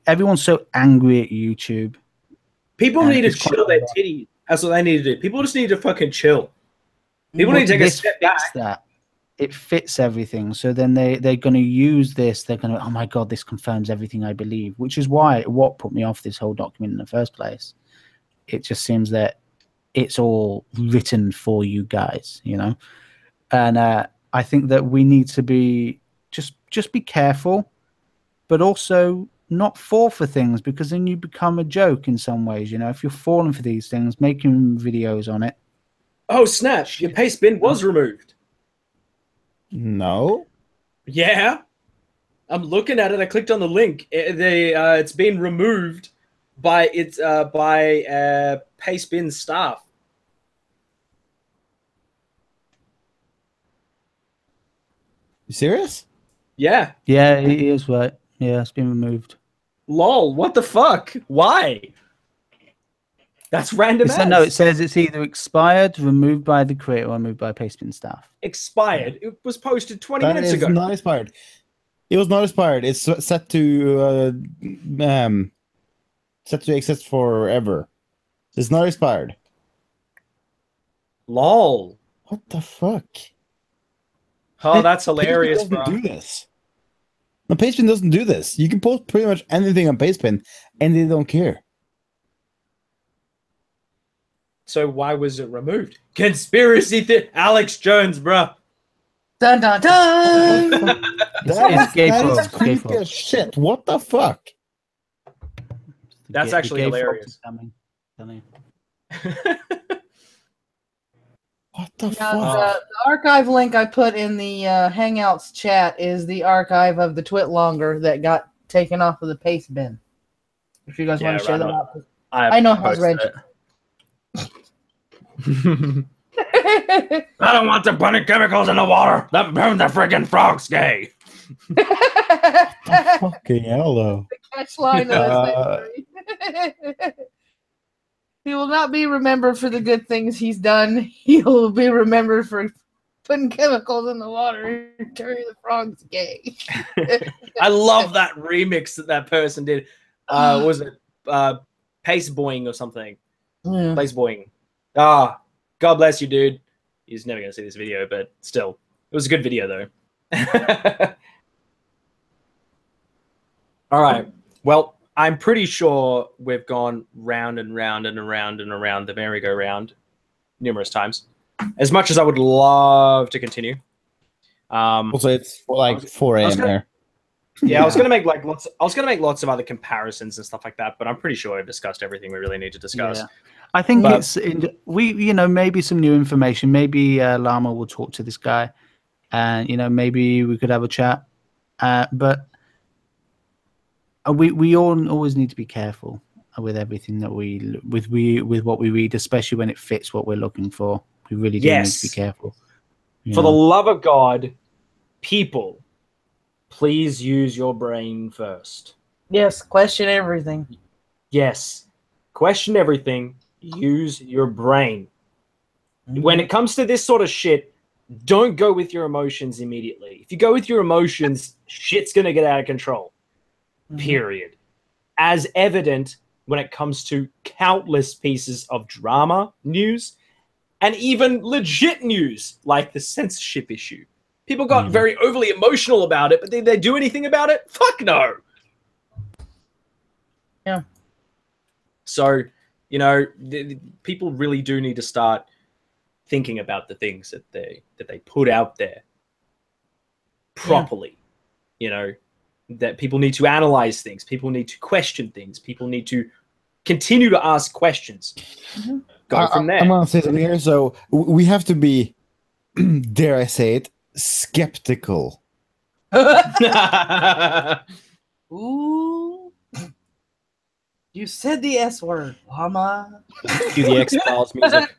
Everyone's so angry at YouTube. People And need to it's quite chill their ironic. titties. That's what they need to do. People just need to fucking chill. People need to take a This step fits back. that. It fits everything. So then they're going to use this. They're going to, oh my God, this confirms everything I believe, which is what put me off this whole document in the first place. It just seems that it's all written for you guys, you know? And I think that we need to be just be careful, but also not fall for things, because then you become a joke in some ways, you know? If you're falling for these things, making videos on it. Oh, snap. Your paste bin was removed. No. Yeah. I'm looking at it. I clicked on the link. It's been removed by paste bin staff. You serious? Yeah. Yeah, it is right. Yeah, it's been removed. Lol. What the fuck? Why? That's random. No, it says it's either expired, removed by the creator, or removed by Pastebin staff. Expired. It was posted 20 That minutes is ago. not expired. It was not expired. It's set to exist forever. It's not expired. Lol. What the fuck? Oh, that's Pastebin hilarious, doesn't bro. do this. No, Pastebin doesn't do this. You can post pretty much anything on Pastebin, and they don't care. So why was it removed? Conspiracy theory. Alex Jones, bro. Dun dun dun. It's gay that folks, is gay creepy folks. as shit. What the fuck? That's actually gay folks hilarious. are coming. What the Now, fuck? the archive link I put in the Hangouts chat is the archive of the Twitlonger that got taken off of the paste bin. If you guys want to share that out. I know how's Reg. I don't want the bunny chemicals in the water. That burn the friggin' frogs gay. Fucking hell, though. Catch line of this. He will not be remembered for the good things he's done. He will be remembered for putting chemicals in the water and turning the frogs gay. I love that remix that person did. Was it Pace Boing or something? Yeah. Pace Boing. Ah, God bless you, dude. He's never going to see this video, but still. It was a good video, though. All right. Well, I'm pretty sure we've gone round and round and around and around the merry-go-round numerous times. As much as I would love to continue. Also, it's like 4 a.m. there. Yeah, I was gonna make lots of other comparisons and stuff like that, but I'm pretty sure I've discussed everything we really need to discuss. Yeah. I think maybe some new information. Maybe Llama will talk to this guy, and maybe we could have a chat. But we all always need to be careful with everything that with what we read, especially when it fits what we're looking for. We really do need to be careful. For the love of God, people, please use your brain first. Yes, question everything. Yes, question everything. Use your brain. When it comes to this sort of shit, don't go with your emotions immediately. If you go with your emotions, shit's gonna get out of control. Period. As evident when it comes to countless pieces of drama news and even legit news like the censorship issue. People got very overly emotional about it, but did they do anything about it? Fuck no. Yeah. So, people really do need to start thinking about the things that they put out there properly. That people need to analyze things. People need to question things. People need to continue to ask questions. Go from there. I'm going to say something here. So we have to be, dare I say it, skeptical. Ooh. You said the S word, Llama. Do the X-Files music.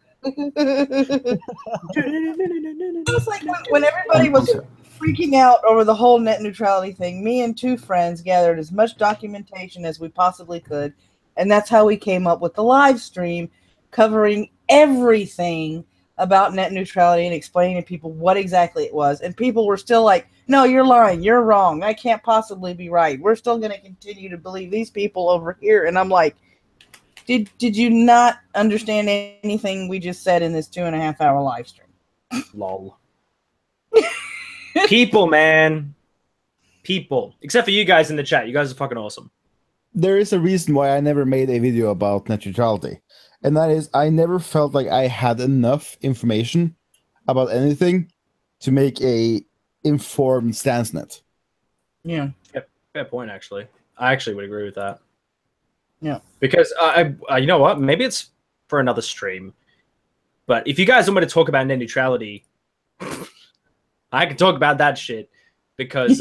It's like when everybody was freaking out over the whole net neutrality thing, me and two friends gathered as much documentation as we possibly could, and that's how we came up with the live stream covering everything about net neutrality and explaining to people what exactly it was. And people were still like, no, you're lying. You're wrong. I can't possibly be right. We're still going to continue to believe these people over here. And I'm like, did you not understand anything we just said in this 2.5-hour live stream? Lol. People, man. People. Except for you guys in the chat. You guys are fucking awesome. There is a reason why I never made a video about net neutrality. And that is, I never felt like I had enough information about anything to make a informed stance on it. Yeah. Fair point, actually. I actually would agree with that. Yeah. Because, you know what? Maybe it's for another stream. But if you guys want me to talk about net neutrality, I can talk about that shit. Because,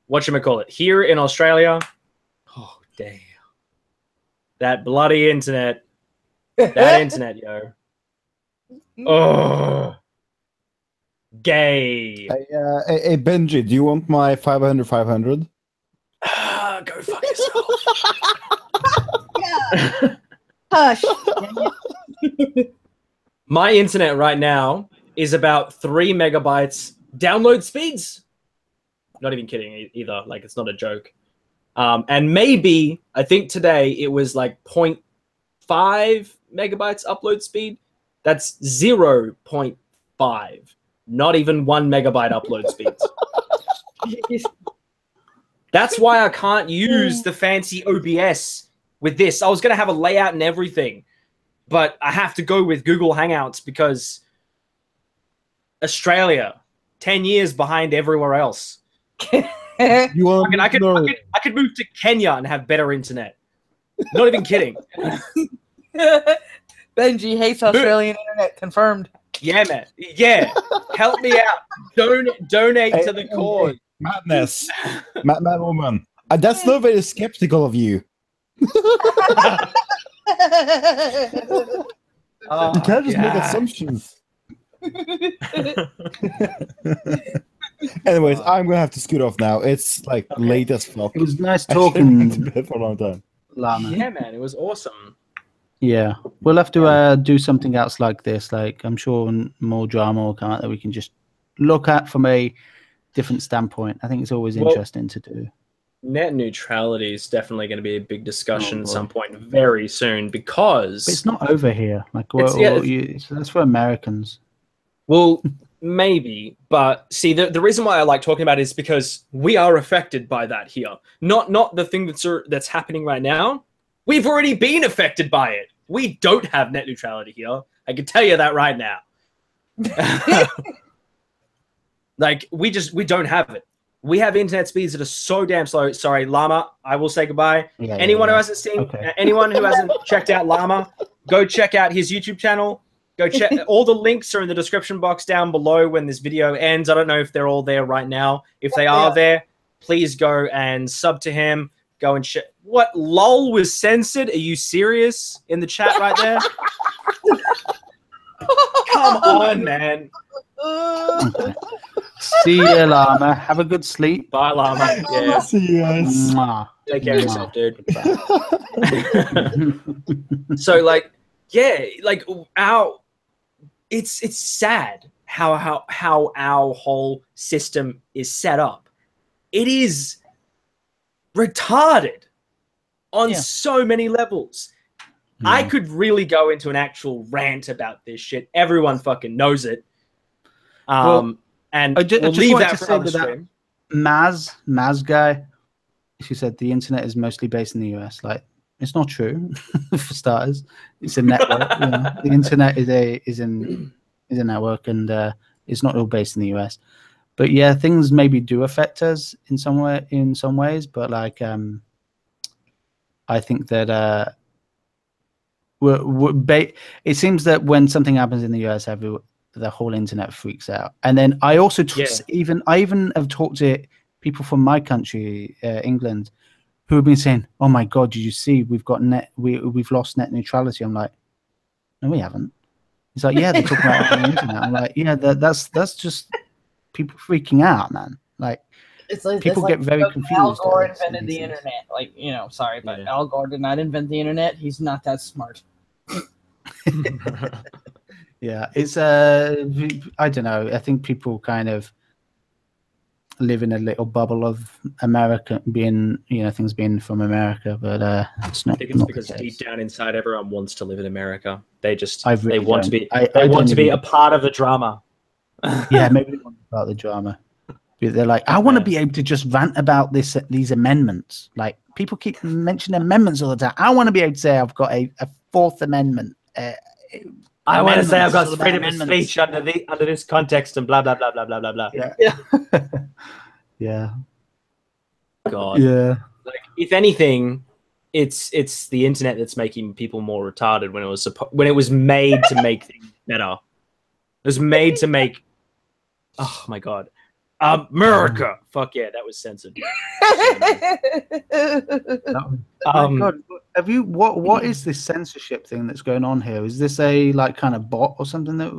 whatchamacallit, here in Australia, oh, damn. That bloody internet. That internet, yo. Oh. Gay. Hey, Benji, do you want my 500? Go fuck yourself. Yeah. Hush. My internet right now is about 3 megabytes download speeds. Not even kidding either. Like, it's not a joke. And maybe, I think today it was like 0.5 megabytes upload speed. That's 0.5. Not even 1 megabyte upload speeds. That's why I can't use the fancy OBS with this. I was going to have a layout and everything, but I have to go with Google Hangouts because Australia, 10 years behind everywhere else. I could move to Kenya and have better internet. Not even kidding. Benji hates Australian internet. Confirmed. Yeah, man. Yeah. Help me out. Donate to the cause. Madness. Mad woman. That's not very skeptical of you. You can't just make assumptions. Anyways, I'm gonna have to scoot off now. It's like late as fuck. It was nice talking to bed for a long time. Llama. Yeah, man, it was awesome. Yeah, we'll have to do something else like this. Like, I'm sure more drama will come out that we can just look at from a different standpoint. I think it's always interesting to do. Net neutrality is definitely going to be a big discussion at some point very soon because but it's not over here. Like, that's for Americans. Well, maybe, but see, the reason why I like talking about it is because we are affected by that here. Not the thing that's happening right now. We've already been affected by it. We don't have net neutrality here. I can tell you that right now. Like, we don't have it. We have internet speeds that are so damn slow. Sorry, Llama, I will say goodbye. Anyone who hasn't seen, anyone who hasn't checked out Llama, go check out his YouTube channel. Go check. All the links are in the description box down below when this video ends. I don't know if they're all there right now. If they are there, please go and sub to him. Go and check. What? LOL was censored? Are you serious? In the chat right there? Come on, man. See ya, Llama. Have a good sleep. Bye, Llama. Yeah. See you guys. Take care of yourself, dude. So, like, yeah, like it's sad how our whole system is set up. It is retarded on so many levels. I could really go into an actual rant about this shit. Everyone fucking knows it. And we'll leave that for another stream. Maz guy, she said the internet is mostly based in the US. Like, it's not true. For starters, it's a network. The internet is a network, and it's not all based in the US. But yeah, things maybe do affect us in some ways. But like, I think that it seems that when something happens in the US, the whole internet freaks out. And then I also I even have talked to people from my country, England, who have been saying, "Oh my God, did you see we've lost net neutrality?" I'm like, "No, we haven't." He's like, "Yeah, they're talking about it on the internet." I'm like, "Yeah, that's just people freaking out, man." Like, people get very confused. Al Gore invented the internet. Like, sorry, but Al Gore did not invent the internet. He's not that smart. Yeah, it's I don't know. I think people kind of live in a little bubble of America being, things being from America, but it's not. I think it's not because the case. deep down inside, everyone wants to live in America. They just Really they want to don't. be I they want don't to be even- a part of the drama. Yeah, maybe they want about the drama. But they're like, I want to be able to just rant about these amendments. Like people keep mentioning amendments all the time. I want to be able to say I've got a Fourth Amendment. I want to say I've got It's all freedom about of amendments. speech under this context and blah blah blah blah blah blah blah. Yeah. Yeah. God. Yeah. Like, if anything, it's the internet that's making people more retarded when it was made to make things better. It was made to make. Oh my God. America. Fuck yeah, that was censored. God, have you what is this censorship thing that's going on here? Is this a like kind of bot or something that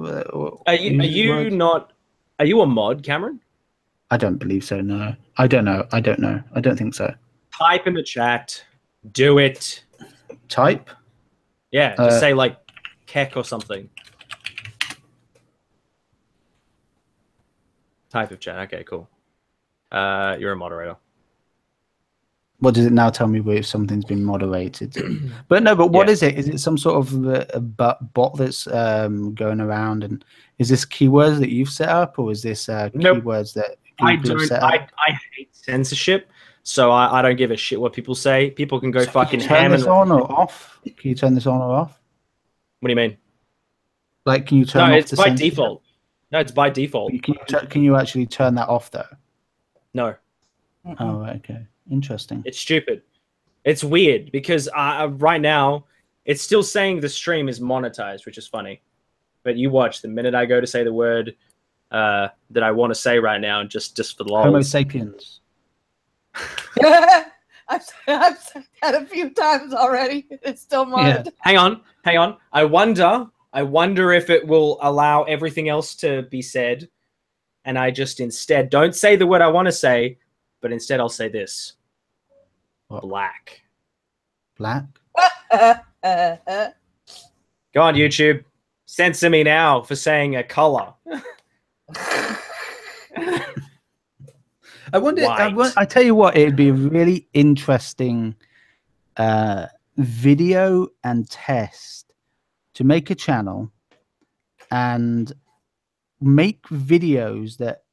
Are you a mod, Cameron? I don't believe so. No, I don't know. I don't think so. Type in the chat. Do it. Type. Yeah, just say like Keck or something. Type of chat. Okay, cool. You're a moderator. What does it now tell me if something's been moderated? But what is it? Is it some sort of a bot that's going around? And is this keywords that you've set up, or is this keywords that Google have set up? I hate censorship, so I don't give a shit what people say. People can go fucking Turn ham. this on or off? Can you turn this on or off? What do you mean? Like, can you turn? No, off it's the by censorship? default. No, it's by default. Can you actually turn that off though? No. Oh, okay. Interesting. It's stupid. It's weird because right now it's still saying the stream is monetized, which is funny. But you watch the minute I go to say the word that I want to say right now, just for the lols. Homo sapiens. I've said that a few times already. It's still monetized. Yeah. Hang on. I wonder if it will allow everything else to be said, and I just instead don't say the word I want to say, but instead I'll say this. What? Black. Black? Go on, YouTube. Censor me now for saying a color. I wonder. I tell you what, it'd be a really interesting video and test to make a channel and make videos that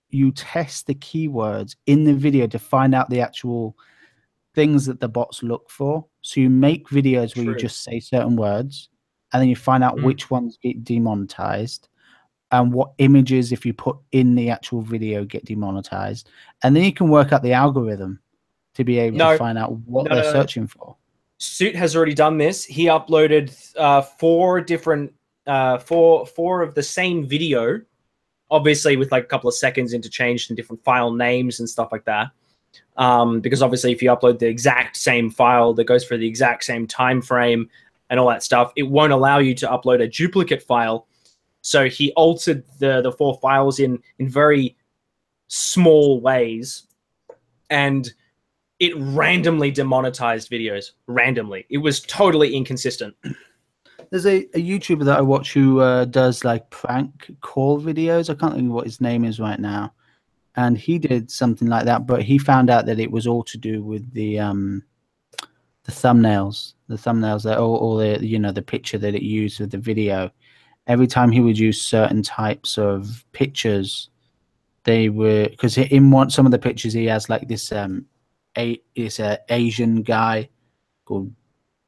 you test the keywords in the video to find out the actual things that the bots look for. So you make videos where you just say certain words, and then you find out which ones get demonetized, and what images, if you put in the actual video, get demonetized, and then you can work out the algorithm to be able to find out what they're searching for. Suit has already done this. He uploaded four of the same video, obviously with like a couple of seconds interchanged in different file names and stuff like that. Because obviously if you upload the exact same file that goes for the exact same time frame and all that stuff, it won't allow you to upload a duplicate file. So he altered the four files in very small ways, and it randomly demonetized videos. Randomly. It was totally inconsistent. There's a YouTuber that I watch who does like prank call videos. I can't think of what his name is right now. And he did something like that, but he found out that it was all to do with the thumbnails. The thumbnails, that all the the picture that it used with the video. Every time he would use certain types of pictures, they were, because in some of the pictures he has like this Asian guy called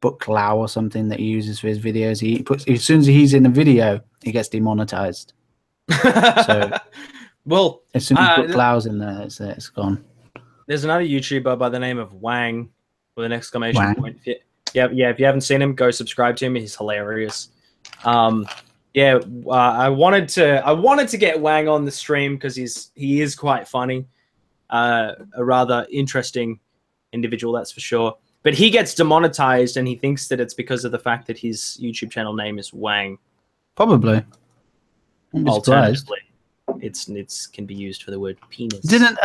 Book Lau or something that he uses for his videos. He puts, as soon as he's in a video, he gets demonetized. So, well, as soon as Book Lau's in there, it's gone. There's another YouTuber by the name of Wang with an exclamation point. Yeah. If you haven't seen him, go subscribe to him. He's hilarious. I wanted to get Wang on the stream because he is quite funny, a rather interesting individual, that's for sure. But he gets demonetized, and he thinks that it's because of the fact that his YouTube channel name is Wang. Probably. Alternatively, it's can be used for the word penis. Didn't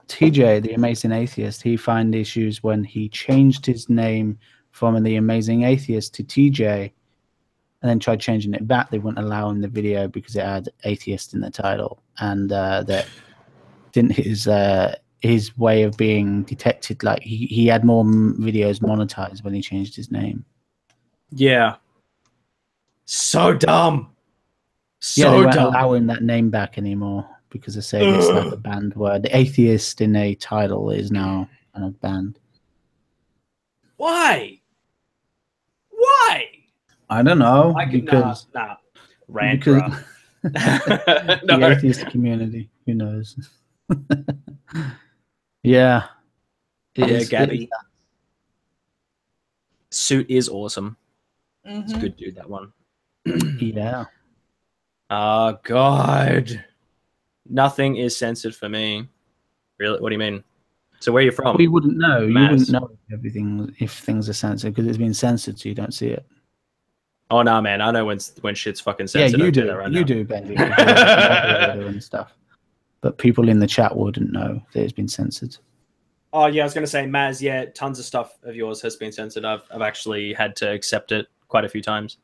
TJ, the Amazing Atheist, he find issues when he changed his name from the Amazing Atheist to TJ? and then tried changing it back. They wouldn't allow him the video because it had atheist in the title, and that didn't his way of being detected. Like he had more videos monetized when he changed his name. Yeah. So dumb. Yeah, they So won't dumb. allow him that name back anymore because they're saying it's like a banned word. The atheist in a title is now kind of banned. Why? Why? I don't know. I could because rant, because bruh. the atheist community, who knows? Yeah. Gabby. Suit is awesome. It's a Mhm. good dude, that one. Yeah. Oh, God. Nothing is censored for me. Really? What do you mean? So where are you from? We wouldn't know. You Maz. wouldn't know if things are censored because it's been censored, so you don't see it. Oh, no, man. I know when shit's fucking Yeah, censored. you I'll tell do. that right You now. do, Benji. 'Cause you're a moderator and stuff. But people in the chat wouldn't know that it's been censored. Oh, yeah, I was going to say, Maz, yeah, tons of stuff of yours has been censored. I've actually had to accept it quite a few times.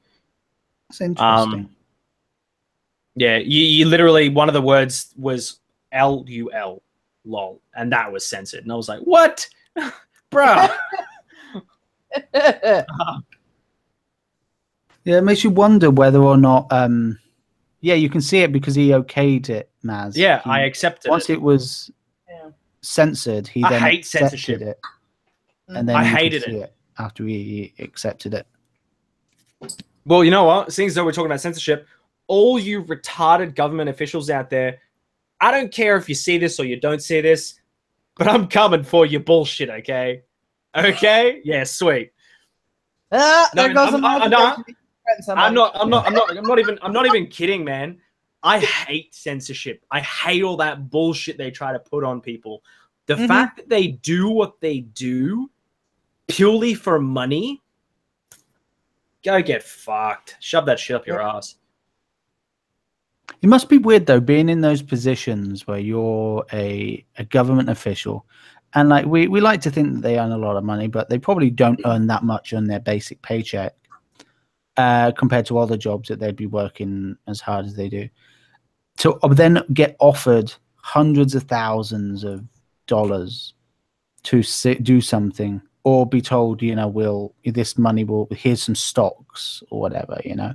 That's interesting. Yeah, you literally, one of the words was LUL, lol, and that was censored. And I was like, what? Bruh. Yeah, it makes you wonder whether or not. Yeah, you can see it because he okayed it, Maz. Yeah, I accepted once it. it was censored, he I then hate accepted censorship. it, and then I you could hated see it. it after he accepted it. Well, you know what? Seeing as though we're talking about censorship, all you retarded government officials out there, I don't care if you see this or you don't see this, but I'm coming for your bullshit, okay? Okay? Yeah, sweet. There goes I'm not even kidding, man. I hate censorship. I hate all that bullshit they try to put on people. The fact that they do what they do purely for money, go get fucked. Shove that shit up your ass. It must be weird though, being in those positions where you're a government official, and like we like to think that they earn a lot of money, but they probably don't earn that much on their basic paycheck compared to other jobs that they'd be working as hard as they do. To then get offered hundreds of thousands of dollars to do something, or be told, you know, this money will, here's some stocks or whatever, you know.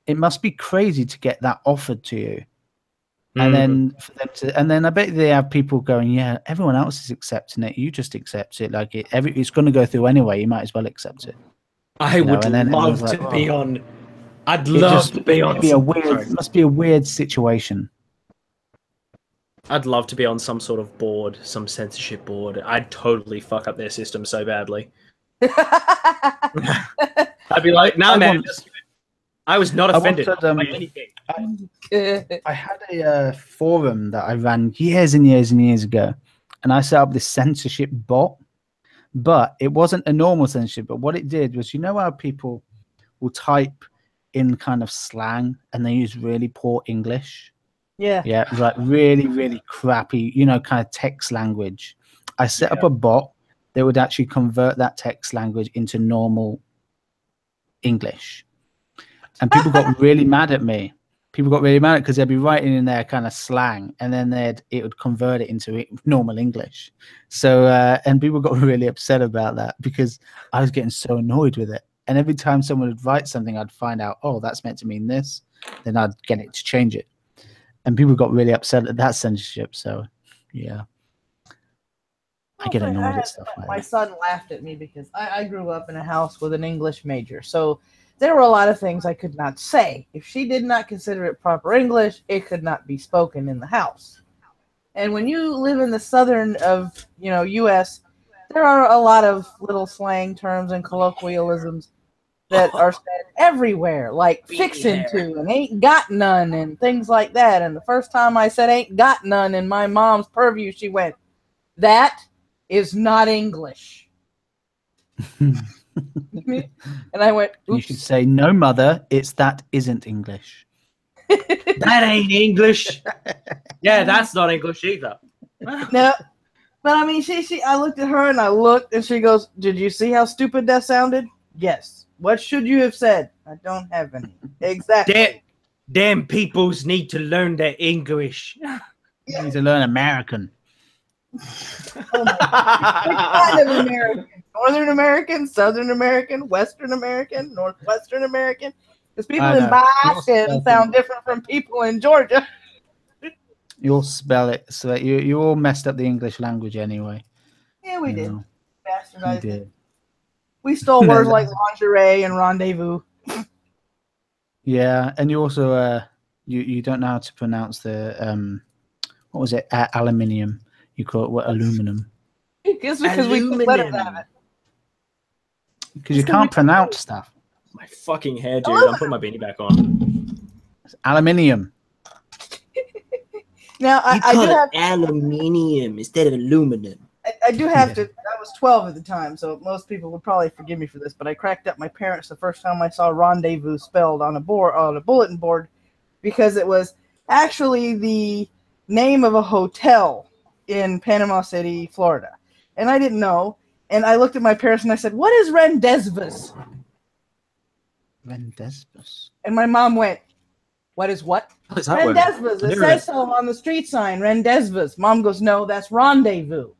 It must be crazy to get that offered to you. And then for them to, and then I bet they have people going, yeah, everyone else is accepting it. You just accept it. Like it's going to go through anyway. You might as well accept it. I would love to be on. I'd love to be on. It must be a weird situation. I'd love to be on some sort of board, some censorship board. I'd totally fuck up their system so badly. I'd be like, nah, man. I was not offended by anything. I had a forum that I ran years and years and years ago, and I set up this censorship bot, but it wasn't a normal censorship. But what it did was, you know how people will type in kind of slang and they use really poor English? Yeah, it was like really, really crappy, you know, kind of text language. I set up a bot that would actually convert that text language into normal English. And people got really mad at me. People got really mad because they'd be writing in their kind of slang, and then it would convert it into normal English. So, and people got really upset about that because I was getting so annoyed with it. And every time someone would write something, I'd find out, oh, that's meant to mean this. Then I'd get it to change it. And people got really upset at that censorship. So, yeah. I get annoyed at stuff like that. My son laughed at me because I grew up in a house with an English major. So there were a lot of things I could not say. If she did not consider it proper English, it could not be spoken in the house. And when you live in the southern of, U.S., there are a lot of little slang terms and colloquialisms that are said everywhere, like fixin' to and ain't got none and things like that. And the first time I said ain't got none in my mom's purview, she went, "That is not English." And I went, oops. You should say, "No, mother, that isn't English." That ain't English. Yeah, that's not English either. No, but I mean, I looked at her and I looked, and she goes, "Did you see how stupid that sounded?" Yes. What should you have said? I don't have any. Exactly. Damn peoples need to learn their English. You need to learn American. Oh my God. Which kind of American? Northern American, Southern American, Western American, Northwestern American? Because people in Boston sound different from people in Georgia. You'll spell it so that you all messed up the English language anyway. Yeah, we did. know. Bastardized You it. did. We stole words like lingerie and rendezvous. Yeah, and you also you don't know how to pronounce the what was it? Aluminium. You call it what? Aluminum. Because we couldn't let it have it. Because you can't pronounce stuff. My fucking hair, dude. I'm putting my beanie back on. It's aluminium. Now I do have aluminium instead of aluminum. I do have to. I was 12 at the time, so most people would probably forgive me for this. But I cracked up my parents the first time I saw rendezvous spelled on a bulletin board, because it was actually the name of a hotel in Panama City, Florida, and I didn't know. And I looked at my parents and I said, "What is rendezvous?" Rendezvous. And my mom went, "What is what?" Rendezvous. It says so on the street sign. Rendezvous. Mom goes, "No, that's rendezvous."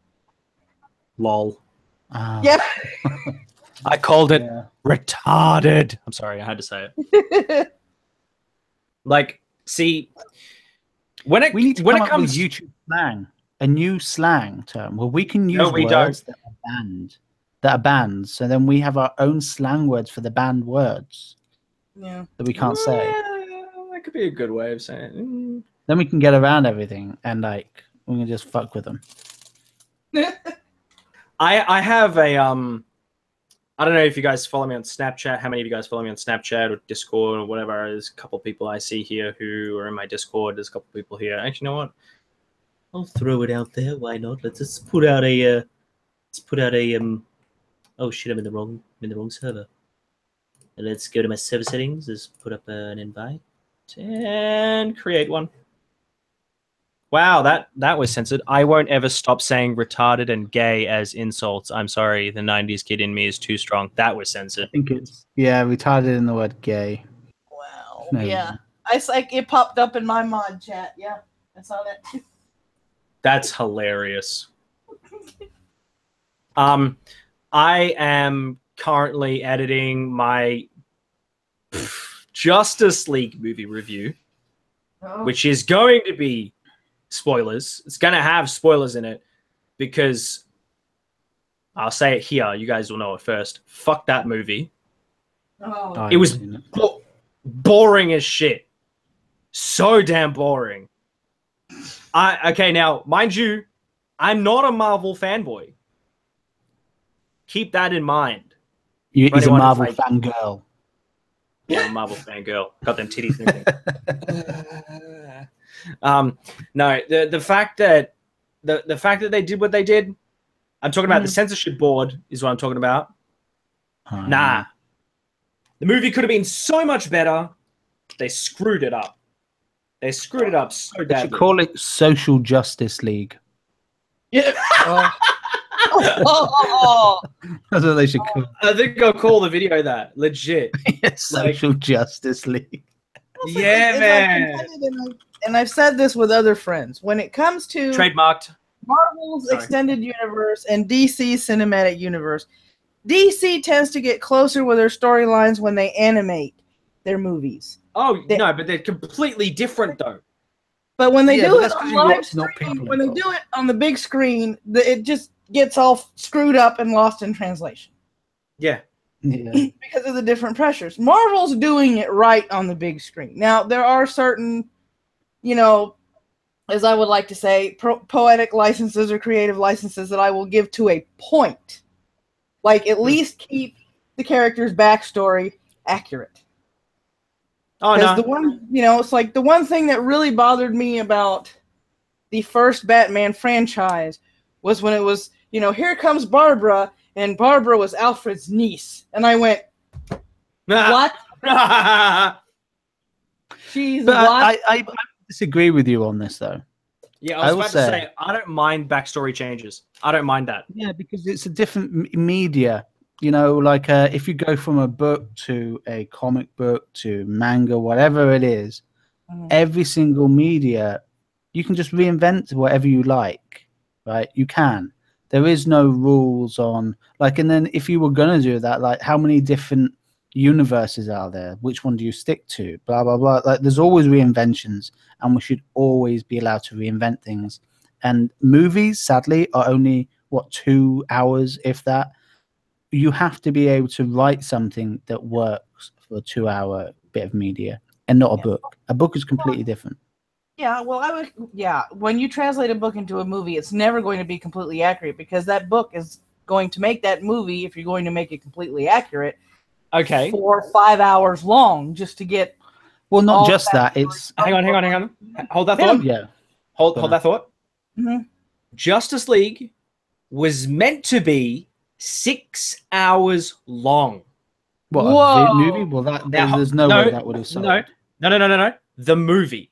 Lol. Yeah. I called it retarded. I'm sorry, I had to say it. Like, see, when it come comes up with YouTube slang, a new slang term where we can use words that are banned. So then we have our own slang words for the banned words. Yeah. That we can't say. That could be a good way of saying it. Then we can get around everything and like we can just fuck with them. I have a I don't know if you guys follow me on Snapchat. How many of you guys follow me on Snapchat or Discord or whatever? There's a couple people I see here who are in my Discord. There's a couple people here. Actually, you know what? I'll throw it out there. Why not? Let's just put out a oh shit, I'm in the wrong server. Let's go to my server settings. Let's put up an invite and create one. Wow, that was censored. I won't ever stop saying retarded and gay as insults. I'm sorry, the 90s kid in me is too strong. That was censored. I think it's retarded in the word gay. Wow. No, yeah. It popped up in my mod chat. Yeah. I saw that. That's hilarious. I am currently editing my Justice League movie review, which is going to be spoilers. It's going to have spoilers in it because I'll say it here. You guys will know it first. Fuck that movie. Oh. It was boring as shit. So damn boring. Okay, now, mind you, I'm not a Marvel fanboy. Keep that in mind. He's a Marvel fangirl. Yeah, I'm a Marvel fangirl. Got them titties and no, the fact that the fact that they did what they did, I'm talking about the censorship board is what I'm talking about. Nah. The movie could have been so much better. They screwed it up. They screwed it up so badly. They should call it Social Justice League. Yeah. That's what they should call it. I think I'll call the video that. Legit. Social Justice League. Yeah, man. And I've said this with other friends. When it comes to trademarked Marvel's extended universe and DC's cinematic universe, DC tends to get closer with their storylines when they animate their movies. Oh, no, but they're completely different, though. But when they do it on live stream, when they do it on the big screen, it just gets all screwed up and lost in translation. Yeah. Because of the different pressures. Marvel's doing it right on the big screen. Now, there are certain, as I would like to say, poetic licenses or creative licenses that I will give to a point. Like, at least keep the character's backstory accurate. Oh, no. The one, it's like the one thing that really bothered me about the first Batman franchise was when it was, here comes Barbara, and Barbara was Alfred's niece. And I went, what? She's but what? I disagree with you on this, though. Yeah, I was about to say, I don't mind backstory changes. I don't mind that. Yeah, because it's a different media. You know, like if you go from a book to a comic book to manga, whatever it is, every single media, you can just reinvent whatever you like, right? You can. There is no rules on like, and then if you were gonna do that, like how many different universes are there? Which one do you stick to? Blah blah blah. Like there's always reinventions, and we should always be allowed to reinvent things. And movies, sadly, are only 2 hours, if that. You have to be able to write something that works for a 2-hour bit of media, and not a book. A book is completely different. Yeah, well, when you translate a book into a movie, it's never going to be completely accurate because that book is going to make that movie, if you're going to make it completely accurate, 4 or 5 hours long just to get. Well, not just that. It's hang on. Hold that thought. Yeah. Hold that thought. Mm-hmm. Justice League was meant to be 6 hours long. What, Whoa. a movie? Well, there's no way that would have sold. No. The movie.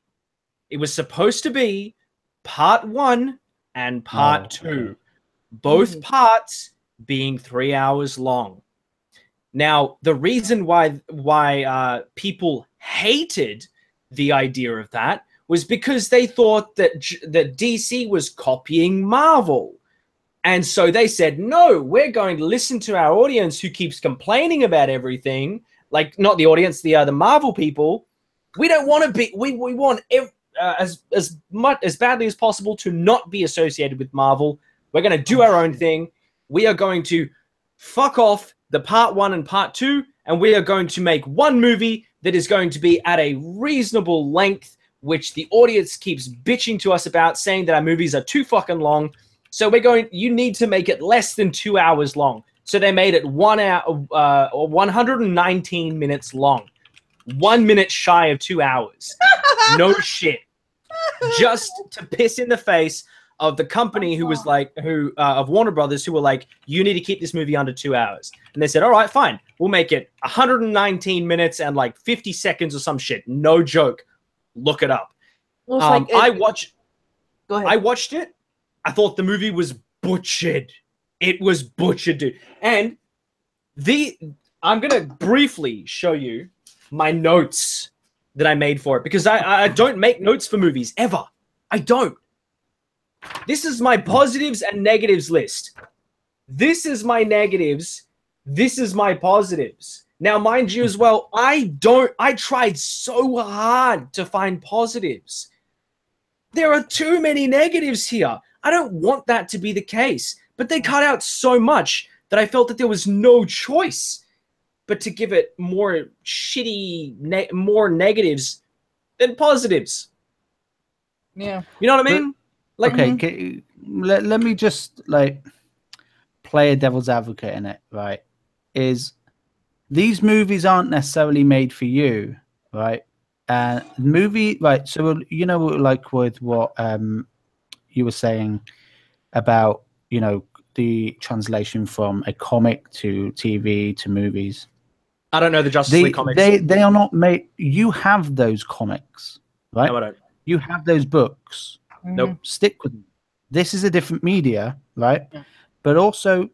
It was supposed to be part 1 and part 2. Okay. Both parts being 3 hours long. Now, the reason why people hated the idea of that was because they thought that DC was copying Marvel. And so they said, no, we're going to listen to our audience who keeps complaining about everything. Like, not the audience, the Marvel people. We don't want to be, we want as badly as possible to not be associated with Marvel. We're going to do our own thing. We are going to fuck off the part 1 and part 2, and we are going to make one movie that is going to be at a reasonable length, which the audience keeps bitching to us about, saying that our movies are too fucking long. So you need to make it less than 2 hours long. So they made it 1 hour, 119 minutes long. 1 minute shy of 2 hours. No shit. Just to piss in the face of the company who was like, of Warner Brothers, who were like, you need to keep this movie under 2 hours. And they said, all right, fine. We'll make it 119 minutes and like 50 seconds or some shit. No joke. Look it up. Well, I watched it. I thought the movie was butchered. It was butchered, dude. And I'm going to briefly show you my notes that I made for it, because I don't make notes for movies, ever. I don't. This is my positives and negatives list. This is my negatives. This is my positives. Now, mind you as well, I tried so hard to find positives. There are too many negatives here. I don't want that to be the case. But they cut out so much that I felt that there was no choice but to give it more shitty, more negatives than positives. Yeah. You know what I mean? Like, okay, let me just like play a devil's advocate in it, right? Is these movies aren't necessarily made for you, right? Movie, right? So, you know, like with what you were saying about, you know, the translation from a comic to TV to movies. I don't know the Justice League comics. They are not made. You have those comics, right? No, I don't. You have those books. Nope. Stick with them. This is a different media, right? Yeah. But also,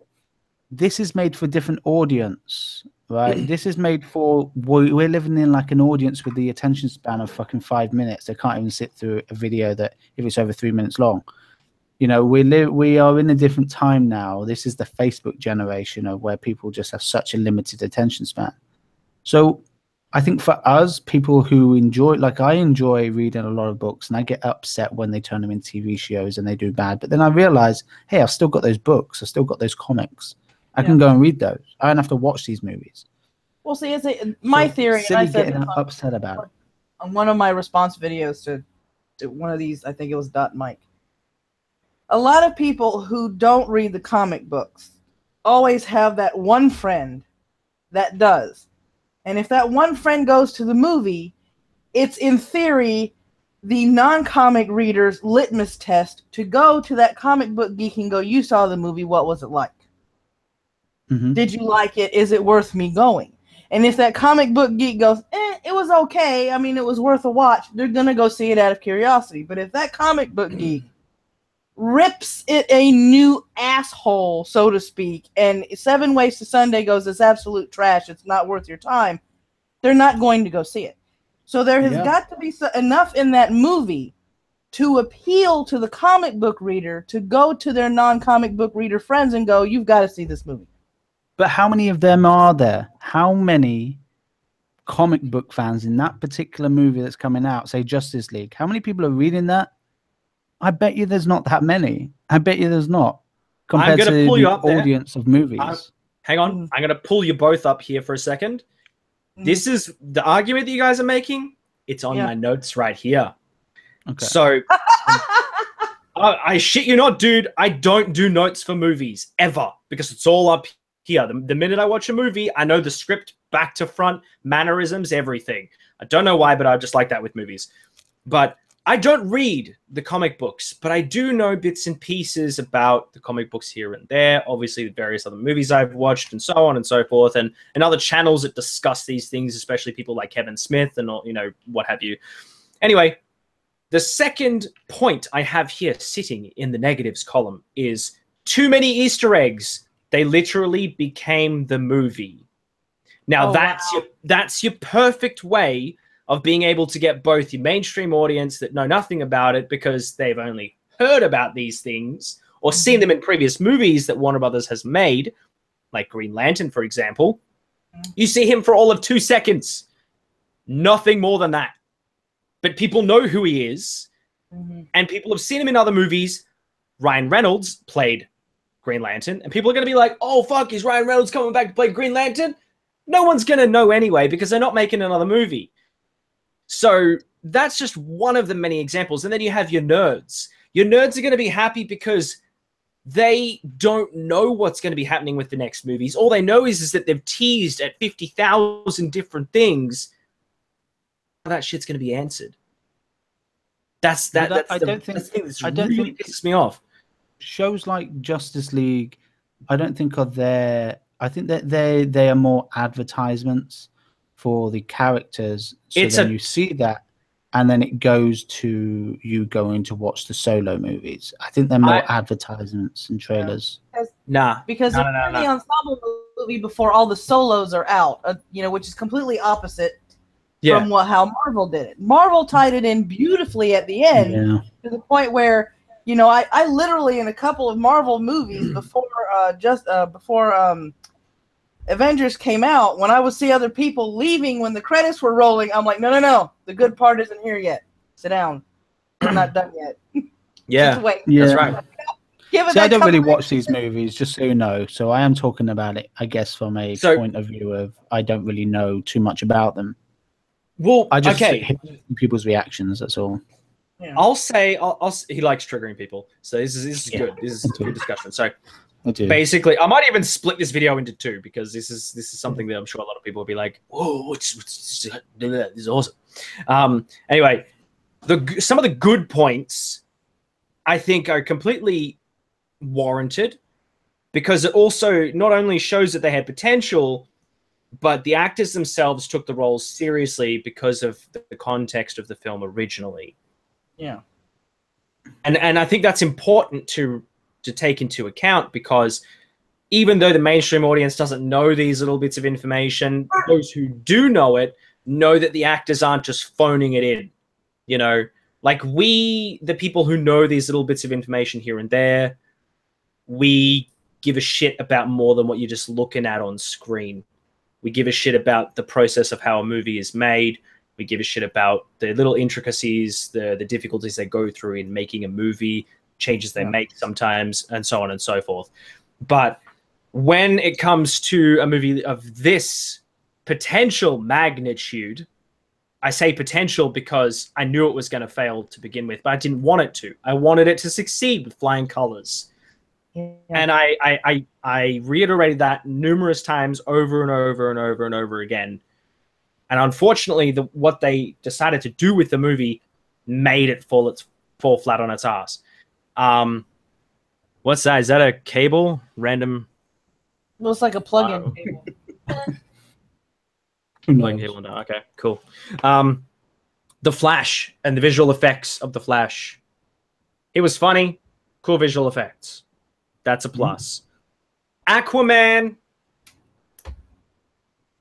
this is made for a different audience, right? This is made for, we're living in like an audience with the attention span of fucking 5 minutes. They can't even sit through a video that if it's over 3 minutes long. You know, we are in a different time now. This is the Facebook generation of where people just have such a limited attention span. So I think for us, people who enjoy, like I enjoy reading a lot of books, and I get upset when they turn them into TV shows and they do bad. But then I realize, hey, I've still got those books. I've still got those comics. I can go and read those. I don't have to watch these movies. Well, see, my theory, and I said getting upset about it. On one of my response videos to one of these, I think it was Dot Mike. A lot of people who don't read the comic books always have that one friend that does. And if that one friend goes to the movie, it's in theory the non-comic reader's litmus test to go to that comic book geek and go, you saw the movie, what was it like? Mm-hmm. Did you like it? Is it worth me going? And if that comic book geek goes, it was okay, I mean, it was worth a watch, they're going to go see it out of curiosity. But if that comic book geek rips it a new asshole, so to speak, and 7 Ways to Sunday goes, it's absolute trash, it's not worth your time, they're not going to go see it. So there has got to be enough in that movie to appeal to the comic book reader to go to their non-comic book reader friends and go, you've got to see this movie. But how many of them are there? How many comic book fans in that particular movie that's coming out, say Justice League, how many people are reading that? I bet you there's not that many. I bet you there's not, compared to the audience of movies. Hang on. I'm going to pull you both up here for a second. This is the argument that you guys are making. It's on my notes right here. Okay. So, I shit you not, dude. I don't do notes for movies ever because it's all up here. The minute I watch a movie, I know the script back to front, mannerisms, everything. I don't know why, but I just like that with movies. But I don't read the comic books, but I do know bits and pieces about the comic books here and there. Obviously, the various other movies I've watched and so on and so forth, and other channels that discuss these things, especially people like Kevin Smith and all, you know, what have you. Anyway, the second point I have here sitting in the negatives column is too many Easter eggs. They literally became the movie. Now that's your perfect way of being able to get both your mainstream audience that know nothing about it because they've only heard about these things or seen them in previous movies that Warner Brothers has made, like Green Lantern, for example. You see him for all of 2 seconds. Nothing more than that. But people know who he is, and people have seen him in other movies. Ryan Reynolds played Green Lantern, and people are going to be like, oh, fuck, is Ryan Reynolds coming back to play Green Lantern? No one's going to know anyway because they're not making another movie. So that's just one of the many examples. And then you have your nerds. Your nerds are going to be happy because they don't know what's going to be happening with the next movies. All they know is that they've teased at 50,000 different things. That shit's going to be answered. That's the thing that's really pisses me off. Shows like Justice League, I don't think are there. I think that they are more advertisements for the characters. So then you see that, and then it goes to you going to watch the solo movies. I think they're more advertisements and trailers. Because they're the ensemble movie before all the solos are out, you know, which is completely opposite from how Marvel did it. Marvel tied it in beautifully at the end to the point where, you know, I literally in a couple of Marvel movies before Avengers came out, when I would see other people leaving when the credits were rolling, I'm like, no, the good part isn't here yet. Sit down. We're not done yet. Just wait. That's right. I don't really watch these movies, just so you know. So I am talking about it, I guess, from a point of view of I don't really know too much about them. Well, I just hear people's reactions. That's all. Yeah. I'll say he likes triggering people, so this is good. This is a good discussion. So basically, I might even split this video into 2 because this is something that I'm sure a lot of people will be like, "Whoa, this is awesome." Anyway, some of the good points I think are completely warranted because it also not only shows that they had potential, but the actors themselves took the roles seriously because of the context of the film originally. Yeah. And I think that's important to take into account because even though the mainstream audience doesn't know these little bits of information, those who do know it know that the actors aren't just phoning it in. You know, like the people who know these little bits of information here and there, we give a shit about more than what you're just looking at on screen. We give a shit about the process of how a movie is made. We give a shit about the little intricacies, the difficulties they go through in making a movie, changes they make sometimes, and so on and so forth. But when it comes to a movie of this potential magnitude, I say potential because I knew it was going to fail to begin with, but I didn't want it to. I wanted it to succeed with flying colors. Yeah. And I reiterated that numerous times over and over and over and over again. And unfortunately, what they decided to do with the movie made it fall flat on its ass. What's that? Is that a cable? Random? Looks like a plug-in cable. Plug-in cable. No. Okay, cool. The Flash and the visual effects of the Flash. It was funny. Cool visual effects. That's a plus. Aquaman,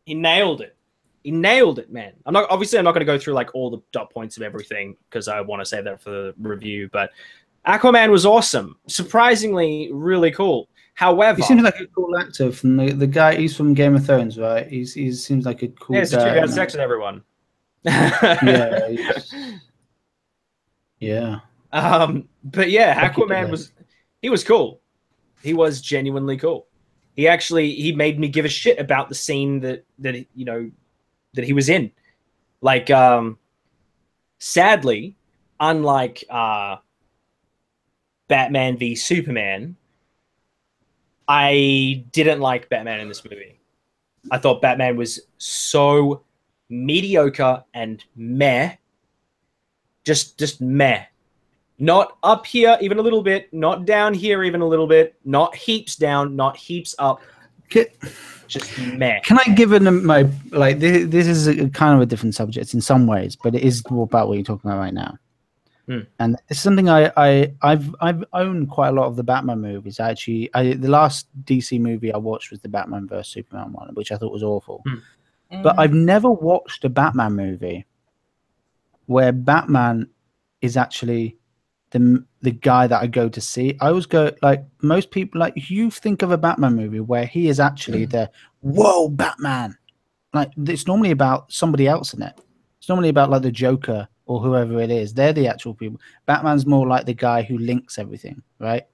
he nailed it. He nailed it, man. I'm not going to go through like all the dot points of everything because I want to save that for the review. But Aquaman was awesome. Surprisingly, really cool. However, he seems like a cool actor. From the guy, he's from Game of Thrones, right? He seems like a cool. Yeah, he's guy. He had sex with everyone. Yeah. Yeah. But yeah, Aquaman was cool. He was genuinely cool. He made me give a shit about the scene that he was in. Like, sadly, unlike Batman v Superman, I didn't like Batman in this movie. I thought Batman was so mediocre and meh. Just meh. Not up here even a little bit, not down here even a little bit, not heaps down, not heaps up. Just meh. Can I give my like this is a kind of a different subject in some ways, but it is about what you're talking about right now. And it's something I've owned quite a lot of the Batman movies. Actually, the last DC movie I watched was the Batman vs Superman one, which I thought was awful. But I've never watched a Batman movie where Batman is actually the guy that I go to see. I always go, like most people, like you think of a Batman movie where he is actually the whoa Batman. Like it's normally about somebody else in it. It's normally about like the Joker or whoever it is. They're the actual people. Batman's more like the guy who links everything, right?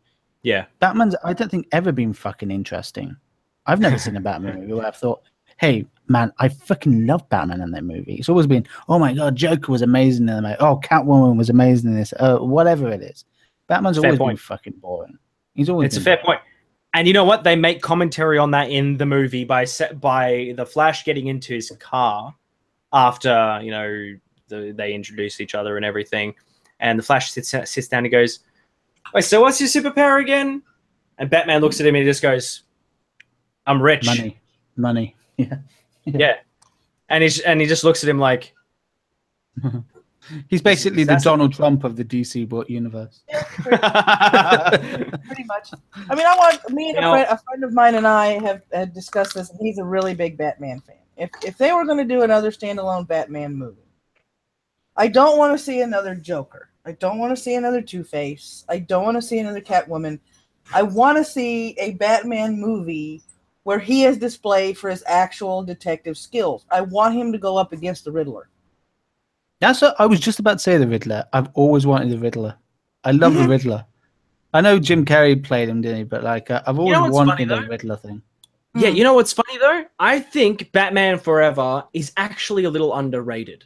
Yeah. Batman's, I don't think, ever been fucking interesting. I've never seen a Batman movie where I've thought, hey, man, I fucking love Batman in that movie. It's always been, oh my God, Joker was amazing in that. Oh, Catwoman was amazing in this. Whatever it is. Batman's always been fucking boring. He's always It's a fair point. And you know what? They make commentary on that in the movie by the Flash getting into his car after, they introduce each other and everything. And the Flash sits down and goes, wait, so what's your superpower again? And Batman looks at him and he just goes, I'm rich. Money. Yeah. And he just looks at him like he's basically the Donald Trump of the DC universe. Yeah, pretty much. I mean, a friend of mine and I have discussed this, and he's a really big Batman fan. If they were going to do another standalone Batman movie, I don't want to see another Joker. I don't want to see another Two-Face. I don't want to see another Catwoman. I want to see a Batman movie where he is displayed for his actual detective skills. I want him to go up against the Riddler. That's what I was just about to say, the Riddler. I've always wanted the Riddler. I love the Riddler. I know Jim Carrey played him, didn't he? But like, I've always wanted the Riddler thing. Yeah, you know what's funny though? I think Batman Forever is actually a little underrated.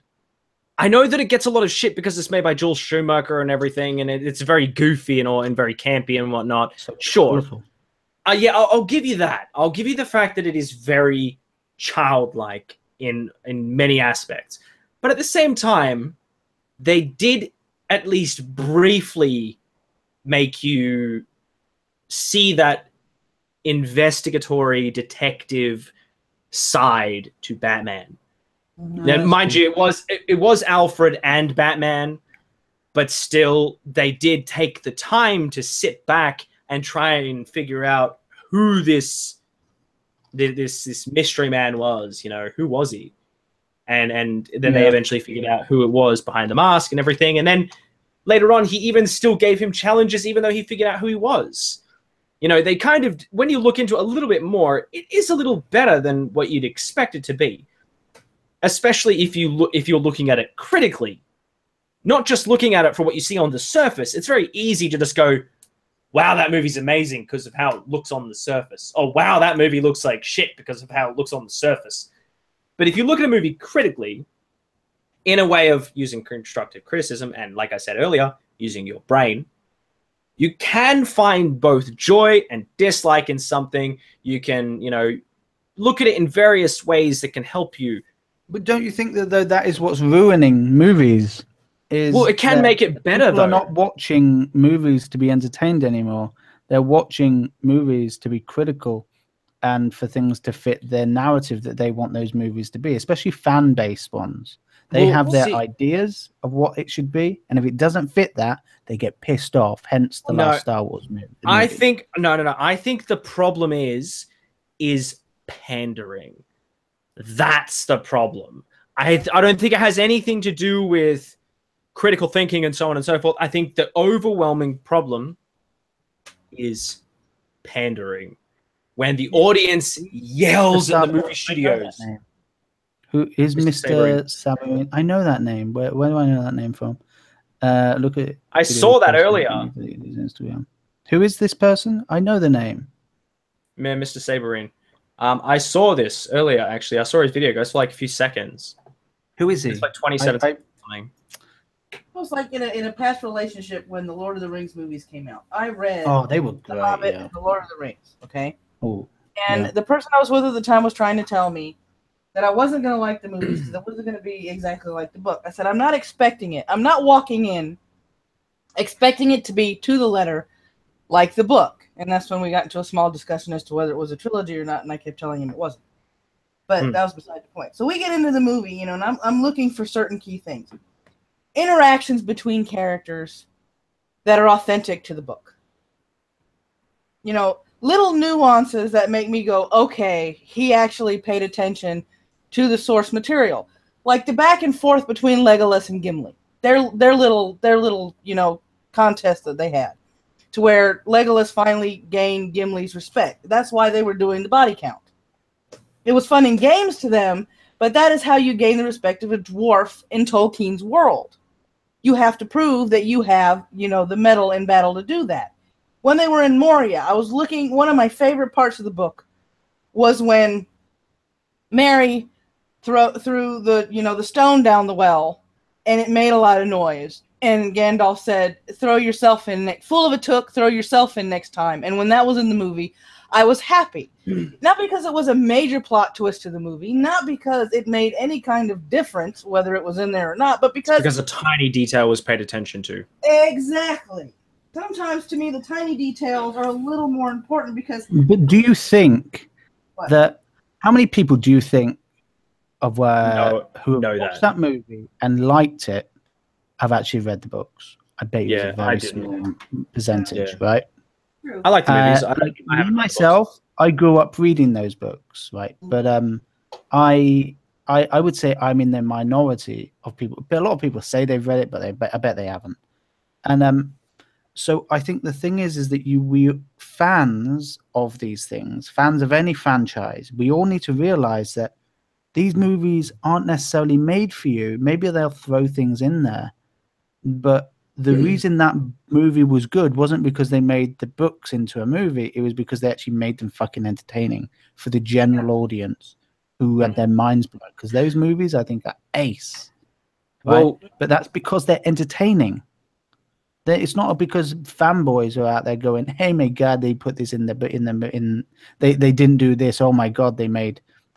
I know that it gets a lot of shit because it's made by Joel Schumacher and everything, and it's very goofy and very campy and whatnot. So sure. Yeah, I'll give you that. I'll give you the fact that it is very childlike in many aspects. But at the same time, they did at least briefly make you see that investigatory detective side to Batman. Now, mind you, it was Alfred and Batman, but still, they did take the time to sit back and try and figure out who this mystery man was. Who was he? And then they eventually figured out who it was behind the mask and everything. And then later on, he even still gave him challenges, even though he figured out who he was. They kind of, when you look into it a little bit more, it is a little better than what you'd expect it to be. Especially if you're looking at it critically, not just looking at it for what you see on the surface. It's very easy to just go, wow, that movie's amazing because of how it looks on the surface. Oh, wow, that movie looks like shit because of how it looks on the surface. But if you look at a movie critically, in a way of using constructive criticism, and like I said earlier, using your brain, you can find both joy and dislike in something. You can, look at it in various ways that can help you. But don't you think that that is what's ruining movies? It can make it better, people though. Are not watching movies to be entertained anymore. They're watching movies to be critical and for things to fit their narrative that they want those movies to be, especially fan-based ones. They have their ideas of what it should be, and if it doesn't fit that, they get pissed off. Hence the last Star Wars movie. I think no. I think the problem is pandering. That's the problem. I don't think it has anything to do with critical thinking and so on and so forth. I think the overwhelming problem is pandering. When the audience yells at the movie studios. Who is Mr. Samuel? I know that name. Where do I know that name from? Look at. I saw that earlier. Who is this person? I know the name. Man, Mr. Saberine. I saw this earlier. Actually, I saw his video. It goes for like a few seconds. Who is he? It's like 2017. It was like in a past relationship when the Lord of the Rings movies came out. I read. Oh, they were great. The Hobbit and the Lord of the Rings. Okay. Oh. And the person I was with at the time was trying to tell me that I wasn't going to like the movies because it wasn't going to be exactly like the book. I said, I'm not expecting it. I'm not walking in expecting it to be to the letter like the book. And that's when we got into a small discussion as to whether it was a trilogy or not, and I kept telling him it wasn't. But that was beside the point. So we get into the movie, and I'm looking for certain key things. Interactions between characters that are authentic to the book. Little nuances that make me go, okay, he actually paid attention to the source material, like the back and forth between Legolas and Gimli. Their little contest that they had, to where Legolas finally gained Gimli's respect. That's why they were doing the body count. It was fun in games to them, but that is how you gain the respect of a dwarf in Tolkien's world. You have to prove that you have, the mettle in battle to do that. When they were in Moria, I was looking. One of my favorite parts of the book was when Mary threw the stone down the well, and it made a lot of noise. And Gandalf said, "Throw yourself in. Full of a took. Throw yourself in next time." And when that was in the movie, I was happy, not because it was a major plot twist to the movie, not because it made any kind of difference whether it was in there or not, but because a tiny detail was paid attention to. Exactly. Sometimes, to me, the tiny details are a little more important because... But do you think that... How many people do you think of who watched that movie and liked it have actually read the books? I bet you it's a very small percentage, right? True. I like the movies. Me, myself, I grew up reading those books, right? But I would say I'm in the minority of people. But a lot of people say they've read it, but I bet they haven't. And so I think the thing is that we fans of these things, fans of any franchise, we all need to realize that these movies aren't necessarily made for you. Maybe they'll throw things in there, but the reason that movie was good wasn't because they made the books into a movie. It was because they actually made them fucking entertaining for the general audience who had their minds blown. Because those movies, I think, are ace. Right? Well, but that's because they're entertaining. It's not because fanboys are out there going, "Hey, my God, they put this in they didn't do this. Oh my God, they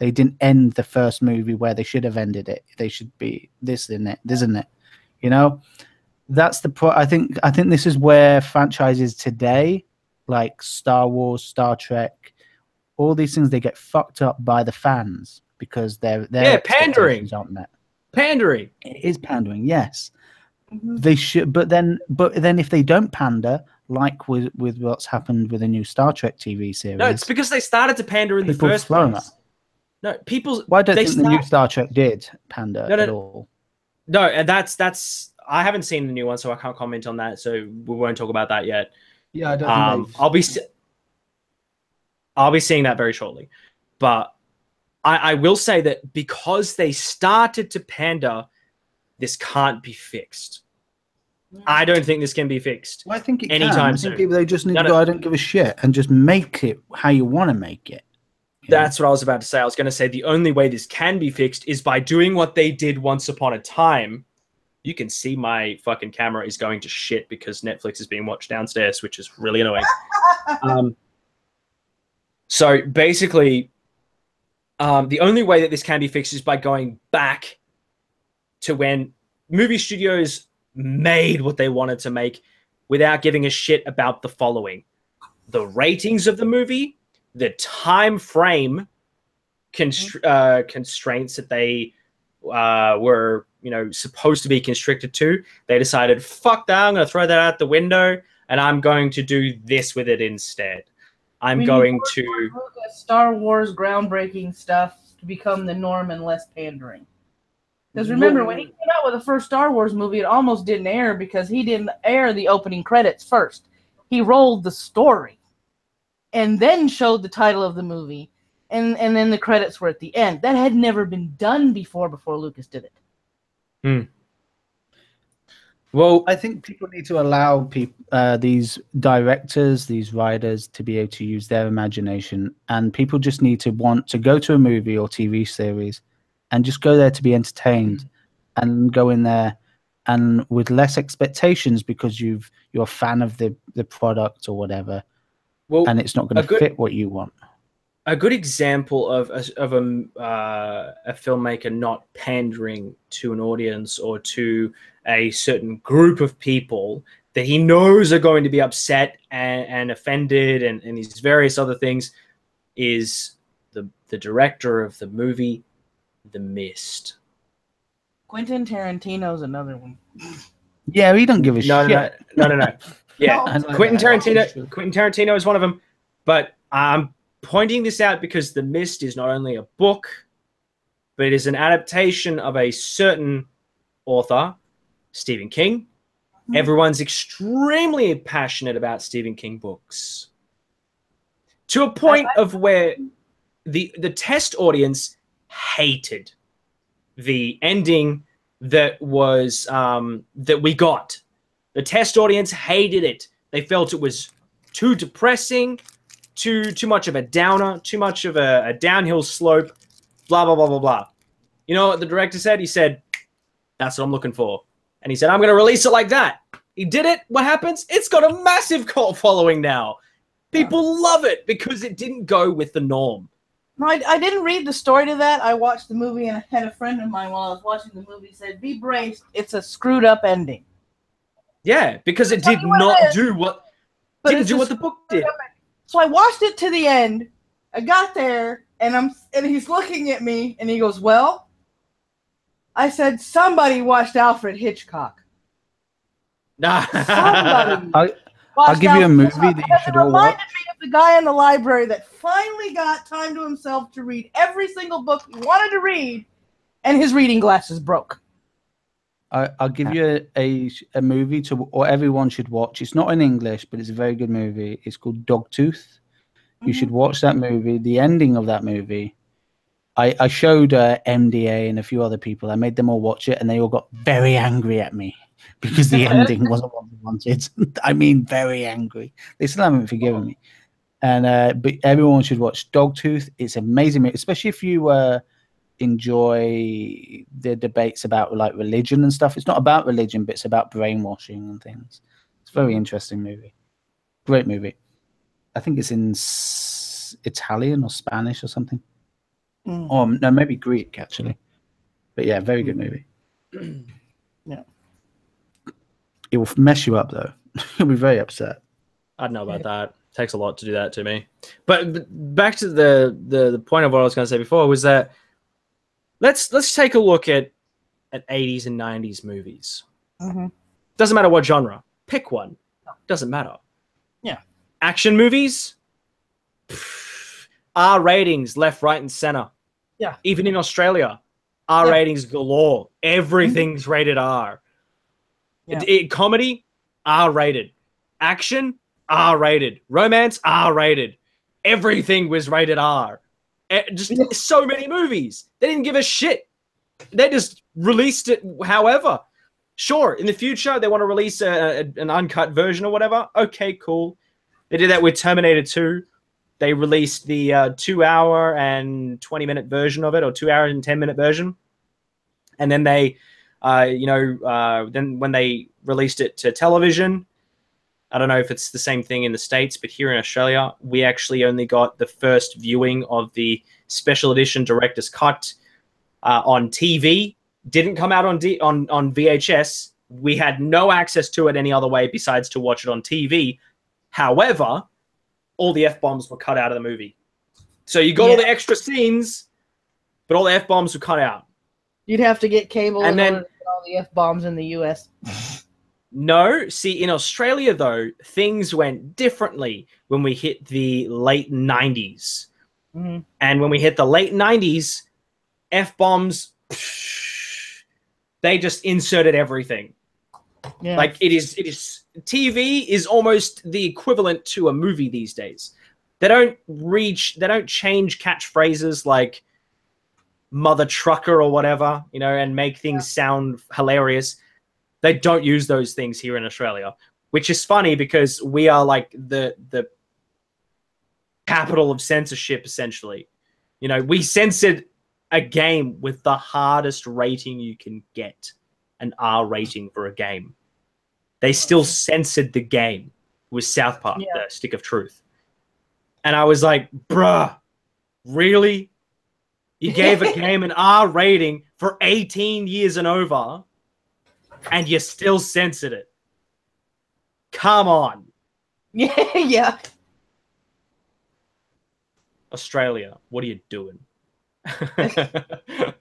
didn't end the first movie where they should have ended it. They should be this in it, isn't it?" That's the I think this is where franchises today, like Star Wars, Star Trek, all these things, they get fucked up by the fans because their pandering aren't met. Pandering. It is pandering, yes. They should, but then if they don't pander, like with what's happened with the new Star Trek TV series, no, it's because they started to pander in the first place. No, people. Well, I don't think the new Star Trek did pander at all. No, and that's. I haven't seen the new one, so I can't comment on that. So we won't talk about that yet. Yeah, I don't think I'll be seeing that very shortly, but I will say that because they started to pander, this can't be fixed. I don't think this can be fixed. Well, I think it anytime soon. I think they just need to go, I don't give a shit, and just make it how you want to make it. That's what I was about to say. I was going to say the only way this can be fixed is by doing what they did once upon a time. You can see my fucking camera is going to shit because Netflix is being watched downstairs, which is really annoying. So basically, the only way that this can be fixed is by going back to when movie studios made what they wanted to make without giving a shit about the following: the ratings of the movie, the time frame constraints that they were, you know, supposed to be constricted to. They decided, fuck that, I'm going to throw that out the window, and I'm going to do this with it instead. I'm going to Star Wars groundbreaking stuff to become the norm and less pandering. Because remember, when he came out with the first Star Wars movie, it almost didn't air because he didn't air the opening credits first. He rolled the story and then showed the title of the movie, and then the credits were at the end. That had never been done before Lucas did it. Well, I think people need to allow these directors, these writers, to be able to use their imagination, and people just need to want to go to a movie or TV series and just go there to be entertained and go in there and with less expectations because you're a fan of the product or whatever, and it's not going to fit what you want. A good example of a filmmaker not pandering to an audience or to a certain group of people that he knows are going to be upset and offended and these various other things is the director of the movie The Mist. Quentin Tarantino's another one. Yeah, he don't give a shit. No. Yeah, Quentin Tarantino is one of them. But I'm pointing this out because The Mist is not only a book, but it is an adaptation of a certain author, Stephen King. Everyone's extremely passionate about Stephen King books, to a point of where the test audience hated the ending that was that we got. The test audience hated it. They felt it was too depressing, too much of a downer, too much of a downhill slope, blah blah blah blah blah. You know what the director said? He said, "That's what I'm looking for," and he said, "I'm going to release it like that." He did it. What happens? It's got a massive cult following now. People love it because it didn't go with the norm. No, I didn't read the story to that. I watched the movie, and I had a friend of mine while I was watching the movie said, "Be braced. It's a screwed up ending." Yeah, because it did not do what the book did. So I watched it to the end. I got there, and he's looking at me, and he goes, "Well," I said, "Somebody watched Alfred Hitchcock." Somebody. I'll give you a movie that you should all watch. It reminded me of the guy in the library that finally got time to himself to read every single book he wanted to read, and his reading glasses broke. I'll give you a movie or everyone should watch. It's not in English, but it's a very good movie. It's called Dogtooth. You should watch that movie. The ending of that movie, I showed MDA and a few other people. I made them all watch it, and they all got very angry at me because the ending wasn't what they wanted. I mean, very angry. They still haven't forgiven me. And but everyone should watch Dogtooth. It's amazing, especially if you enjoy the debates about like religion and stuff. It's not about religion, but it's about brainwashing and things. It's a very interesting movie. Great movie. I think it's in Italian or Spanish or something. Or no, maybe Greek actually. But yeah, very good movie. Yeah. It will mess you up though. You'll be very upset. I don't know about that. It takes a lot to do that to me. But back to the point of what I was going to say before was that let's take a look at 80s and 90s movies. Doesn't matter what genre. Pick one. Doesn't matter. Yeah. Action movies, R ratings left, right, and center. Yeah. Even in Australia, R ratings galore. Everything's rated R. Yeah. Comedy, R rated. Action, R rated. Romance, R rated. Everything was rated R. Just so many movies. They didn't give a shit. They just released it however. Sure, in the future, they want to release an uncut version or whatever. Okay, cool. They did that with Terminator 2. They released the 2-hour and 20-minute version of it, or 2-hour and 10-minute version. And then they, then when they released it to television, I don't know if it's the same thing in the States, but here in Australia, we actually only got the first viewing of the special edition director's cut on TV. Didn't come out on VHS. We had no access to it any other way besides to watch it on TV. However, all the F-bombs were cut out of the movie. So you got all the extra scenes, but all the F-bombs were cut out. You'd have to get cable And in then- order to get all the F-bombs in the U.S. No, see, in Australia, though, things went differently when we hit the late 90s. Mhm. And when we hit the late 90s, F-bombs, they just inserted everything. Yeah. Like, it is TV is almost the equivalent to a movie these days. They don't change catchphrases like mother trucker or whatever, you know, and make things sound hilarious. They don't use those things here in Australia, which is funny because we are like the capital of censorship, essentially. You know, we censored a game with the hardest rating you can get, an R rating for a game. They still censored the game with South Park, the Stick of Truth. And I was like, bruh, really? You gave a game an R rating for 18 years and over, and you still censored it. Come on. Yeah. Australia, what are you doing? I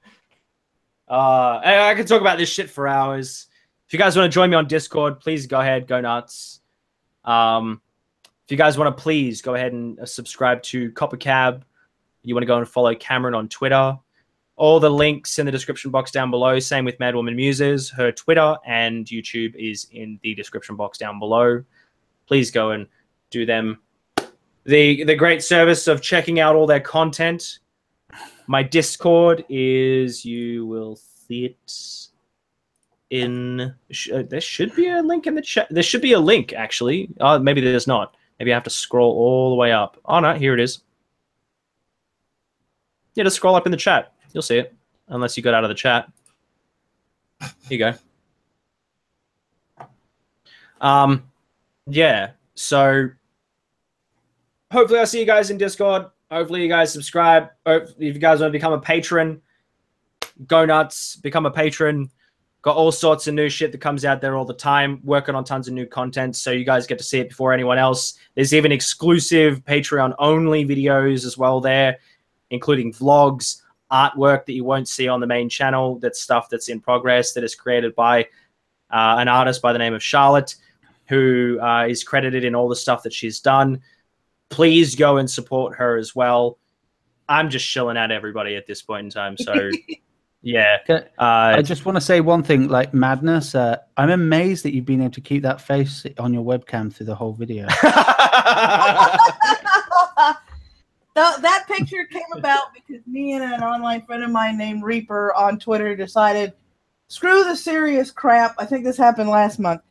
can talk about this shit for hours. If you guys want to join me on Discord, please go ahead, go nuts. If you guys want to, please go ahead and subscribe to Copper Cab. You want to go and follow Cameron on Twitter. All the links in the description box down below. Same with Mad Woman Muses. Her Twitter and YouTube is in the description box down below. Please go and do them the great service of checking out all their content. My Discord is, you will see it in... there should be a link in the chat. There should be a link, actually. Maybe there's not. Maybe I have to scroll all the way up. Oh, no, here it is. Yeah, just scroll up in the chat. You'll see it, unless you got out of the chat. Here you go. Yeah, so hopefully I'll see you guys in Discord. Hopefully you guys subscribe. If you guys want to become a patron, go nuts, become a patron. Got all sorts of new shit that comes out there all the time. Working on tons of new content, so you guys get to see it before anyone else. There's even exclusive Patreon-only videos as well there, including vlogs, artwork that you won't see on the main channel. That's stuff that's in progress that is created by an artist by the name of Charlotte, who is credited in all the stuff that she's done. Please go and support her as well. I'm just shilling out everybody at this point in time. So, yeah. I just want to say one thing, like Madness. I'm amazed that you've been able to keep that face on your webcam through the whole video. That picture came about because me and an online friend of mine named Reaper on Twitter decided, screw the serious crap. I think this happened last month.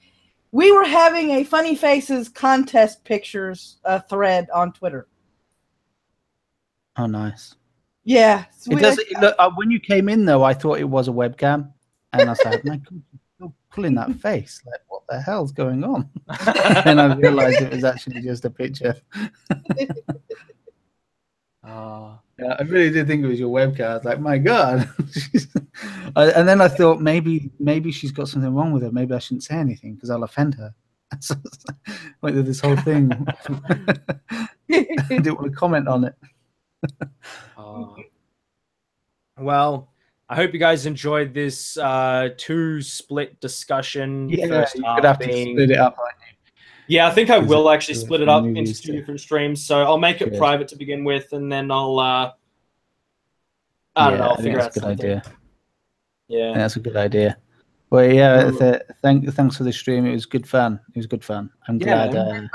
We were having a funny faces contest pictures thread on Twitter. Oh, nice. Yeah. It does. Look, when you came in, though, I thought it was a webcam. And I was like, my God, you're pulling that face. Like, what the hell's going on? And I realized it was actually just a picture. Yeah, I really did think it was your webcam. I was like, my God. And then I thought maybe she's got something wrong with her. Maybe I shouldn't say anything because I'll offend her. So went through this whole thing. I didn't want to comment on it. Well, I hope you guys enjoyed this two-split discussion. Yeah, First you half could have to being... split it up, aren't you? Yeah, I think I will actually split it up into movies two too. different streams. So I'll make it Good. private to begin with, and then I'll I don't know, I'll figure out something. Idea. Yeah, That's a good idea. Well, yeah, thanks for the stream. It was good fun. It was good fun. I'm glad. I'm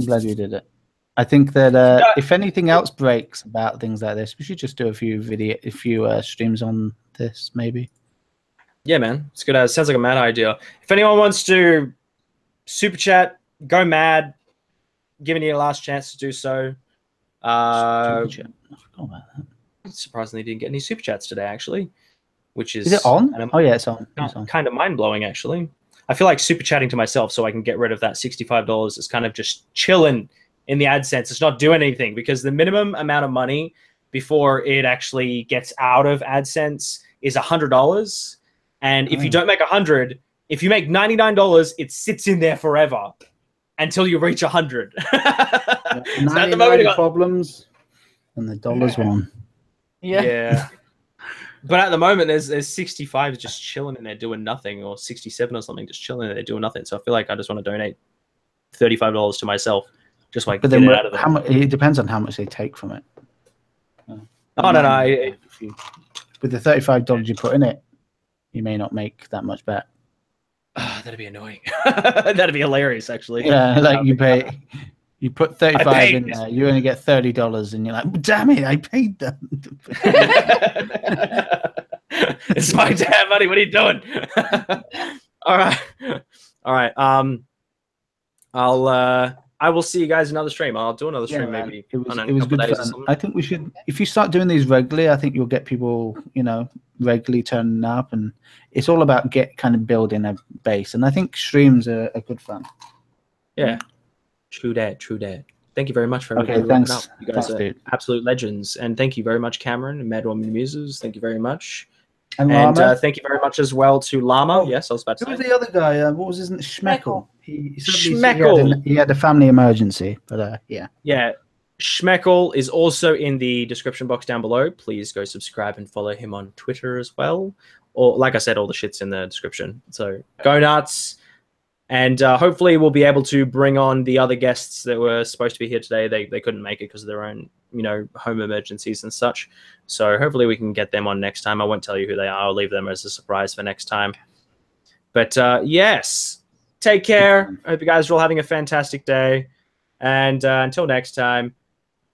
glad we did it. I think that if anything else breaks about things like this, we should just do a few streams on this, maybe. Yeah, man, it's good. It sounds like a mad idea. If anyone wants to super chat, go mad. Giving you a last chance to do so. Super chat. I forgot about that. Surprisingly, didn't get any super chats today, actually, which is it on? Kind of, oh yeah, it's on. It's on. Kind of mind blowing, actually. I feel like super chatting to myself so I can get rid of that $65. It's kind of just chilling in the AdSense. It's not doing anything because the minimum amount of money before it actually gets out of AdSense is $100. And if you don't make 100, if you make $99, it sits in there forever until you reach 100. So at the moment, problems and the dollars won. Yeah. But at the moment, there's 65 just chilling in there doing nothing, or 67 or something just chilling in there doing nothing. So I feel like I just want to donate $35 to myself, just like But get then it out of there. it depends on how much they take from it. Oh no. With the $35 you put in it, you may not make that much back. That'd be annoying. That'd be hilarious, actually. Yeah, like you put 35 in there, you only get $30, and you're like, damn it, I paid them. It's my damn money. What are you doing? All right. I will see you guys another stream. I'll do another stream maybe. It was good fun. I think we should, if you start doing these regularly, I think you'll get people, regularly turning up, and it's all about kind of building a base. And I think streams are good fun. Yeah. True that. Thank you very much for everybody. Okay, thanks. Up. You guys are absolute legends. And thank you very much, Cameron and Mad Woman Muses. Thank you very much. And thank you very much as well to Llama. Yes, I was about to say. Who was the other guy? What was his name? Schmeckle. Schmeckle. He had a family emergency, but yeah. Yeah. Schmeckle is also in the description box down below. Please go subscribe and follow him on Twitter as well. Or, like I said, all the shit's in the description. So go nuts. And hopefully we'll be able to bring on the other guests that were supposed to be here today. They couldn't make it because of their own, home emergencies and such. So hopefully we can get them on next time. I won't tell you who they are. I'll leave them as a surprise for next time. But yes, take care. I hope you guys are all having a fantastic day. And until next time,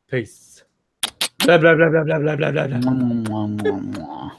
peace. Blah, blah, blah, blah, blah, blah, blah, blah.